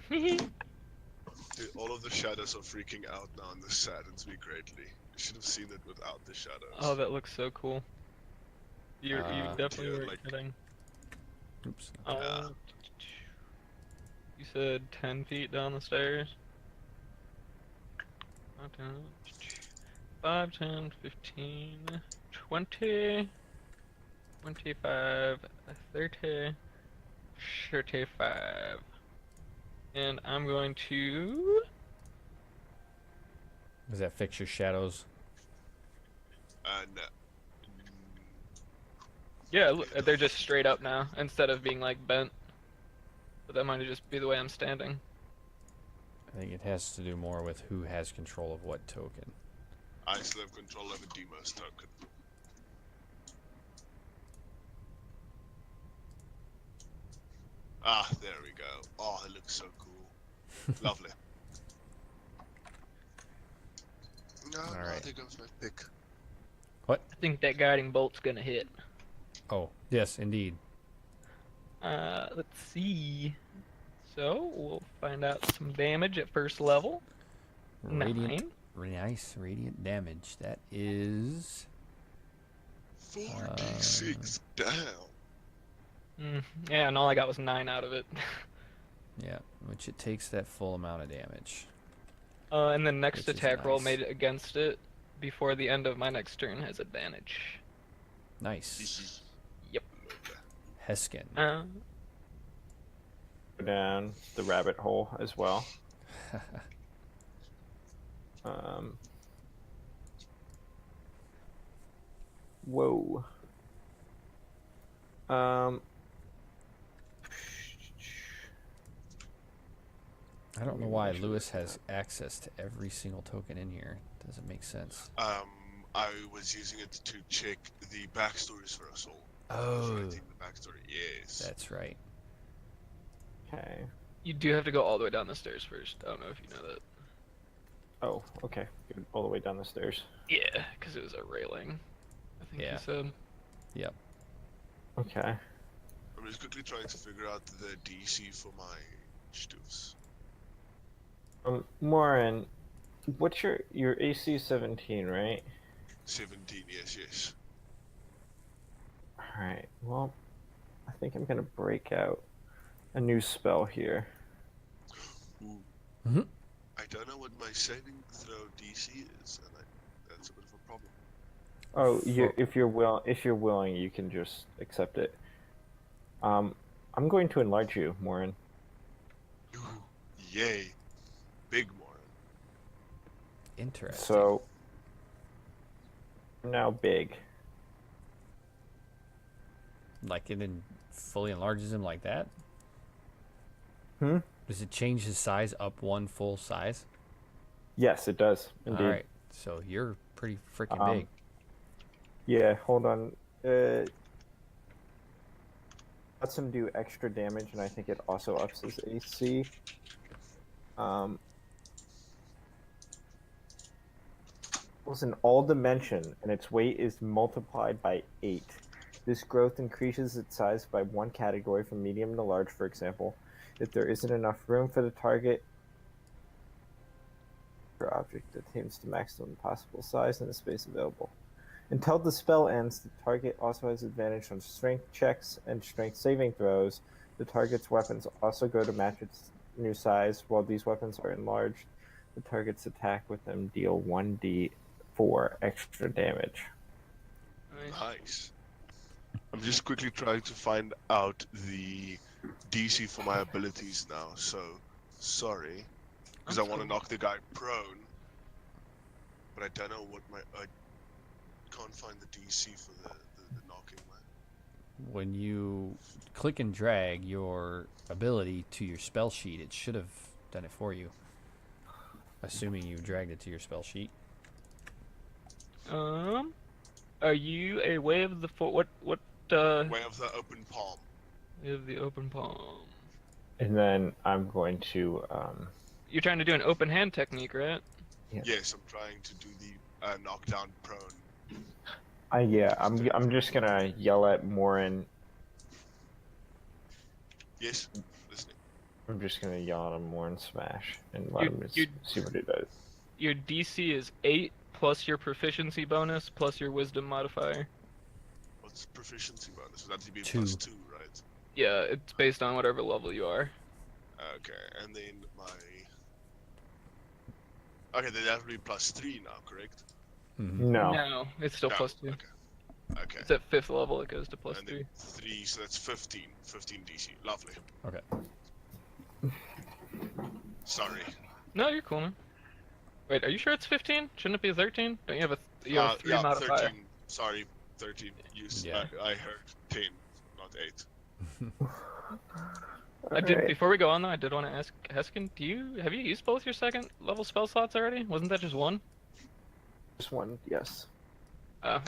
Dude, all of the shadows are freaking out now, and this saddens me greatly. You should have seen it without the shadows. Oh, that looks so cool. You definitely Yeah, weren't like- kidding. Oops. Yeah. You said 10 feet down the stairs? 5, 10, 15, 20, 25, 30, 35. And I'm going to... Does that fix your shadows? No. Yeah, look, they're just straight up now, instead of being like bent. But that might just be the way I'm standing. I think it has to do more with who has control of what token. I still have control over Demo's token. Ah, there we go. Oh, it looks so cool. Lovely. No, All no, right. there goes my pick. I think that guiding bolt's gonna hit. Oh, yes, indeed. Let's see. So, we'll find out some damage at first level. Radiant. 9. Nice. Radiant damage. That is... 4d6 down. Yeah, and all I got was 9 out of it. Yeah, which it takes that full amount of damage. And the next Which is attack roll nice. made against it before the end of my next turn has advantage. Nice. Yep. Heskin. Uh, Go down the rabbit hole as well. Whoa. I don't know why Lewis has access to every single token in here. Doesn't make sense. I was using it to check the backstories for us all. I was Oh, writing the backstory, yes. that's right. Okay. you do have to go all the way down the stairs first. I don't know if you know that. Oh, okay. Good. All the way down the stairs. Yeah, because it was a railing. I think Yeah. you said. Yep. Okay. I'm just quickly trying to figure out the DC for my Stufs. Morin, what's your AC 17, right? 17, yes. Alright, well, I think I'm gonna break out a new spell here. Ooh. Mhm. I don't know what my saving throw DC is, and that's a bit of a problem. Oh, if you're willing, you can just accept it. I'm going to enlarge you, Morin. Ooh, yay. Big more. Interesting. So, I'm now big. Like it fully enlarges him like that? Hmm? Does it change his size up one full size? Yes, it does, indeed. All right. So you're pretty freaking big. Yeah, hold on. Lets him do extra damage, and I think it also ups his AC. Was an all dimension, and its weight is multiplied by 8. This growth increases its size by 1 category from medium to large, for example. If there isn't enough room for the target or object attains to maximum possible size in the space available. Until the spell ends, the target also has advantage on strength checks and strength saving throws. The target's weapons also go to match its new size. While these weapons are enlarged, the target's attack with them deal 1d4 extra damage. Nice. Nice. I'm just quickly trying to find out the DC for my abilities now. So, sorry, because I That's want to cool. knock the guy prone, but I don't know what I can't find the DC for the knocking one. When you click and drag your ability to your spell sheet, it should have done it for you. Assuming you dragged it to your spell sheet. Are you a way of the what Way of the open palm. way of the open palm? And then I'm going to You're trying to do an open hand technique, right? Yeah. Yes, I'm trying to do the knockdown prone. I'm just gonna yell at Morin. Yes, listening. I'm just gonna yell at him more and smash and let him You- see what he does. Your DC is 8 plus your proficiency bonus plus your wisdom modifier. What's proficiency bonus? Would that be 2. +2, right? Yeah, it's based on whatever level you are. Okay, and then my. Okay, then that would be +3 now, correct? Mm-hmm. No. No, it's still No, plus 2. Okay. Okay. It's at 5th level, it goes to plus And 3. then 3, so that's 15. 15 DC. Lovely. Okay. Sorry. No, you're cool, man. Wait, are you sure it's 15? Shouldn't it be 13? Don't you have a, you have a 3 yeah, modifier? 13. Sorry, 13. Yeah. I heard 10, not 8. I did. Before we go on though, I did want to ask Heskin, have you used both your second level spell slots already? Wasn't that just one? Just one, yes.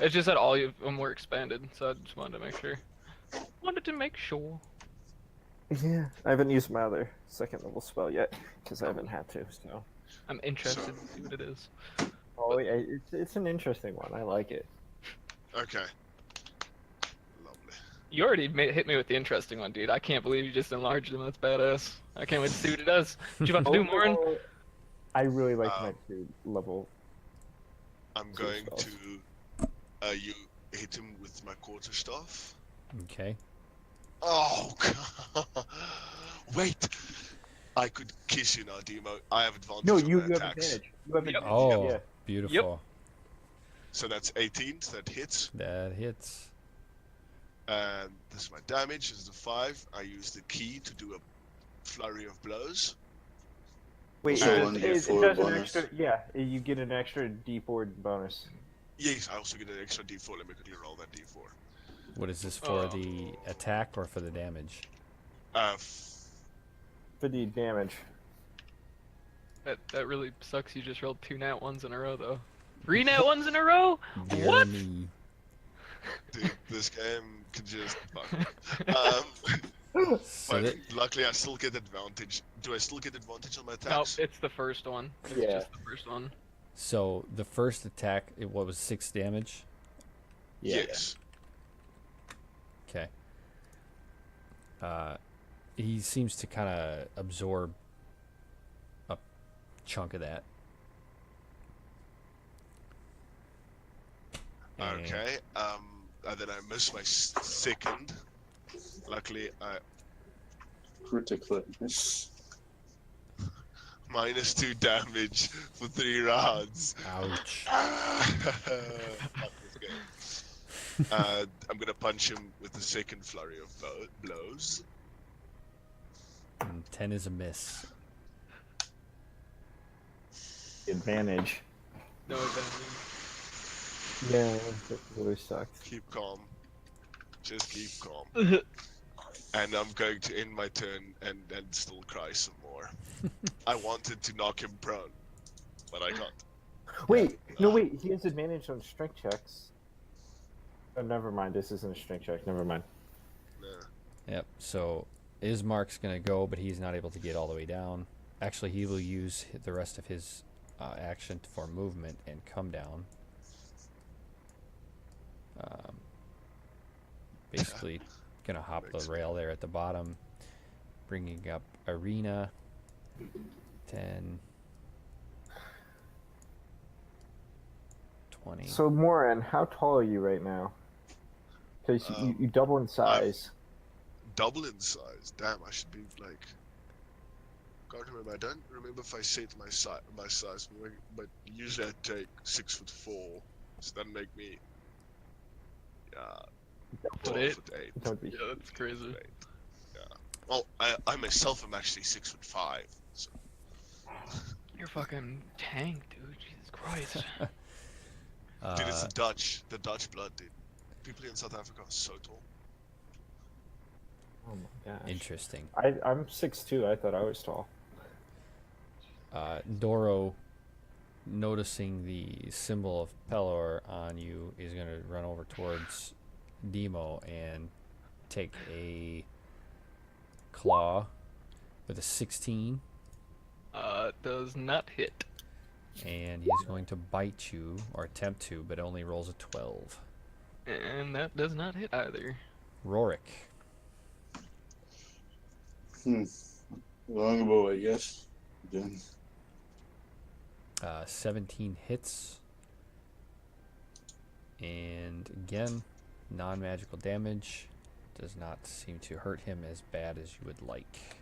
It's just that all of them were expanded, so I just wanted to make sure. Wanted to make sure. Yeah, I haven't used my other second level spell yet because I haven't had to. So. I'm interested to see what it is. Oh, yeah, it's an interesting one. I like it. Okay. Lovely. You already hit me with the interesting one, dude. I can't believe you just enlarged him. That's badass. I can't wait to see what it does. What you about to do, Morin? Overall, I really like my 2 level. I'm Two going spells. to you hit him with my quarterstaff. Okay. Oh, God. Wait! I could kiss you now, Demo. I have advantage No, on you my have attacks. advantage. You have Yep. advantage. Oh, Yeah. beautiful. So that's 18, so that hits. That hits. And this is my damage, this is the 5. I use the key to do a flurry of blows. Wait, So And on it your does 4 an bonus. extra. Yeah, you get an extra D4 bonus. Yes, I also get an extra d4. Let me quickly roll that d4. What is this for, the attack or for the damage? For the damage. That really sucks. You just rolled 2 nat 1s in a row, though. 3 nat 1s in a row? Dear What? me. Dude, this game can just fuck. So But that, luckily I still get advantage. Do I still get advantage on my Nope, attacks? it's the first one. It's Yeah. just the first one. so the first attack, what was 6 damage? Yeah. Yes. Okay. He seems to kind of absorb a chunk of that. And Okay. And then I miss my second. Luckily, I Critical miss. -2 damage for 3 rounds. Ouch. Fuck this game. I'm gonna punch him with the second flurry of blows. And 10 is a miss. Advantage. No advantage. Yeah, that really sucks. Keep calm. Just keep calm. And I'm going to end my turn and still cry some more. I wanted to knock him prone, but I can't. Wait, no, wait. He has advantage on strength checks. Oh, never mind. This isn't a strength check. Never mind. No. Yep. So Ismark's gonna go, but he's not able to get all the way down. Actually, he will use the rest of his action for movement and come down. Basically, gonna hop the rail there at the bottom, bringing up Arena. 10, 20. So, Morin, how tall are you right now? Because you double in size. Double in size. Damn, I should be like. Can't remember. I don't remember if I set my size, but usually I take 6'4", so that make me. 12'8"? 12'8". That would be Yeah, that's crazy. Right. Yeah. Well, I myself am actually 6'5". So. You're fucking tank, dude. Jesus Christ. Dude, it's the Dutch blood, dude. People in South Africa are so tall. Oh my gosh. Interesting. I'm 6'2". I thought I was tall. Doro, noticing the symbol of Pelor on you, is going to run over towards Demo and take a claw with a 16. Does not hit. And he's going to bite you, or attempt to, but only rolls a 12. And that does not hit either. Rorik. Longbow, I guess. Then 17 hits. And again, non-magical damage. Does not seem to hurt him as bad as you would like.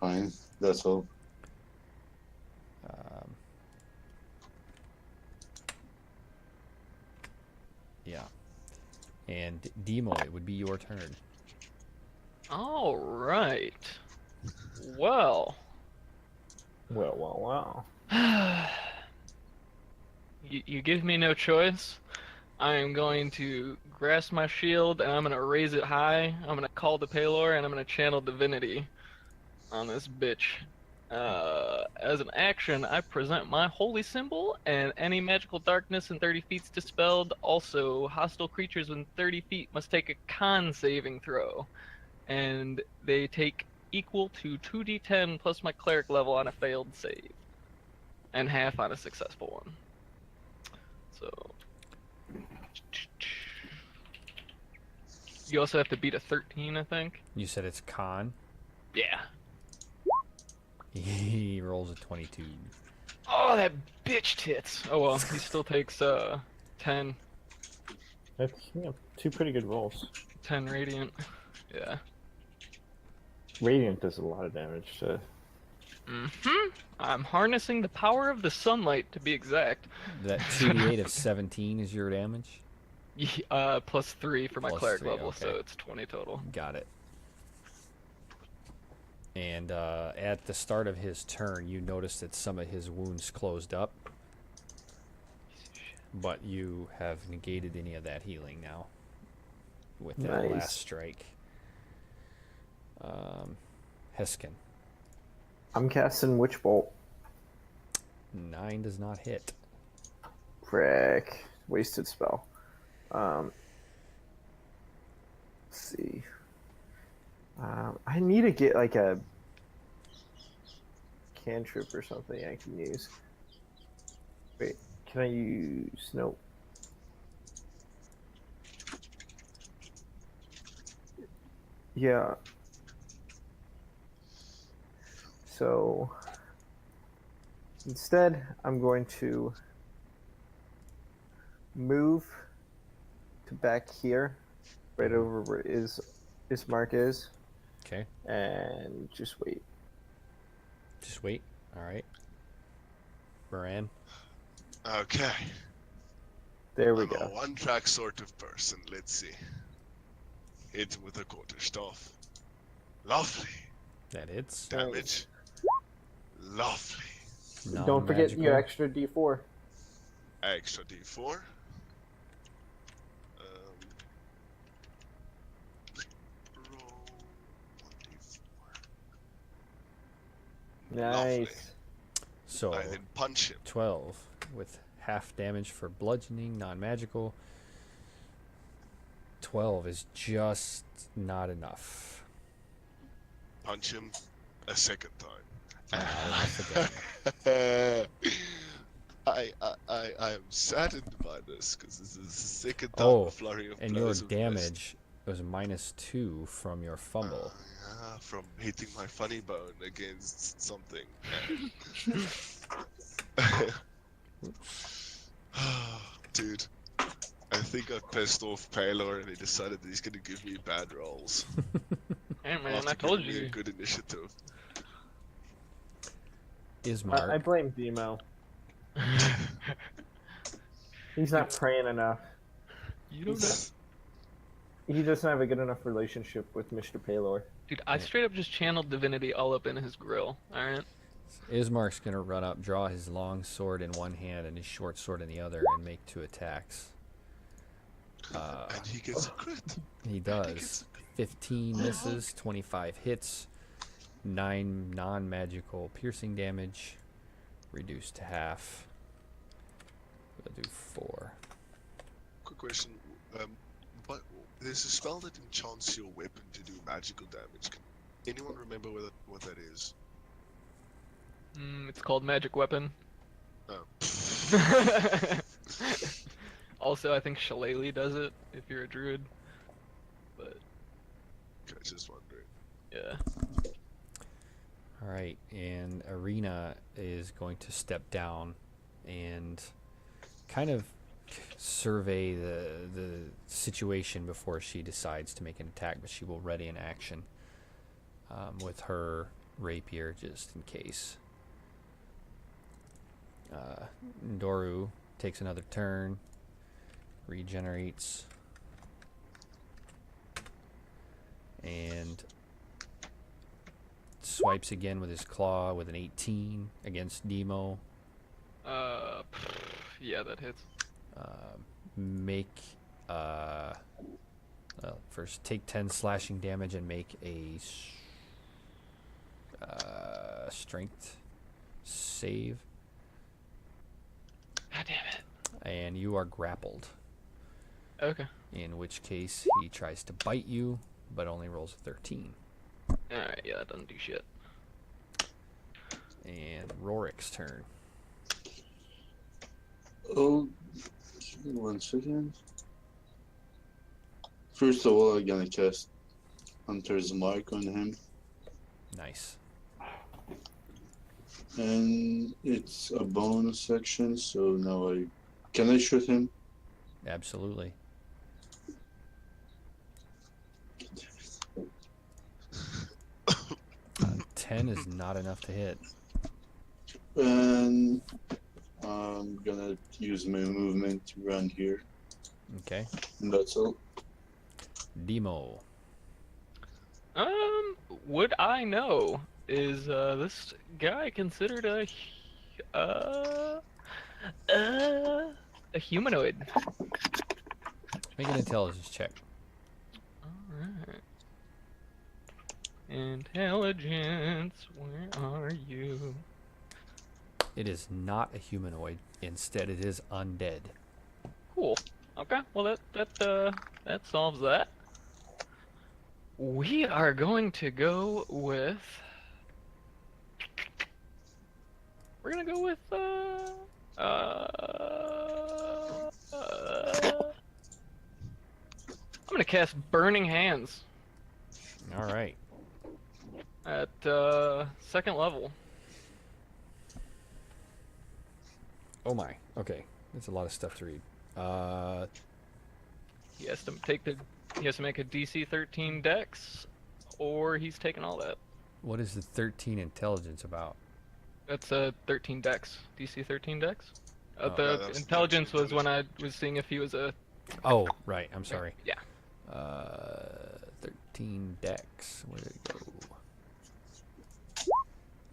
fine. That's all. Yeah. And Demo, it would be your turn. All right. Well. Well. You give me no choice. I am going to grasp my shield and I'm going to raise it high. I'm going to call the Pelor and I'm going to channel divinity on this bitch. As an action, I present my holy symbol, and any magical darkness in 30 feet is dispelled. Also, hostile creatures within 30 feet must take a con saving throw, and they take equal to 2d10 plus my cleric level on a failed save, and half on a successful one. So, you also have to beat a 13, I think. You said it's con. Yeah. He rolls a 22. Oh, that bitch tits. Oh well, he still takes 10 That's two pretty good rolls. radiant. Yeah. Radiant does a lot of damage to. I'm harnessing the power of the sunlight to be exact. That 2d8 of 17 is your damage? Plus 3 for my Plus cleric 3, level, okay. so it's 20 total. Got it. And at the start of his turn, you notice that some of his wounds closed up. But you have negated any of that healing now with that Nice. last strike. Heskin. I'm casting Witch Bolt. 9 does not hit. Frick. Wasted spell. Let's see. I need to get like a cantrip or something I can use. Wait, can I use... Nope. Yeah. So instead, I'm going to move to back here, right over where Ismark is. Okay. And just wait. Just wait. All right. Moran. Okay. There we I'm go. a one-track sort of person. Let's see. Hit with a quarterstaff. Lovely. That hits. Damage. Lovely. Don't forget Non-magical. your extra D4. Extra D4. Roll 1D4. Lovely. Nice. So I then punch him. 12 with half damage for bludgeoning, non-magical. 12 is just not enough. Punch him a second time. Not enough again. I am saddened by this because this is the second time Oh, a flurry of and blows your have missed. damage was -2 from your fumble. Yeah, from hitting my funny bone against something. Dude, I think I pissed off Paylor and he decided that he's gonna give me bad rolls. Hey man, After I told giving me a you. good initiative. Ismark. I blame Demo. He's not praying enough. You don't know. He doesn't have a good enough relationship with Mr. Paylor. Dude, I straight up just channeled divinity all up in his grill. Alright? Ismark's gonna run up, draw his long sword in one hand and his short sword in the other, and make 2 attacks. And he gets a crit. He does. 15 misses, 25 hits, 9 non-magical piercing damage, reduced to half. We'll do 4. Quick question. What, there's a spell that enchants your weapon to do magical damage. Can anyone remember what that is? It's called Magic Weapon. Oh. Also, I think Shillelagh does it if you're a druid. But Okay, just wondering. yeah. Alright, and Arena is going to step down and kind of survey the situation before she decides to make an attack, but she will ready an action with her rapier just in case. Doru takes another turn, regenerates, and swipes again with his claw with an 18 against Demo. Yeah, that hits. Make first take 10 slashing damage and make a strength save. God damn it. And you are grappled. Okay. In which case he tries to bite you, but only rolls a 13. Alright, yeah, that doesn't do shit. And Rorik's turn. Oh, give me 1 second. First of all, I'm gonna cast Hunter's Mark on him. Nice. And it's a bonus action, so now can I shoot him? Absolutely. 10 is not enough to hit. And I'm gonna use my movement to run here. Okay. And that's all. Demo. Would I know? Is this guy considered a humanoid? Make an intelligence check. Alright. Intelligence, where are you? It is not a humanoid. Instead, it is undead. Cool. Okay, well that solves that. We are going to go with. We're gonna go with I'm gonna cast Burning Hands All right. at 2nd level. Oh my. Okay. That's a lot of stuff to read. He has to make a DC 13 Dex, or he's taking all that. What is the 13 intelligence about? That's a 13 Dex, DC 13 Dex. Oh. The Yeah, that's intelligence was when I intelligence. was seeing if he was a. Oh, right. I'm sorry. Yeah. 13 dex. Where did it go?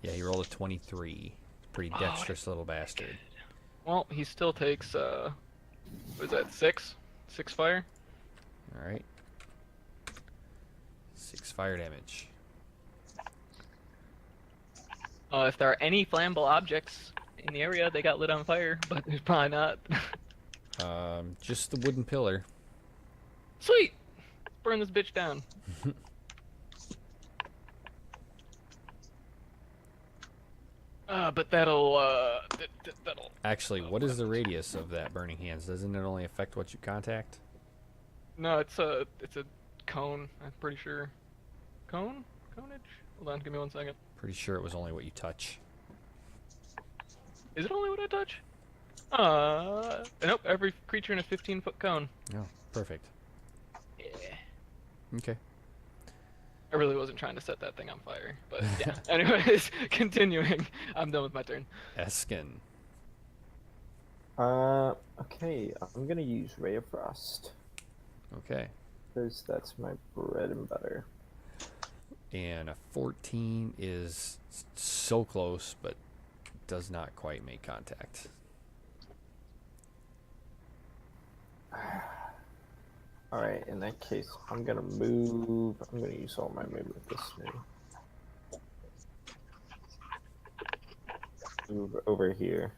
Yeah, he rolled a 23. Pretty dexterous little bastard. Well, he still takes what is that, 6 fire? All right. 6 fire damage. If there are any flammable objects in the area, they got lit on fire, but there's probably not. Just the wooden pillar. Sweet! Burn this bitch down. But that'll Actually, what is the radius of that burning hands? Doesn't it only affect what you contact? No, it's a cone, I'm pretty sure. Conage? Hold on, give me 1 second. Pretty sure it was only what you touch. Is it only what I touch? Nope, every creature in a 15-foot cone. No, perfect. Yeah. Okay. I really wasn't trying to set that thing on fire, but yeah. Anyways, continuing. I'm done with my turn. Eskin. Okay, I'm gonna use Ray of Frost. Okay. Because that's my bread and butter. And a 14 is so close, but does not quite make contact. Alright, in that case, I'm gonna move. I'm gonna use all my movement this now. Move over here.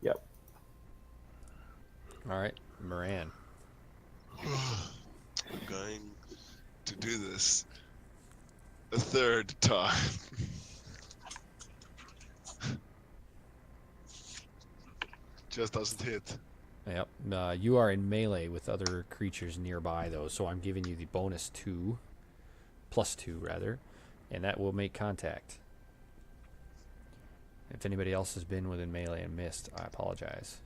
Yep. All right, Moran. I'm going to do this a third time. Just doesn't hit. Yep. You are in melee with other creatures nearby, though, so I'm giving you the bonus 2, plus 2, rather, and that will make contact. If anybody else has been within melee and missed, I apologize.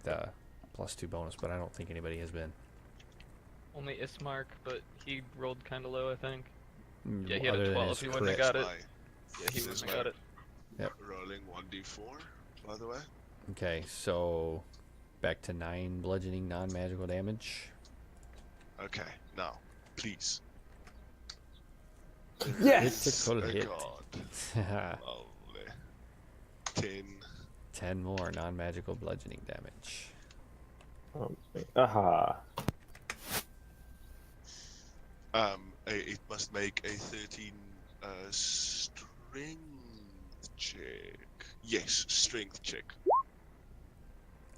The plus 2 bonus, but I don't think anybody has been. Only Ismark, but he rolled kind of low, I think. Mm, Yeah, he had other a than 12. his He wouldn't have crit. got it. My Yeah, he This wouldn't is have got it. Yep. rolling 1d4, by the way. Okay, so back to 9 bludgeoning non-magical damage. Okay, now, please. Yes! It's a close hit. God, lovely. 10. 10 more non-magical bludgeoning damage. Aha. It must make a 13 strength check. Yes, strength check.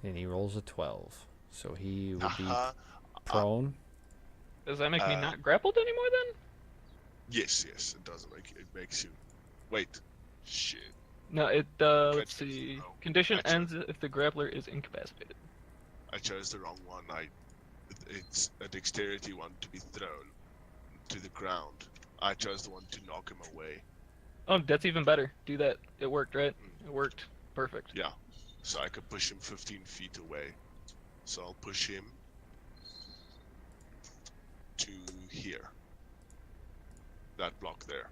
And he rolls a 12. So he would be Aha. prone. Does that make me Uh, not grappled anymore then? Yes, it does make it makes you. Wait, shit. No, it, let's Actually, see. no. Condition Actually- ends if the grappler is incapacitated. I chose the wrong one. It's a dexterity one to be thrown to the ground. I chose the one to knock him away. Oh, that's even better. Do that. It worked, right? It worked. Perfect. Yeah, so I could push him 15 feet away. So I'll push him to here. That block there.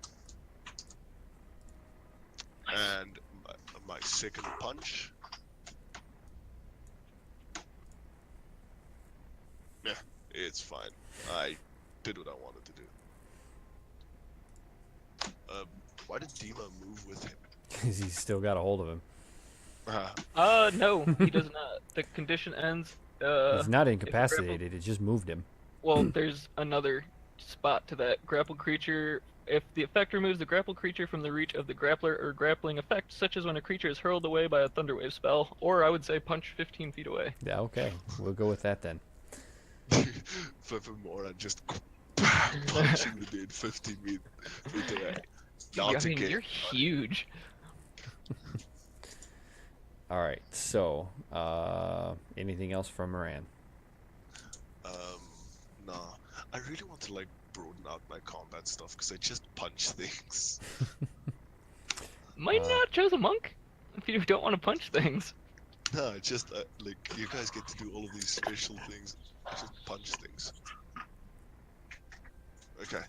And my second punch. Yeah, it's fine. I did what I wanted to do. Why did Dima move with him? Because he's still got a hold of him. No, he does not. The condition ends. He's not grapple- incapacitated, it just moved him. Well, there's another spot to that. Grapple creature. If the effect removes the grapple creature from the reach of the grappler or grappling effect, such as when a creature is hurled away by a thunderwave spell, or I would say punch 15 feet away. Yeah, okay. We'll go with that then. Furthermore, I'm just punching the dude 15 feet away. Not I mean, again. you're huge. Alright, so, anything else from Moran? Nah. I really want to, like, broaden out my combat stuff, because I just punch things. Might not choose a monk if you don't want to punch things. No, it's just, like, you guys get to do all of these special things. I just punch things. Okay.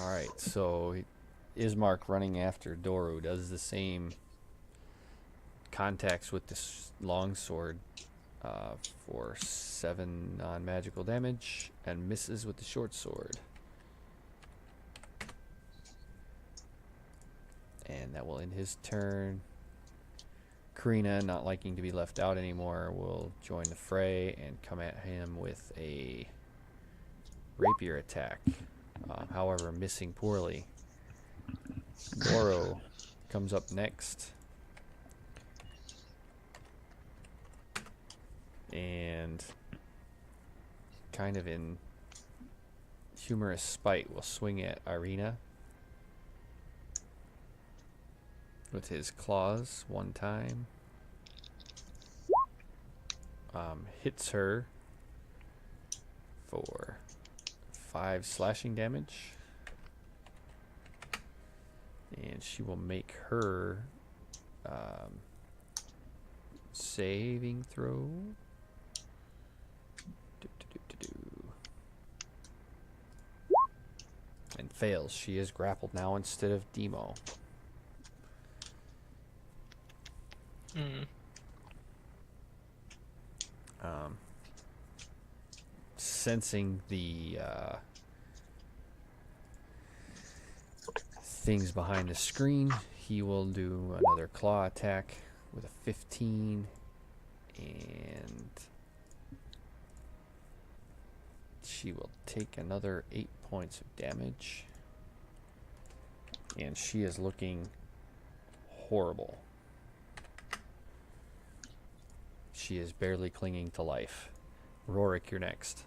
Alright, so Ismark running after Doru does the same contacts with this longsword for 7 non-magical damage and misses with the short sword. And that will end his turn. Karina, not liking to be left out anymore, will join the fray and come at him with a rapier attack. However, missing poorly. Goro comes up next. And kind of in humorous spite will swing at Irina with his claws one time. Hits her for 5 slashing damage. And she will make her saving throw. And fails. She is grappled now instead of Demo. Sensing the things behind the screen, he will do another claw attack with a 15, and she will take another 8 points of damage, and she is looking horrible. She is barely clinging to life. Rorik, you're next.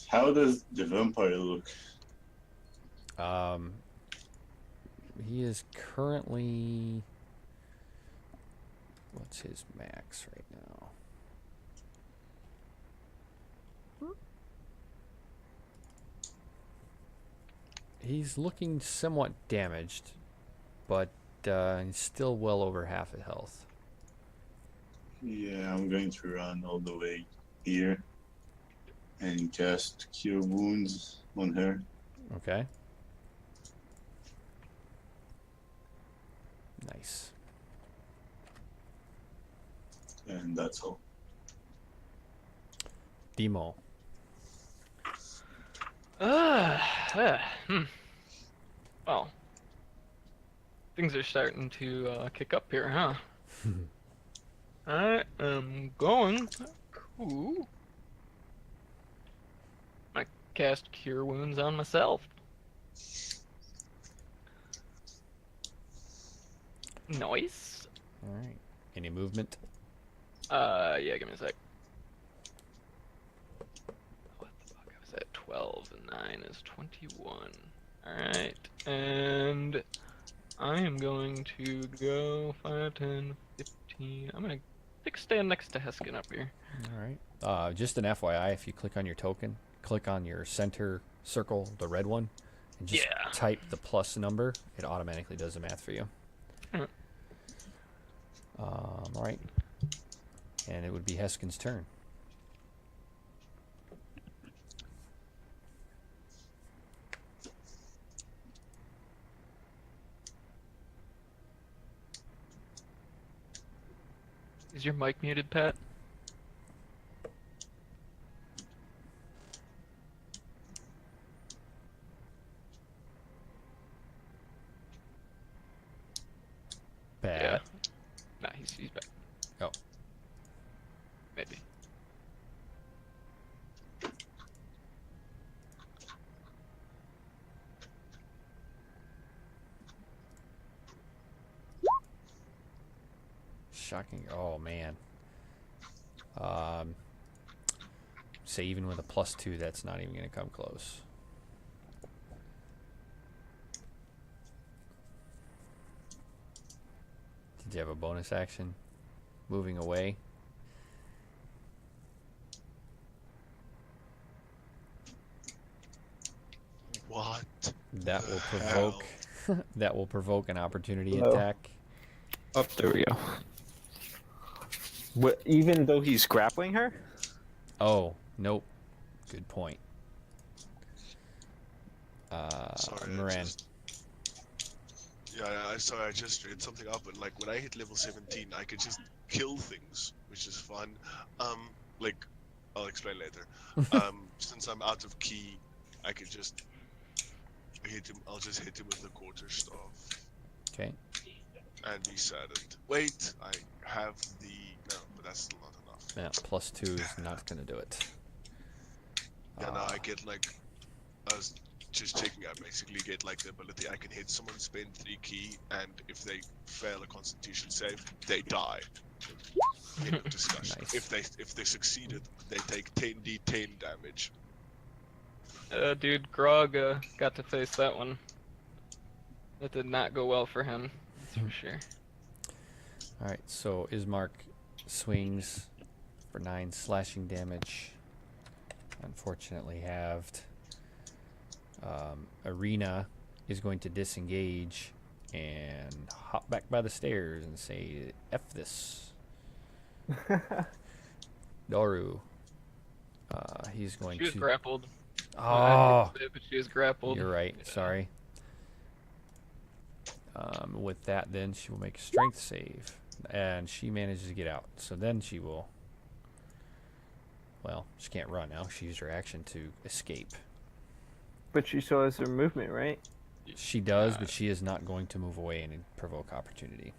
How does the vampire look? He is currently... What's his max right now? He's looking somewhat damaged, but he's still well over half his health. Yeah, I'm going to run all the way here and cast Cure Wounds on her. Okay. Nice. And that's all. Demo. Well, things are starting to kick up here, huh? I am going to I cast Cure Wounds on myself. Nice. All right. Any movement? Yeah, give me a sec. What the fuck? I was at 12, and 9 is 21. Alright, and I am going to go 5, 10, 15. I'm gonna stand next to Heskin up here. All right. Just an FYI, if you click on your token, click on your center circle, the red one, and just type the plus number. It automatically does the math for you. All right. And it would be Heskin's turn. Is your mic muted, Pat? Bad. Yeah. Nah, he's back. Oh. Maybe. Shocking. Oh, man. Say even with a +2, that's not even going to come close. Did you have a bonus action? Moving away? What? That will the provoke... hell? that will provoke an opportunity Hello. attack. Oh, there we go. What, even though he's grappling her? Oh, nope. Good point. Sorry, Moran. Sorry, I just read something up, and like when I hit level 17, I could just kill things, which is fun. Like, I'll explain later. Since I'm out of key, I could just hit him. I'll just hit him with the quarterstaff. Okay. And be saddened. Wait, I have the no, but that's still not enough. Yeah, +2 is not going to do it. Yeah, now I get like, I was just checking. I basically get like the ability I can hit someone, spend 3 key, and if they fail a Constitution save, they die. End of discussion. Nice. If they succeeded, they take 10d10 damage. Dude, Grog got to face that one. That did not go well for him, that's for sure. Alright, so Ismark swings for 9 slashing damage. Unfortunately halved. Arena is going to disengage and hop back by the stairs and say, F this. Doru. He's going She was to... grappled. Oh! But she was grappled. You're right, Yeah. sorry. With that then, she will make a strength save. And she manages to get out. So then she will... Well, she can't run now. She used her action to escape. But she still has her movement, right? She does, but she is not going to move away and provoke opportunity.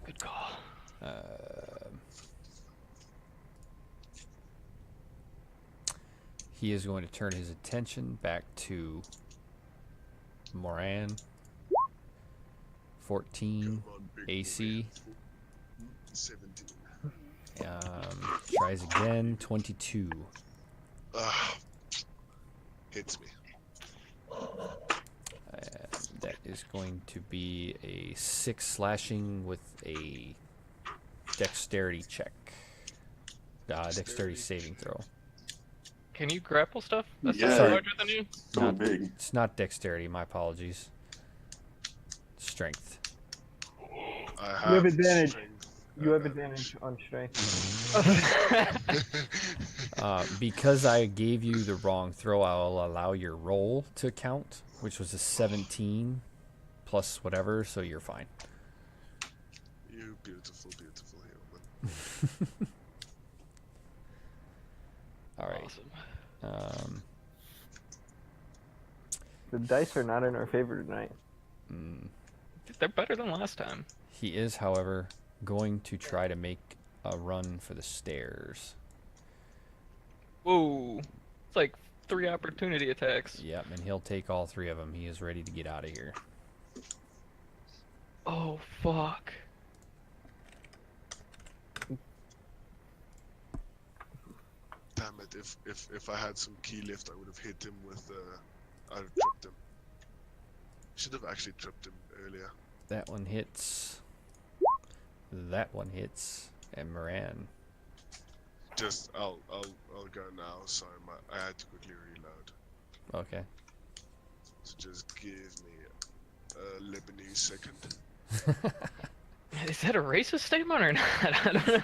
Good call. He is going to turn his attention back to Moran. 14 Come on, big AC. boy. 17. Tries again. 22. Hits me. That is going to be a 6 slashing with a dexterity check. Dexterity saving throw. Can you grapple stuff? That's Yeah. so larger than you? So Not- big. It's not dexterity. My apologies. Strength. I You have have advantage. strength. You have advantage on strength. Because I gave you the wrong throw, I'll allow your roll to count, which was a 17 plus whatever, so you're fine. You beautiful, beautiful human. All right. Awesome. The dice are not in our favor tonight. They're better than last time. He is, however, going to try to make a run for the stairs. Whoa. It's like 3 opportunity attacks. Yep, and he'll take all 3 of them. He is ready to get out of here. Oh, fuck. Damn it! If I had some key lift, I would have hit him with. I'd have tripped him. Should have actually tripped him earlier. That one hits. That one hits. And Moran. Just I'll go now. Sorry, I had to quickly reload. Okay. So just give me a Lebanese second. Is that a racist statement or not? I don't know.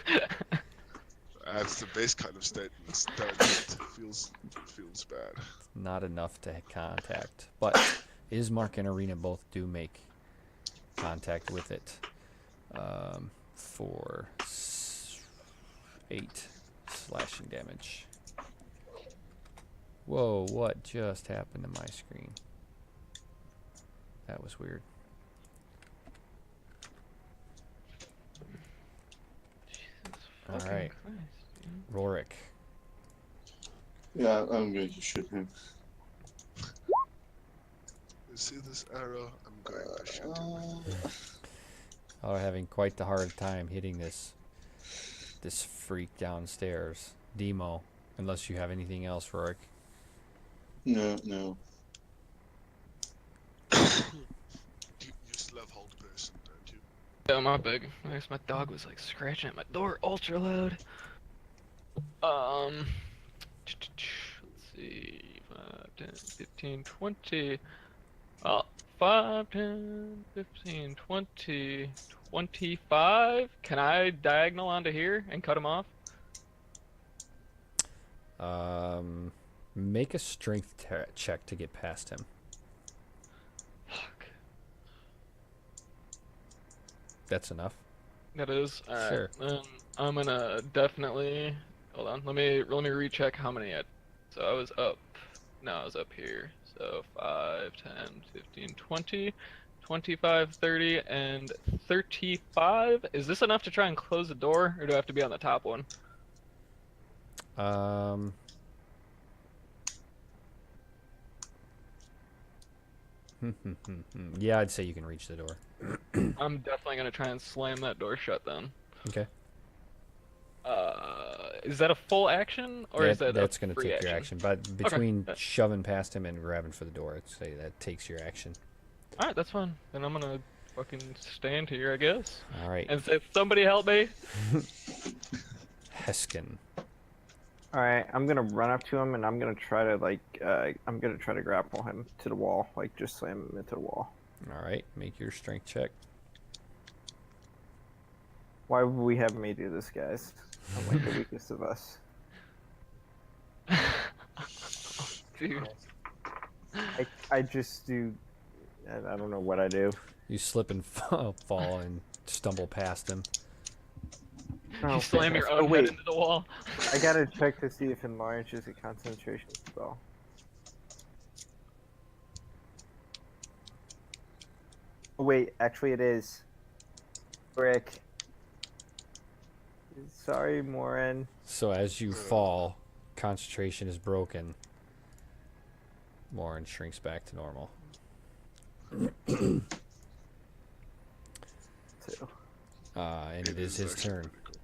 That's the best kind of statement. Don't it? Feels bad. Not enough to contact. But Ismark and Arena both do make contact with it. For 8 slashing damage. Whoa, what just happened to my screen? That was weird. All Fucking right, Christ, dude. Rorik. Yeah, I'm going to shoot him. You see this arrow? I'm going to shoot him. Oh, having quite the hard time hitting this freak downstairs. Demo, unless you have anything else, Rorik. No. You still have hold person, don't you? Yeah, my big. I guess my dog was like scratching at my door ultra loud. Let's see. 5, 10, 15, 20. 5, 10, 15, 20, 25. Can I diagonal onto here and cut him off? Make a strength check to get past him. Fuck. That's enough. That is. Alright. Sure. Then I'm gonna definitely. Hold on. Let me recheck how many I. So I was up. No, I was up here. So 5, 10, 15, 20, 25, 30, and 35. Is this enough to try and close the door, or do I have to be on the top one? Yeah, I'd say you can reach the door. I'm definitely gonna try and slam that door shut then. Okay. Is that a full action, or is that that's a going to free take your action? But between Okay. shoving past him and grabbing for the door, I'd say that takes your action. All right, that's fine. Then I'm gonna fucking stand here, I guess, All right. and say, "Somebody help me!" Heskin. All right, I'm gonna run up to him and I'm gonna try to grapple him to the wall, like just slam him into the wall. All right. Make your strength check. Why would we have me do this, guys? I'm like the weakest of us. Dude. I just do. I don't know what I do. You slip and fall and stumble past him. Oh, You slam your fantastic. own Oh, wait. head into the wall. I gotta check to see if enlarge is a concentration spell. Oh, wait, actually it is. Rick. Sorry, Morin. So as you fall, concentration is broken. Morin shrinks back to normal. Two. And it is his actually turn. pretty cool.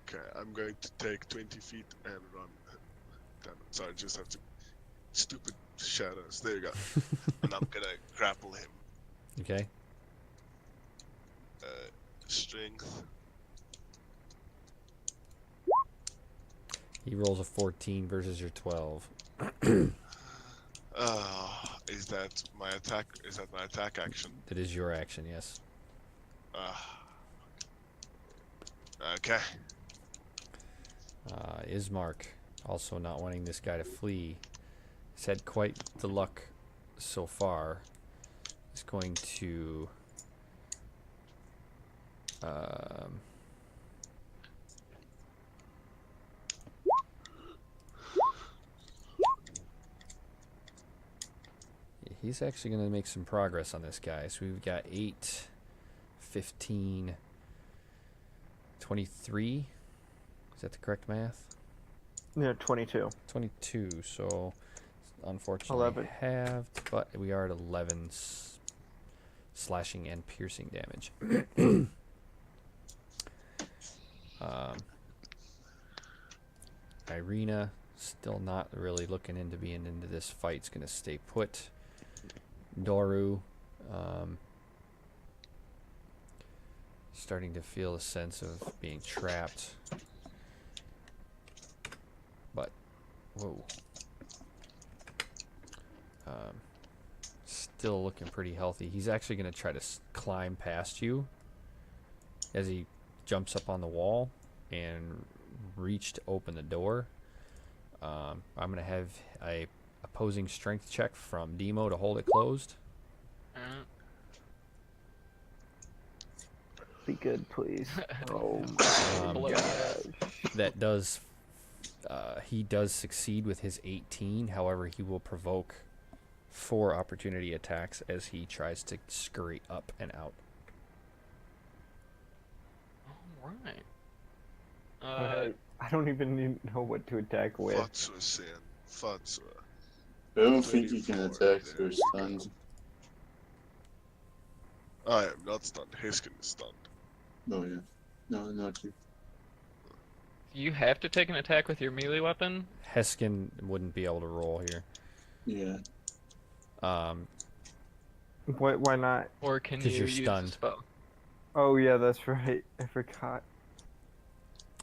Okay, I'm going to take 20 feet and run. Damn it, so I just have to... Stupid shadows. There you go. And I'm gonna grapple him. Okay. Strength. He rolls a 14 versus your 12. Is that my attack? Is that my attack action? That is your action, yes. Okay. Ismark, also not wanting this guy to flee, has had quite the luck so far. Is going to he's actually going to make some progress on this guy. So we've got 8, 15, 23. Is that the correct math? No, 22. 22. So unfortunately 11. halved, but we are at 11 slashing and piercing damage. Irina still not really looking into being into this fight. It's gonna stay put. Doru, starting to feel a sense of being trapped. But, whoa. Still looking pretty healthy. He's actually gonna try to climb past you as he jumps up on the wall and reach to open the door. I'm gonna have a opposing strength check from Demo to hold it closed. Be good, please. Oh Blow my it. gosh. That does he does succeed with his 18. However, he will provoke 4 opportunity attacks as he tries to scurry up and out. All right. I don't even know what to attack with. Fatsua Sen. Fatsua. I don't think you can 24 attack through stuns. I am not stunned. Hiskin is stunned. Oh yeah. No, not you. You have to take an attack with your melee weapon. Heskin wouldn't be able to roll here. Yeah. Why not? Or can 'Cause you you're use stunned. a spell? Oh yeah, that's right. I forgot.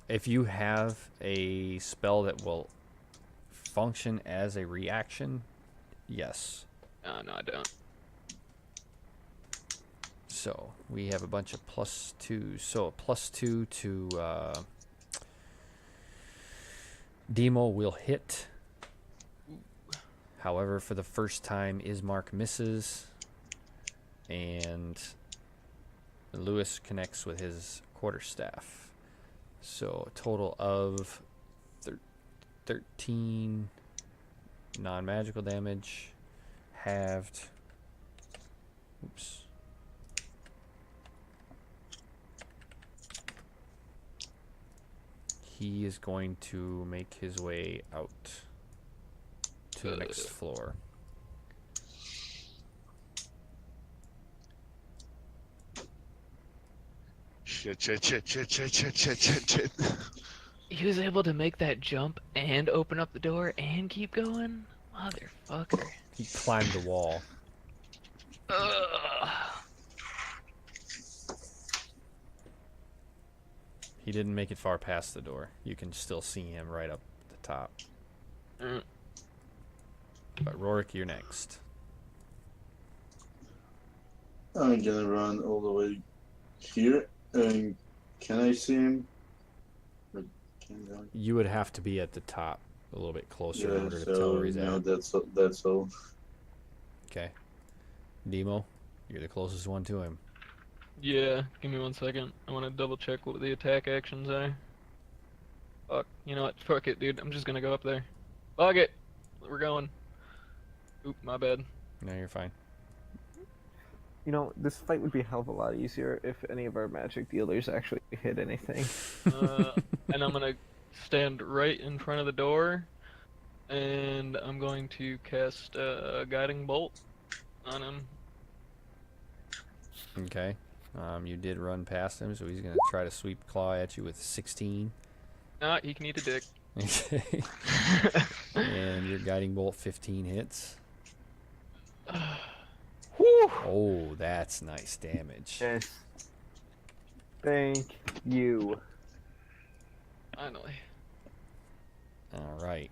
If you have a spell that will function as a reaction, yes. No, I don't. So we have a bunch of +2. So a +2 to Demo will hit. However, for the first time, Ismark misses, and Lewis connects with his quarterstaff. So a total of 13 non-magical damage, halved. Oops. He is going to make his way out to the next floor. Shit. He was able to make that jump and open up the door and keep going? Motherfucker. He climbed the wall. Ugh. He didn't make it far past the door. You can still see him right up the top. Mm. But Rorik, you're next. I'm gonna run all the way here, and can I see him? Or can I? You would have to be at the top a little bit closer in Yeah, order to tell so where he's no, at. that's all. Okay. Demo, you're the closest one to him. Yeah, give me 1 second. I want to double check what the attack actions are. Fuck, you know what? Fuck it, dude. I'm just gonna go up there. Fuck it. We're going. Oop, my bad. No, you're fine. You know, this fight would be a hell of a lot easier if any of our magic dealers actually hit anything. And I'm gonna stand right in front of the door, and I'm going to cast a guiding bolt on him. Okay. You did run past him, so he's gonna try to sweep claw at you with 16. Ah, he can eat a dick. Okay. And your guiding bolt 15 hits. Whew. Oh, that's nice damage. Yes. Thank you. Finally. All right.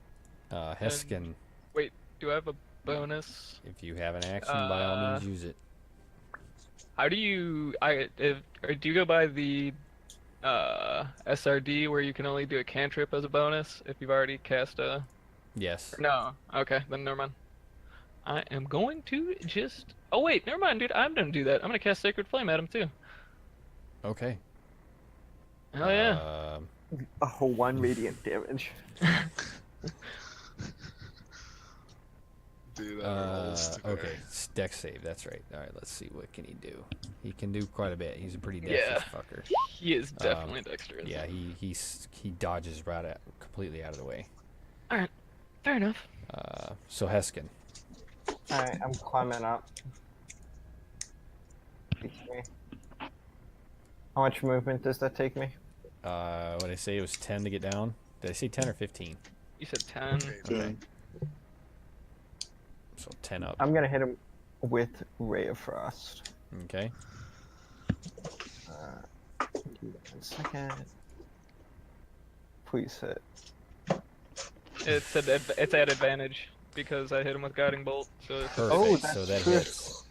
Heskin, Wait, do I have a bonus? if you have an action, by all means use it. How do you or do you go by the SRD where you can only do a cantrip as a bonus if you've already cast a? Yes. No. Okay, then never mind. I am going to just. Oh wait, never mind, dude. I'm gonna do that. I'm gonna cast Sacred Flame at him too. Okay. Hell yeah. Oh, 1 radiant damage. Do that rolls today. Okay. Dex save. That's right. All right. Let's see. What can he do? He can do quite a bit. He's a pretty Yeah. dexterous fucker. He is definitely dexterous. Yeah. He dodges completely out of the way. All right. Fair enough. So Heskin. Alright, I'm climbing up. Takes me. How much movement does that take me? What did I say? It was 10 to get down. Did I say 10 or 15? You said 10. Okay. So 10 up. I'm gonna hit him with Ray of Frost. Okay. Give that 1 second. Please hit. It's at advantage because I hit him with guiding bolt. So it's Perfect. Oh, So that's that true. hits.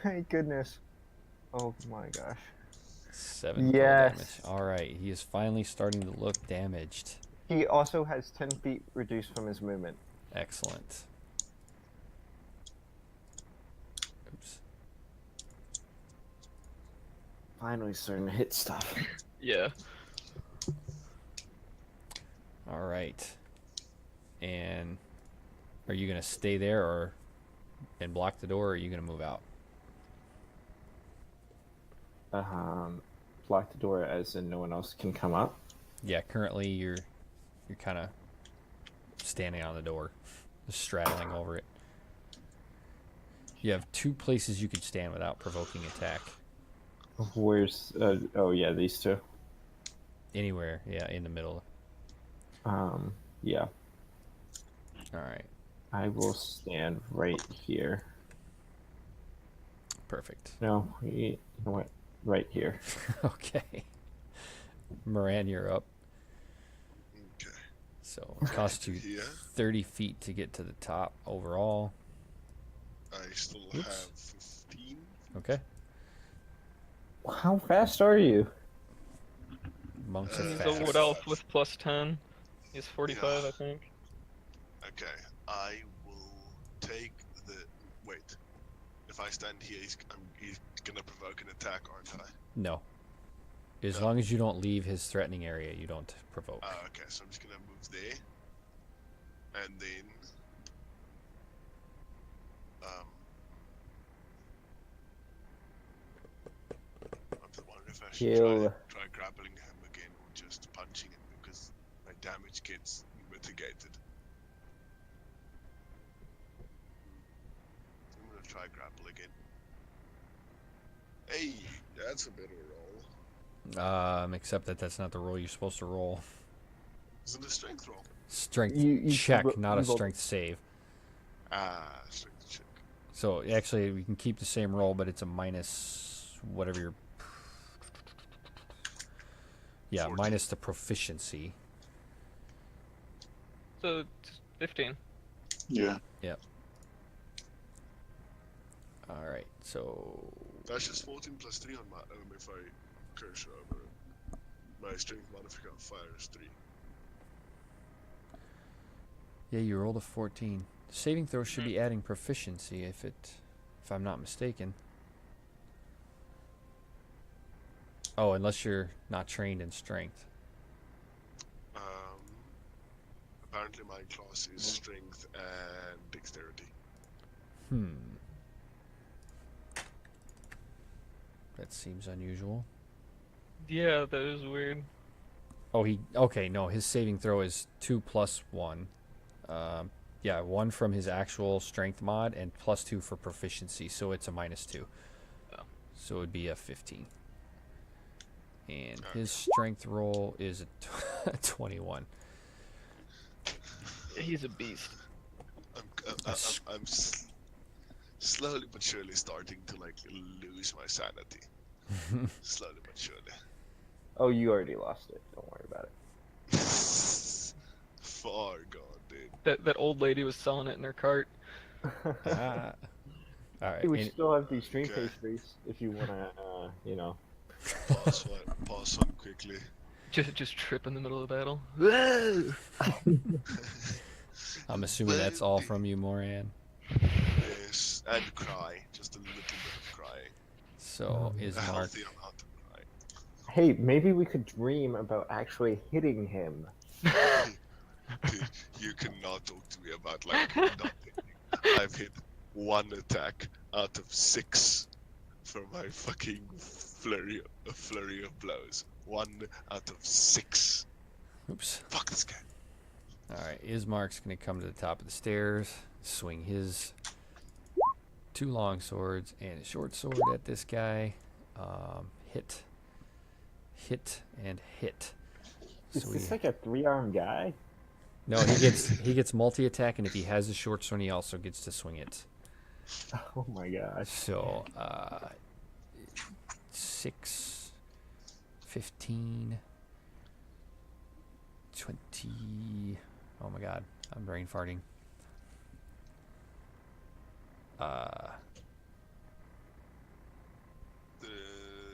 Thank goodness. Oh my gosh. 7 cold Yes. damage. All right. He is finally starting to look damaged. He also has 10 feet reduced from his movement. Excellent. Oops. Finally starting to hit stuff. yeah. All right. And are you gonna stay there and block the door, or are you gonna move out? Block the door as in no one else can come up. Yeah. Currently, you're kind of standing on the door, just straddling over it. You have 2 places you could stand without provoking attack. Where's oh yeah, these two. Anywhere, yeah, in the middle. Yeah. All right, I will stand right here. perfect. No, you know what? Right here. Okay, Moran, you're up. Okay. So it costs you Here, 30 feet to get to the top overall. I still Oops. have 15. Okay, How fast are you? monks are He's fast. a wood elf with plus 10. He's 45, Yeah. I think. Okay, I will take the. Wait. If I stand here, he's gonna provoke an attack, aren't I? No, as No. long as you don't leave his threatening area, you don't provoke. Okay, so I'm just gonna move there. And then. I'm wondering if I should Kill. try grappling him again or just punching him because my damage gets mitigated. I'm gonna try grapple again. Hey, that's a better roll. Except that's not the roll you're supposed to roll. Is it a strength roll? Strength You check, ro- not you a rolled- strength save. Strength check. So actually, we can keep the same roll, but it's a minus whatever your. Yeah, 14. minus the proficiency. So it's 15. Yeah. All right, so That's just 14 plus 3 on my if I cursor over it. My strength modifier fire is 3. yeah, you rolled a 14. Saving throw should be adding proficiency if I'm not mistaken. Oh, unless you're not trained in strength. Apparently my class is strength and dexterity. That seems unusual. Yeah, that is weird. Oh, okay, no, his saving throw is 2 plus 1. Yeah, 1 from his actual strength mod and plus 2 for proficiency, so it's a -2. Oh. So it would be a 15. And his strength roll is a 21. He's a beast. I'm slowly but surely starting to like lose my sanity. Slowly but surely. Oh, you already lost it. Don't worry about it. Far gone, dude. That old lady was selling it in her cart. All right. Hey, we and- still have these stream Okay. pastries if you wanna, you know. Pause one quickly. Just trip in the middle of the battle. Whoa! I'm assuming that's all from you, Moran. Yes, and cry. Just a little bit of crying. So is A Mark. healthy amount of cry. Hey, maybe we could dream about actually hitting him. Dude, you cannot talk to me about like nothing. I've hit 1 attack out of 6 for my fucking flurry of blows. 1 out of 6. Oops. Fuck this guy. All right. Ismark's gonna come to the top of the stairs, swing his 2 long swords and a short sword at this guy. Hit, and hit. Is So this we- like a 3-arm guy? No, he gets multi attack, and if he has a short sword, he also gets to swing it. Oh my gosh. So 6, 15, 20. Oh my god, I'm brain farting.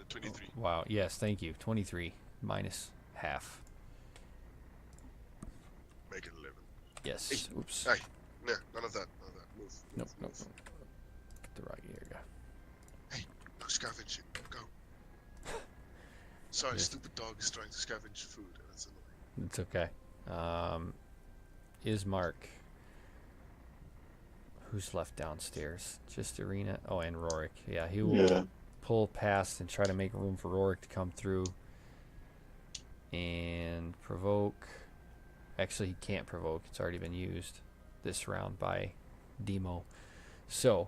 23. Wow, yes, thank you. 23 minus half. Make it 11. Yes. Hey. Oops. Hey, no, none of that. Move. Nope, move, nope. move. Get the right here. Hey, no scavenging. Go. Sorry, Yes. stupid dog is trying to scavenge food, and it's annoying. It's okay. Ismark. Who's left downstairs? Just Arena. Oh, and Rorik. Yeah, he will Yeah. pull past and try to make room for Rorik to come through. And provoke. Actually, he can't provoke. It's already been used this round by Demo. So,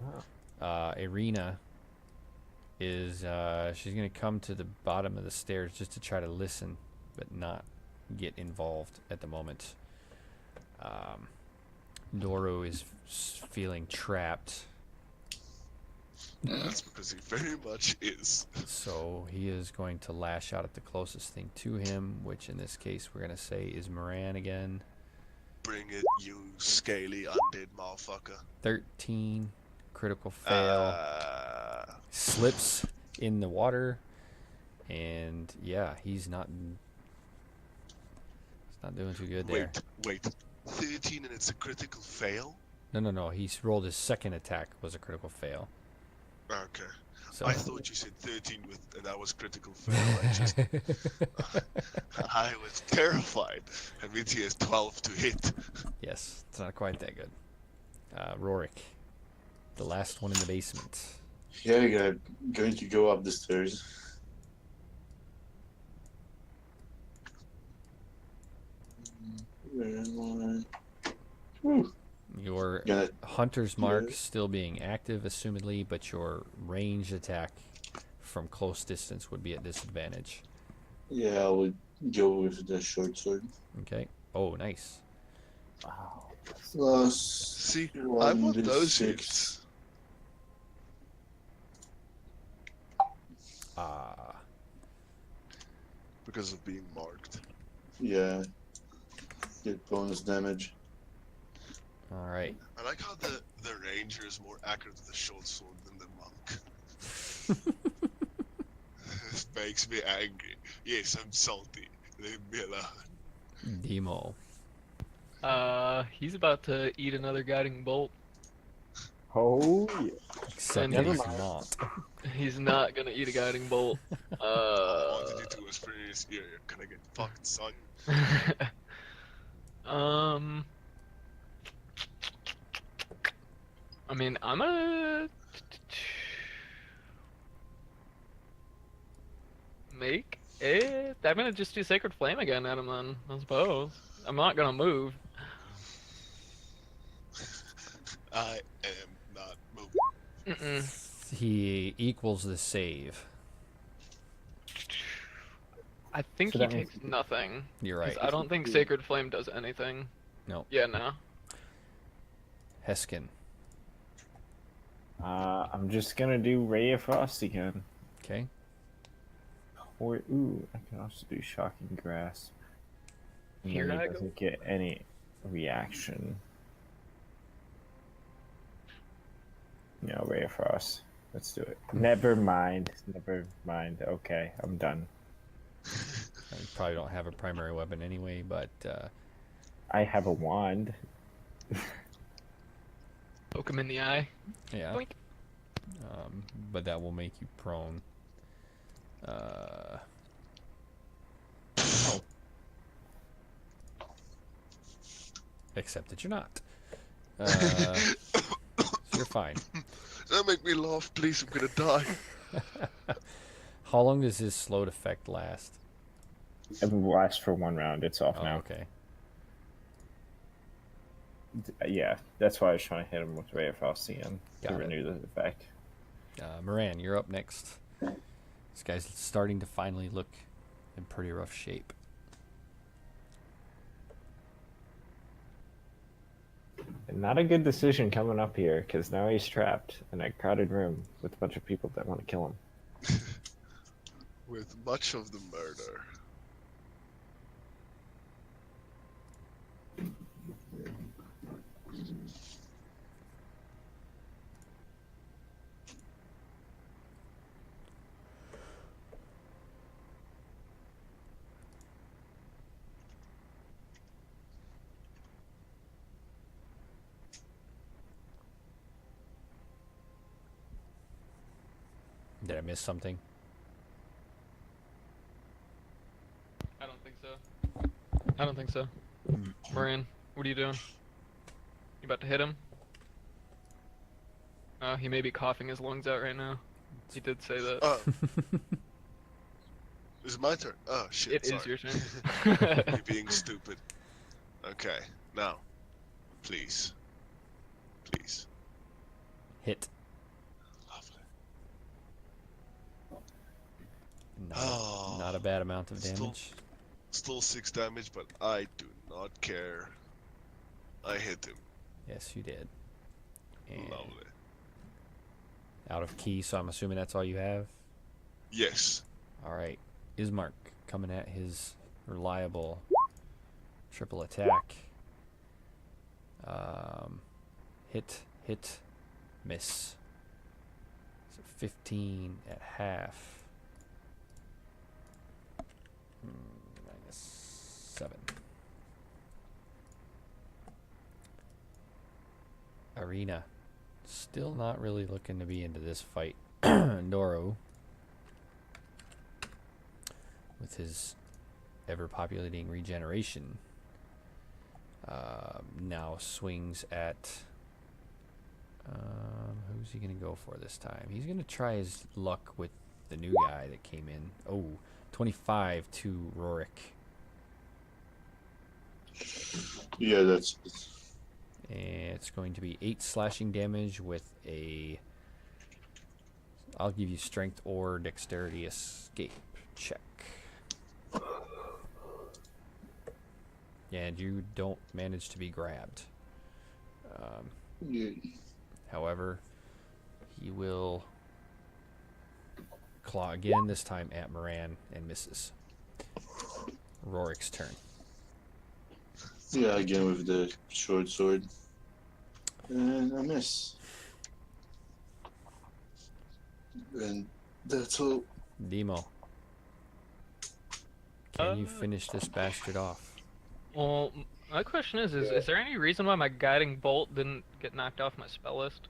Irina is she's gonna come to the bottom of the stairs just to try to listen, but not get involved at the moment. Doru is feeling trapped, That's because he very much is. so he is going to lash out at the closest thing to him, which in this case we're gonna say is Moran again. Bring it, you scaly undead motherfucker. 13 critical fail. Slips in the water, and yeah, he's not doing too good there. Wait. 13 and it's a critical fail? No, he's rolled his second attack was a critical fail. Okay. So I thought you said 13 and that was critical fail. I was terrified. That means he has 12 to hit. yes, it's not quite that good. Rorik, the last one in the basement. Yeah, I'm going to go up the stairs. Where am I? Whew. Your Gonna, hunter's mark Yeah. still being active, assumedly, but your ranged attack from close distance would be at disadvantage. yeah, I would go with the short sword. Okay. Oh, nice. Wow. Plus, See, I 1 want those d6. hits. Because of being marked. Yeah. Get bonus damage. All right. I like how the ranger is more accurate with the short sword than the monk. This makes me angry. Yes, I'm salty. Leave me alone. Demo. He's about to eat another guiding bolt. Oh yeah. Except And that never he's mind. not. He's not gonna eat a guiding bolt. I want whispering in his ear, "You're gonna get fucked, son." I mean, I'm gonna I'm gonna just do Sacred Flame again at him then, I suppose. I'm not gonna move. I am not moving. Mm-mm. He equals the save. I think So he that means- takes nothing. You're 'Cause right. I don't think Sacred Flame does anything. No. Yeah, no. Heskin. I'm just gonna do Ray of Frost again. Okay. Or ooh, I can also do Shocking Grasp. And Here then I he go. doesn't get any reaction. No, Ray of Frost. Let's do it. Never mind. Never mind. Okay, I'm done. You probably don't have a primary weapon anyway, but I have a wand. Poke him in the eye. yeah. Boink. But that will make you prone. Except that you're not. So you're fine. Don't make me laugh, please. I'm gonna die. How long does his slowed effect last? It lasts for 1 round. It's off Oh, now. okay. Yeah, that's why I was trying to hit him with Ray of Frost again to Got it. renew the effect. Moran, you're up next. This guy's starting to finally look in pretty rough shape. Not a good decision coming up here, because now he's trapped in a crowded room with a bunch of people that want to kill him. With much of the murder. Did I miss something? I don't think so. I don't think so. Moran, what are you doing? You about to hit him? Oh, he may be coughing his lungs out right now. He did say that. Oh. Is it my turn? Oh shit. It is sorry. your turn. Me being stupid. Okay, now, please, please. Hit. Lovely. Not, Oh, not a bad amount of still- damage. Still 6 damage, but I do not care. I hit him. Yes, you did. And Lovely. out of key, so I'm assuming that's all you have. Yes. All right, Ismark coming at his reliable triple attack. Hit, miss. So 15 at half. -7. Arena. Still not really looking to be into this fight. Noro, with his ever-populating regeneration, now swings at... who's he going to go for this time? He's going to try his luck with the new guy that came in. Oh, 25 to Rorik. Yeah, that's And it's going to be 8 slashing damage with a... I'll give you strength or dexterity escape check. And you don't manage to be grabbed. yeah. However, he will claw again, this time at Moran, and misses. Rorik's turn. Yeah, again with the short sword. And I miss. And that's all. Demo. Can you Uh, finish this bastard off? Well, my question is there any reason why my guiding bolt didn't get knocked off my spell list?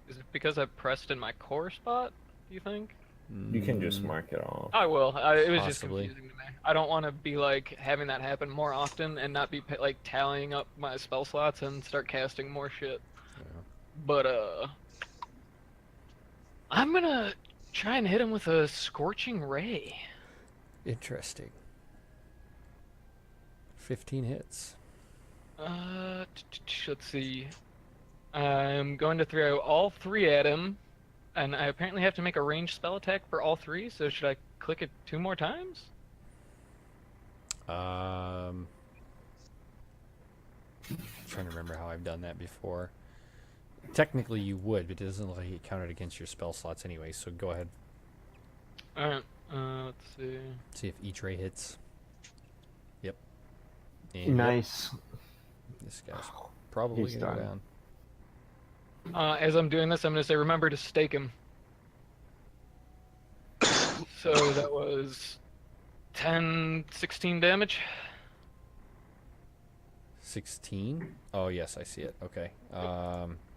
Is it because I pressed in my core spot, do you think? You can just mark it off. I will. It was just Possibly. confusing to me. I don't want to be like having that happen more often and not be like tallying up my spell slots and start casting more shit. Yeah. But I'm gonna try and hit him with a scorching ray. Interesting. 15 hits. Let's see. I'm going to throw all 3 at him, and I apparently have to make a ranged spell attack for all 3. So should I click it 2 more times? I'm trying to remember how I've done that before. Technically you would, but it doesn't look like it counted against your spell slots anyway, so go ahead. Alright, let's see. See if each ray hits. Yep. And Nice. this guy's probably He's going to go done. down. As I'm doing this, I'm going to say, remember to stake him. So that was 10, 16 damage. 16? Oh, yes, I see it. Okay.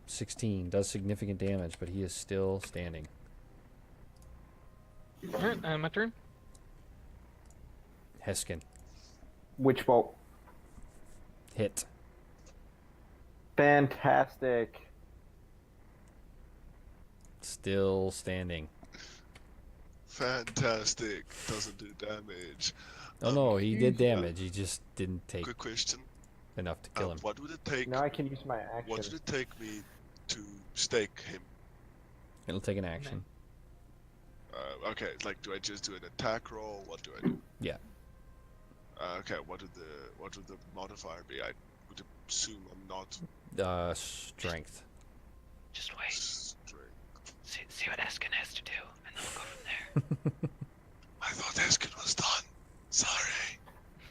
16 does significant damage, but he is still standing. Alright, my turn. Heskin. Witch bolt. Hit. Fantastic. Still standing. Fantastic. Doesn't do damage. Oh, no, he did damage. He just didn't take Quick question. enough to kill him. What would it take? Now I can use my action. What would it take me to stake him? It'll take an action. Okay, like, do I just do an attack roll? What do I do? Yeah. Okay, what would the modifier be? I would assume I'm not Strength. Just wait. strength. See what Eskin has to do, and then we'll go from there. I thought Eskin was done. Sorry.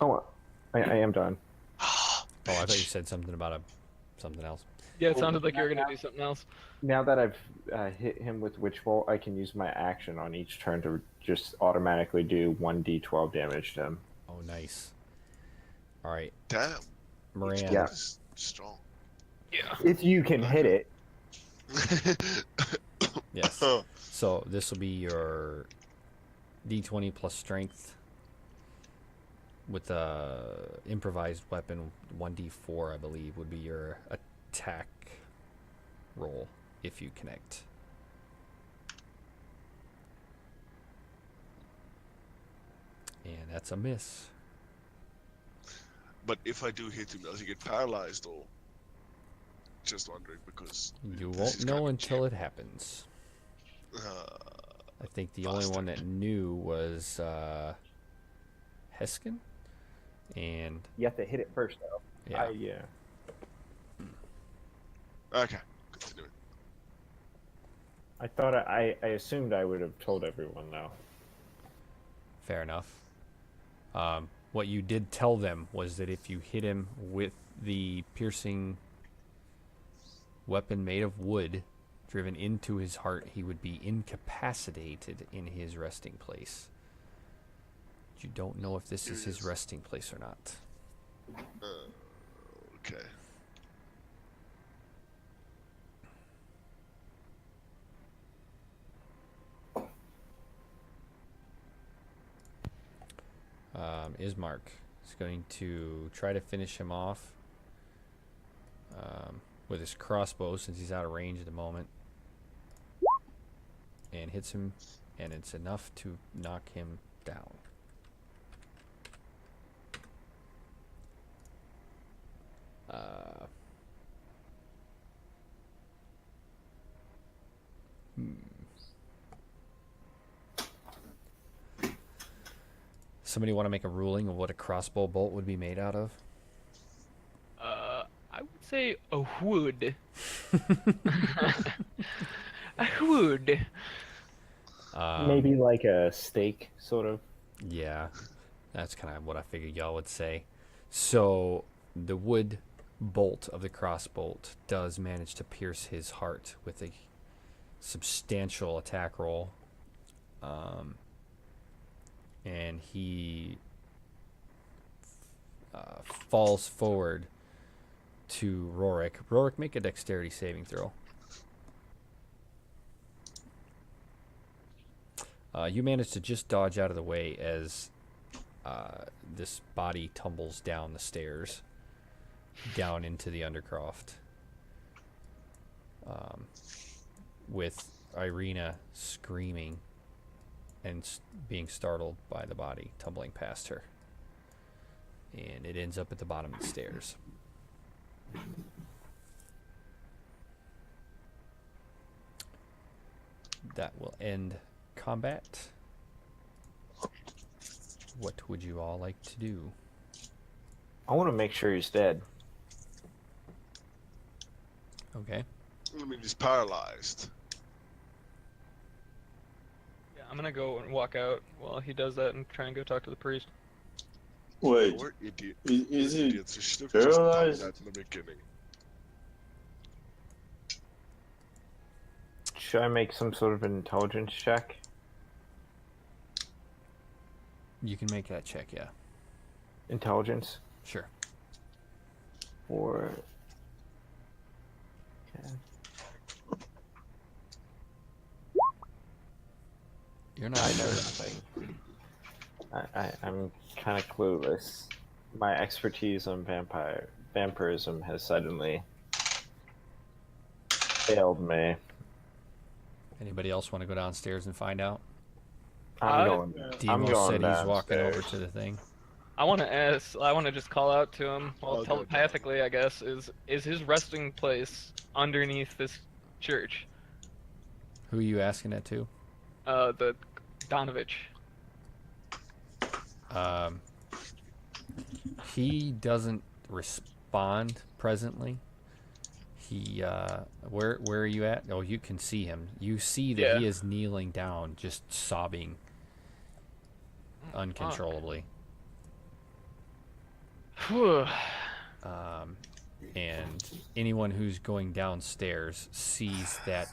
Oh, I am done. Ah, Oh, I thought you bitch. said something about something else. Yeah, it sounded like you were going to do something else. Now that I've hit him with Witch Bolt, I can use my action on each turn to just automatically do 1d12 damage to him. Oh, nice. All right, Damn. Moran. Yeah. Is strong. Yeah. If you can hit it. Yes. So this will be your d20 plus strength with a improvised weapon. 1d4, I believe, would be your attack roll if you connect. And that's a miss. But if I do hit him, does he get paralyzed or? Just wondering because You this won't is know kinda until cheap. it happens. Uh, I think the only one that Bastard. knew was Heskin. And You have to hit it first, though. yeah, Yeah. okay, continuing. I thought I assumed I would have told everyone, though. fair enough. What you did tell them was that if you hit him with the piercing weapon made of wood driven into his heart, he would be incapacitated in his resting place. You don't know if this is his Yes. resting place or not. Okay. Ismark is going to try to finish him off with his crossbow since he's out of range at the moment, and hits him, and it's enough to knock him down. Somebody want to make a ruling of what a crossbow bolt would be made out of? I would say a wood. A wood. Maybe like a steak, sort of. Yeah, that's kind of what I figured y'all would say. So the wood bolt of the crossbolt does manage to pierce his heart with a substantial attack roll. And he falls forward to Rorik. Rorik, make a dexterity saving throw. You manage to just dodge out of the way as this body tumbles down the stairs, down into the undercroft, with Irina screaming and being startled by the body tumbling past her. And it ends up at the bottom of the stairs. That will end combat. What would you all like to do? I want to make sure he's dead. Okay. I mean, he's paralyzed. Yeah, I'm gonna go and walk out while he does that and try and go talk to the priest. Wait, Or idiot. is he Idiots. You should have just done paralyzed? that in the beginning. Should I make some sort of an intelligence check? You can make that check, yeah. Intelligence? Sure. Or... Okay. You're not I know sure. nothing. I'm kind of clueless. My expertise on vampirism has suddenly failed me. Anybody else want to go downstairs and find out? I'm going Demo said he's downstairs. walking over to the thing. I want to ask. I want to just call out to him. Well, Oh, telepathically, I guess. Is his resting place underneath this church? Who are you asking that to? The Donovich. He doesn't respond presently. He, where are you at? Oh, you can see him. You see that he is kneeling down, just sobbing uncontrollably. Whew. And anyone who's going downstairs sees that,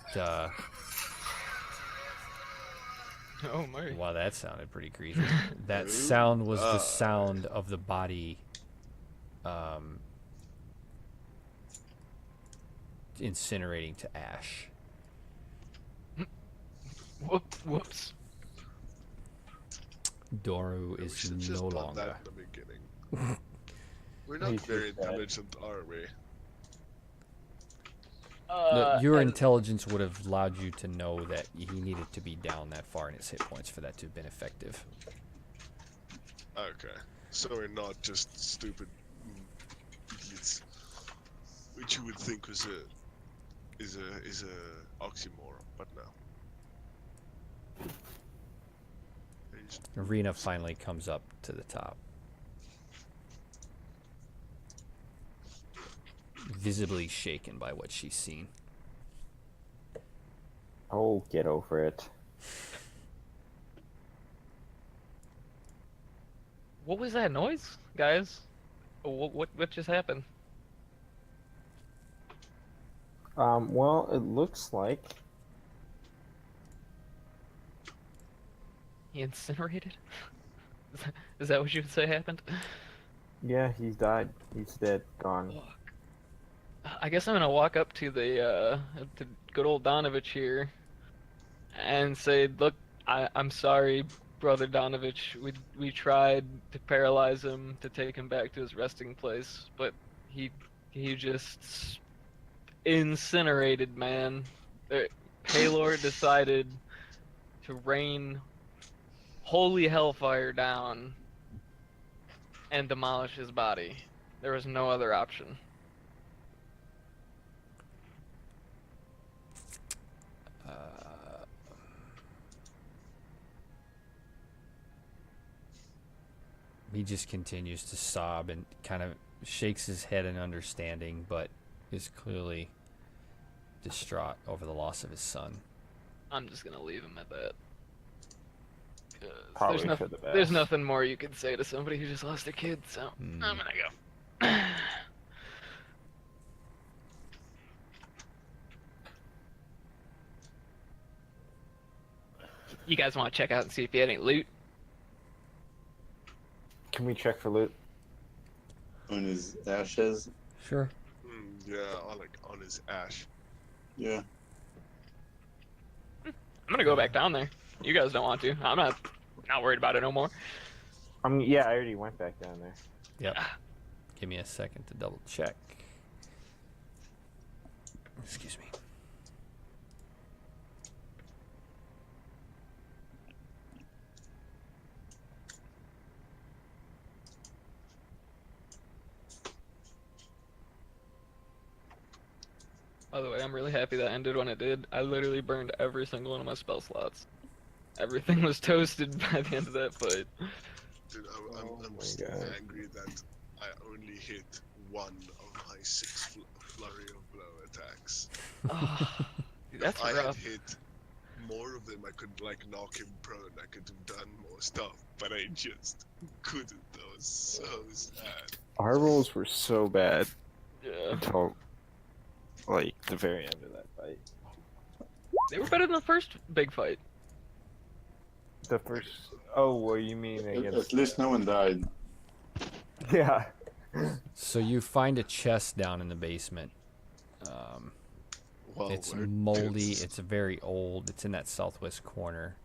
Oh my. wow, that sounded pretty creepy. That sound was the sound of the body, incinerating to ash. Whoops. Doru We is should have just no done longer. that in the beginning. We're not He's very just dead. intelligent, are we? Your And- intelligence would have allowed you to know that he needed to be down that far in his hit points for that to have been effective. Okay. So we're not just stupid idiots. Which you would think was is a oxymoron, but no. Arena finally comes up to the top. Visibly shaken by what she's seen. Oh, get over it. What was that noise, guys? What just happened? Well, it looks like He incinerated? Is that what you would say happened? yeah, he's died. He's dead, gone. I guess I'm gonna walk up to the to good old Donovich here and say, "Look, I'm sorry, brother Donovich. We tried to paralyze him to take him back to his resting place, but he just incinerated, man. Paylor decided to rain holy hellfire down and demolish his body. There was no other option." He just continues to sob and kind of shakes his head in understanding, but is clearly distraught over the loss of his son. I'm just gonna leave him at that. 'Cause Probably for the best. There's nothing more you can say to somebody who just lost their kid, so Hmm. I'm gonna go. You guys want to check out and see if you had any loot? Can we check for loot? On his ashes? Sure. Yeah, on his ash. Yeah. I'm gonna go back down there. You guys don't want to. I'm not worried about it no more. Yeah, I already went back down there. Yep. Give me a second to double check. Excuse me. By the way, I'm really happy that ended when it did. I literally burned every single one of my spell slots. Everything was toasted by the end of that fight. Dude, Oh I'm my still God. angry that I only hit one of my 6 flurry of blow attacks. Oh, that's If I rough. had hit more of them, I could like knock him prone. I could have done more stuff, but I just couldn't. I was so sad. Our rolls were so bad Yeah. until like the very end of that fight. They were better than the first big fight. The first. Oh, what you mean At against? least no one died. Yeah. So you find a chest down in the basement. Well, It's we're moldy. tense. It's very old. It's in that southwest corner.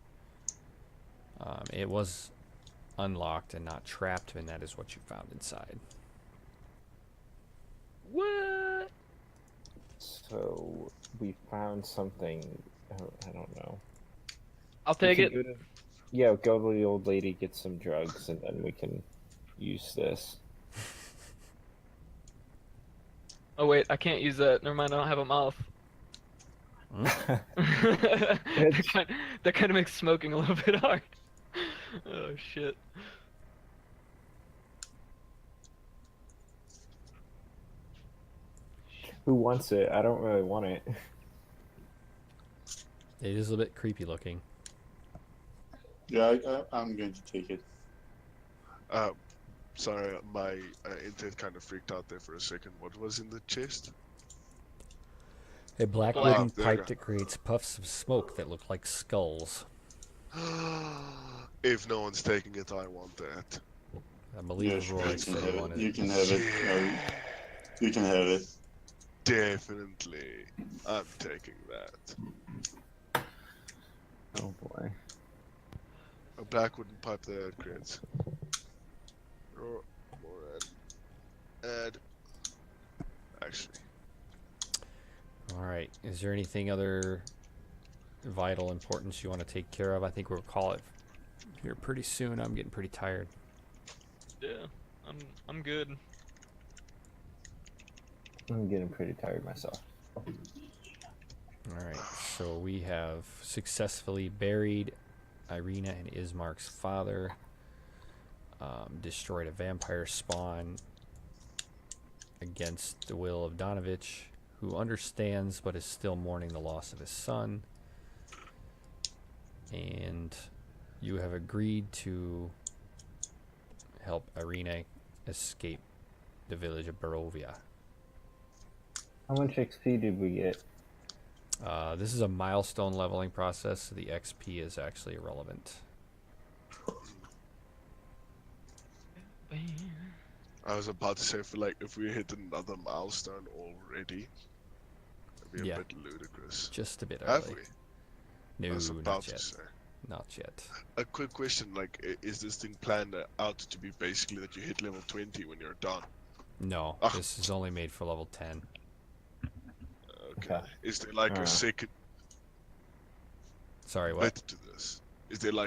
It was unlocked and not trapped, and that is what you found inside. What? So we found something. I don't know. I'll take We it. can go to- yeah, go to the old lady, get some drugs, and then we can use this. Oh wait, I can't use that. Never mind, I don't have a mouth. that kind of makes smoking a little bit hard. Oh shit. Who wants it? I don't really want it. It is a bit creepy looking. Yeah, I'm going to take it. Sorry, my internet kind of freaked out there for a second. What was in the chest? A black Black. wooden There you pipe go. that creates puffs of smoke that look like skulls. If no one's taking it, I want that. I believe Yeah, it sure, Roy you said can he have it. wanted You it. can have it. You can have it. Definitely. I'm taking that. Oh boy. A black wooden pipe that creates. More add. Actually. Alright, is there anything other vital importance you want to take care of? I think we'll call it here pretty soon. I'm getting pretty tired. Yeah, I'm good. I'm getting pretty tired myself. Alright, so we have successfully buried Irina and Ismark's father, destroyed a vampire spawn against the will of Donovich, who understands but is still mourning the loss of his son. And you have agreed to help Irina escape the village of Barovia. How much XP did we get? This is a milestone leveling process, so the XP is actually irrelevant. I was about to say, for like, if we hit another milestone already, it'd be a Yeah. bit ludicrous. Just a bit Have early. we? I No, was about not to yet. say. Not yet. A quick question, like, is this thing planned out to be basically that you hit level 20 when you're done? No, Ah. this is only made for level 10. Okay. Okay. Is there like a second Sorry, what? bit to this? Is there like